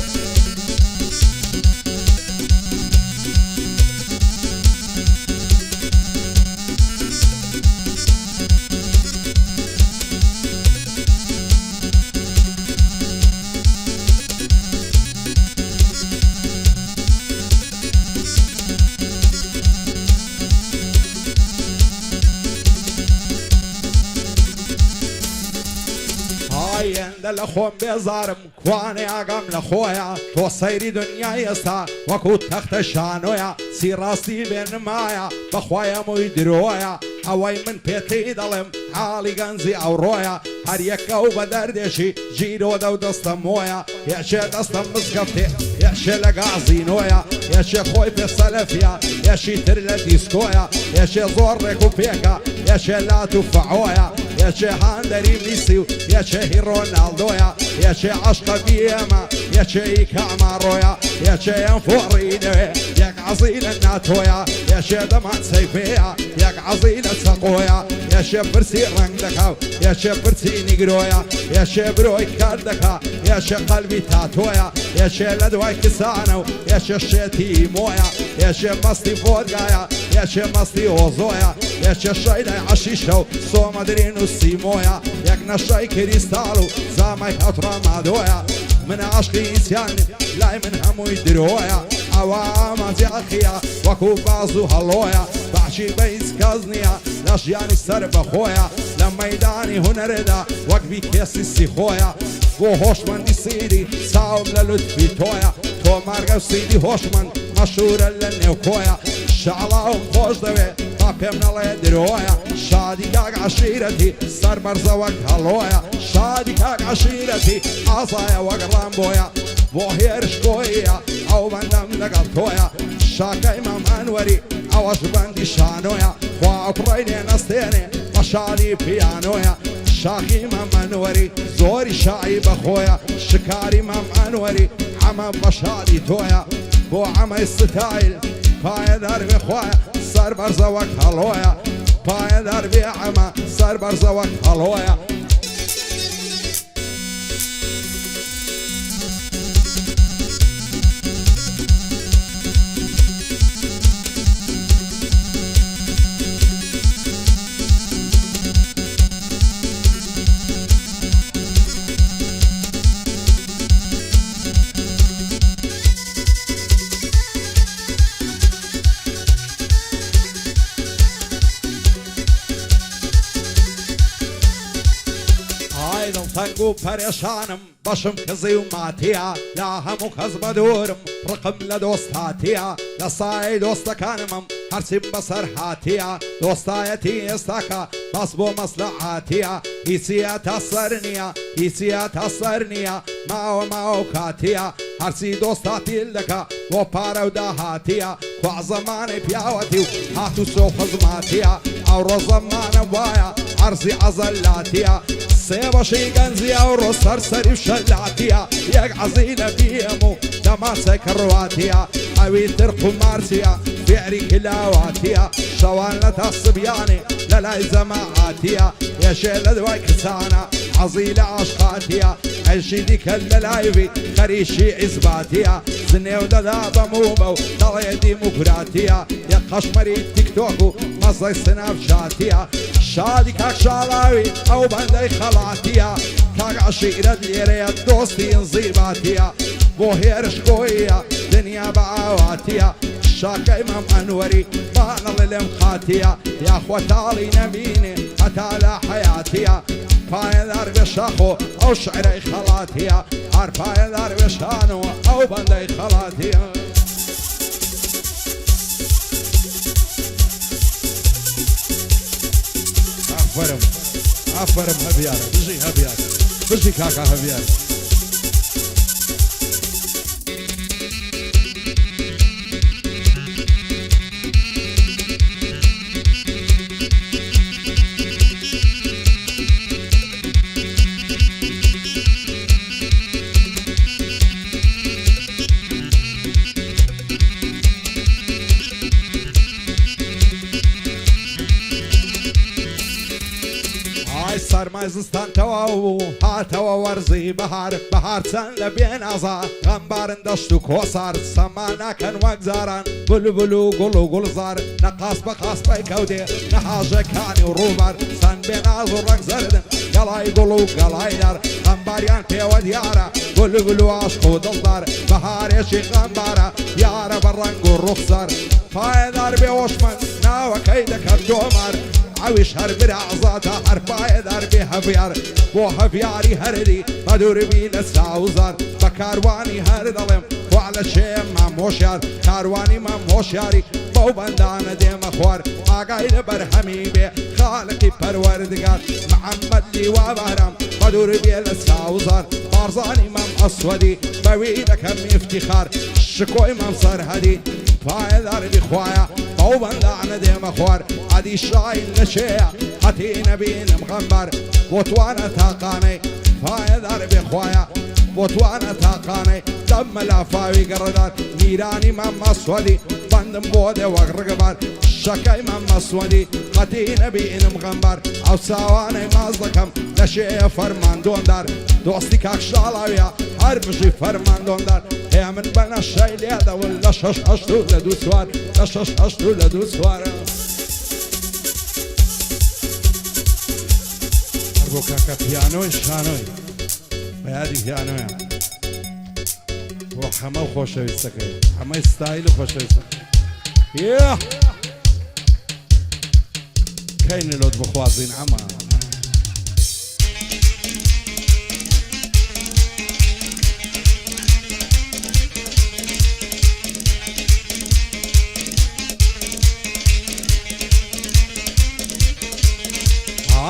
ئەندە لە خۆم بێزارم کوانێ ئاگام لە خۆیە تۆ سەیری دنیای ئێستا وەکو تەختە شانۆیە سیڕاستی بێنمایە بەخوایەمووی درۆیە ئەوەی من پێتی دەڵێم حاڵی گەنجی ئەوڕۆیە هەر یەکە و بە دەردێشی ژیرۆدە و دەستە مۆیە یەکێ دەستم مزگەفتێ یەکێ لە گازینۆیە یەکێ خۆی پێ سەلەفیە یەشی تر لە دیسکۆیە یەکێ زۆر ڕێک و پێکە یەکێ لات و فەعۆیە یەکێ هاندەری میسی و یەکێ هی ڕۆناڵدۆیە یەکێ عەشقە بیێمە یەکێ ئی کاماڕۆیە یەکێ ئەم فۆڕی دەوێ یەک عەزی لە ناتۆیە یەکێ دەمان سەیفەیە یەک عەزی لە چەقۆیە یەکێ پرسی ڕەنگ دەکا و یەکێ پرسی نیگرۆیە یەکێ برۆی کار دەکا یەکێ قەلبی تاتۆیە یەکێ لە دوای کسانە و یەکێ شێتی مۆیە یەکێ مەستی فۆرگایە یەکێ مەستی ئۆزۆیە یەکێ شەی لای عەشیشە و سۆمەدرین و سیمۆیە یەک نەشەی کریستاڵ و زامای هەوتڕەمادۆیە من عاشقی ئیسیان لای من هەمووی درۆیە ئەوە ئامانجیاخیە وەکو باز و هەڵۆیە باشی بە هیچ کەس نییە لە ژیانی سەر بەخۆیە لە مەیدانی هونەرێدا وەک بی کێسی سیخۆیە بۆ هۆشمەندی سیری چاوم لە لوتفی تۆیە تۆ مارگە و سیدی هۆشمەند مەشهورە لە نێوکۆیە شەعڵاوم خۆش دەوێت تا پێم نەڵێ درۆیە شادی کاک عەشیرەتی سەر بەرزە وەک هەڵۆیە شادی کاک عەشیرەتی ئازایە وەک ڕامبۆیە بۆ هێرش کۆیە ئەو بەندەم لەگەڵ تۆیە شاکەی مام ئەنوەری ئەوەش بەندی شانۆیە خوا پڕی نێنەستێنێ بە شادی پیانۆیە شاخی مام ئەنوەری زۆری شایی بەخۆیە شکاری مام ئەنوەری ئەمە بە شادی تۆیە بۆ ئەمەی ستایل پایەدار بێ خوایە سەر بەرزە وەک هەڵۆیە پایەدار بێ ئەمە سەر بەرزە وەک هەڵۆیە تەنگ و پەرێشانم بەشم کزی و ماتیە لا هەموو کەس بە دوورم ڕقم لە دۆست هاتیە لە سایەی دۆستەکانمم هەرچیم بەسەر هاتیە دۆستایەتی ئێستاکە بەس بۆ مەسلەحاتیە هیچیە تا سەر نییە هیچیە تا سەر نییە ماوە کاتیە هەرچی دۆستاتیل دەکا بۆ پارە و داهاتیە خوا زەمانەی پیاوەتی و هات و سۆ خزماتیە ئەوڕۆ زەمانە وایە عەرزی عەزەلاتیە سێ بەشی گەنجی ئەوڕۆ سەرسەری و شەلاتیە یەک عەزی لە بیم و دەماسە کڕواتیە ئەوی ترق و مارسیە فێری کلاواتیە شەوان لە تاسبیانی لە لای زەماعاتیە یەشێ لە دوای کچانە عزيل عشقاتيا عيشي ديك الملايفي خريشي عزباتيا زني ودادا بمومو دالي ديمقراطيا يا قشمري تيك توكو مصري سناب شاتيا شادي كاك شالاوي او بندي خلاتيا كاك عشيرة ليريا دوستي انزيباتيا بو هيرش قوية دنيا بعواتيا شاكا امام انوري بانا للمخاتيا يا اخوتالي نبيني اتالا حياتيا پایدار بشاخو او شعري خلاتيا هر پایدار بشانو او بندي خلاتيا عفرم هبيار بجي هبيار بجي كاكا هبيار سرمایزستان تواو هاتوا ورزی بهار چند لبین ازا غنبارن دشت و کوسار سمانا کن وگزارن بلبلو گلو گلزار نقاس بقاس بیکودی نهاجه کانی و روبر سن بین از و رنگ زردن گلای گلو گلای در غنباریان پیو دیاره بلبلو عشق و دلدار بهارشی غنباره یاره برنگ و رخصار پایدار بیوشمن ناو کیدکر جومر عويش هر برعزاتا هر پایدار به هفیار بو هفیاری هردی مدور بین ساوزار بکاروانی هر دلم وعلى شيء ما موشار كارواني ما موشاري بو بندان ديم اخوار آقاي لبرهمي بي خالقي پروردگار محمد لي وبهرم مدور بي لساوزار بارزاني مام اسودي بويدك هم افتخار شكوي مام سرهدي پایدار دي خوايا بو بندان ديم اخوار عدي شاين لشيء حتي نبين مغمبر بوتوانا تاقاني پایدار بي خوايا بوتوانا تاقاني دم لافاوي قردان ميراني مام اسودي بندم بوده وغرقبار شكاي مام اسودي قتي نبي مغمبر او ساواني مازلكم لشي فرمان دوندار دوستي كاك شالاويا هربجي فرمان دوندار هي من بنا الشاي ليادا ولا شش اشتو لدو سوار لشش اشتو لدو سوار اربو كاكا بيانوي شانوي بهادي بيانوي وحما وخوشويستك حما ستايل وخوشويستك ياه كاين لود بخوازين عما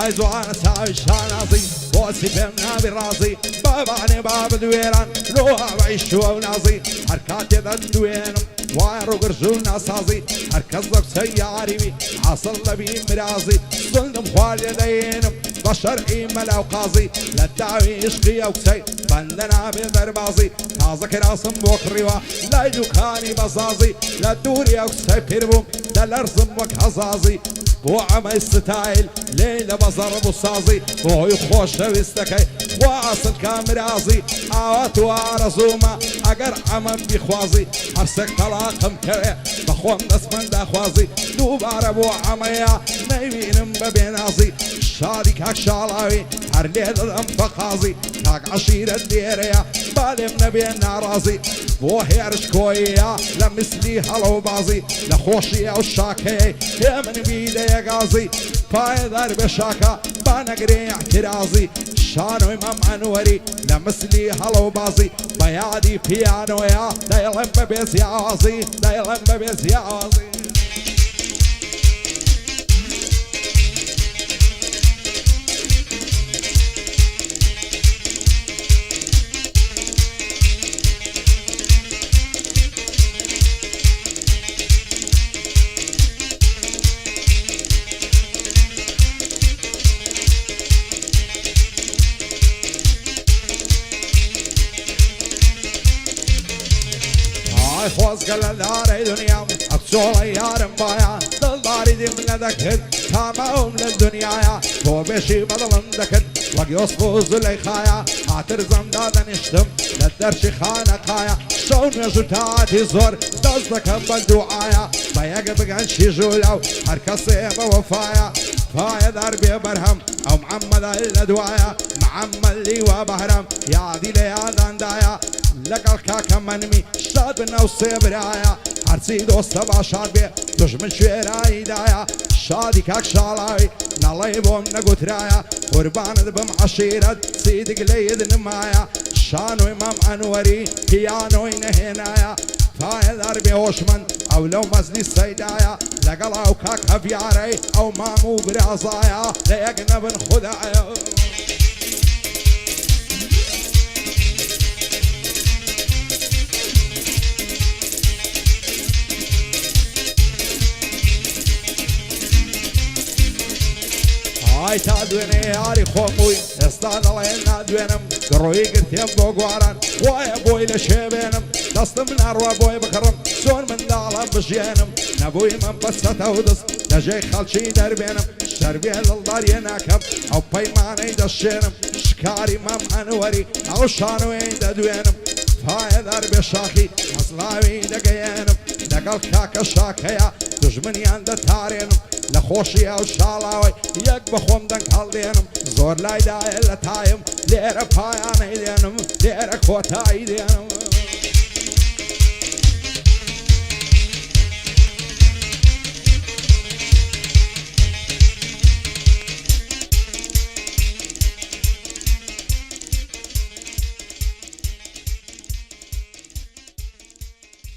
عايز وانا ساوي شانازي بوسي بمنا برازي باباني باب دويران روها بعيش ونازي حركاتي ذا دوينم وارو قرجو ناسازي هركزك سياري بي عاصل لبي مرازي صندم خوال يدينم بشرعي ملا وقاضي لا دعوي اشقي او كسي بندنا بذربازي تازك راسم بوكريوا لا يوكاني بزازي لا دوري او كسي بيربوم لا الارزم وكهزازي وعمي ستايل ليلة بزرب وصازي وهو خوش ويستكي واصل كامرازي عوات وارزوما اقر عمم بخوازي حرسك طلاقم كوي بخوم دسمن داخوازي دوبار ابو عميا نيبينم ببينازي شادي كاك شالاوي هر ليلة الانفقازي كاك عشيرة ديريا بالم نبين نارازي وهيرش كويا لمثلي هلو بازي لخوشي او شاكي يا من بيدي غازي فايدر بشاكا بانقري اعتراضي شانو امام انوري لمثلي هلو بازي بيادي بيانو يا دايلم ببيس يا عازي دايلم ببيس يا عازي خوز قال داري دنيا اقصول يارم بايا دلداري دي من ذكر تامهم للدنيا يا تو بشي بدلن ذكر وەک یۆسف و زولەیخایە هاتر زەمدا دەنیشتم لە دەرچی خانەقایە شەو نوێژ و تاعاتی زۆر دەست دەکەم بە دوعایە بە یەک بگەن شیژ و لەو هەر کەسێ بە وەفایە پایەدار بێ بەرهەم ئەو محەممەدە لە دوایە محەممەد لیوە بەهرەم یادی لە یاداندایە لەگەڵ کاکە منمی شاد بنەو سێبرایە هەرچی دۆستە باشاد بێ دژمن شوێراییدایە شادی کاک شاڵاوی نەڵێ بۆم نەگوترایە قوربانت بم عەشیرەت سیدگ لەید نمایە شانۆی مام ئەنوەری پیانۆی نەهێنایە پایەدار بێ هۆشمەند ئەو لەو مەزلی سەیدایە لەگەڵ ئەو کاک هەڤیارەی ئەو مام و برازایە لە یەک نەبن خودایە ئای تا دوێنێ یاری خۆمووی ئێستا دەڵێن نادوێنم گڕۆیی گرتێم بۆ گواران وایە بۆی لە شێبێنم دەستم ناڕوە بۆی بکڕم چۆن منداڵە بژێنم نەبووی من بەسەتە و دەست لەژێی خەڵکی دەربێنم شەربێ لەڵداریە ناکەم ئەو پەیمانەی دەشێنم شکاری مام ئەنوەری ئەو شانوێی دەدوێنم پایەدار بێ شاخی مەزلاوی دەگەیێنم لەگەڵ کاکە شاکەیە دژمنیان دەتارێنم لە خۆشی ئەو شاڵاوی یەک بەخۆم دەنگ هەڵدێنم زۆر لایدایە لە تایم لێرە پایانەی دێنم لێرە کۆتایی دێنم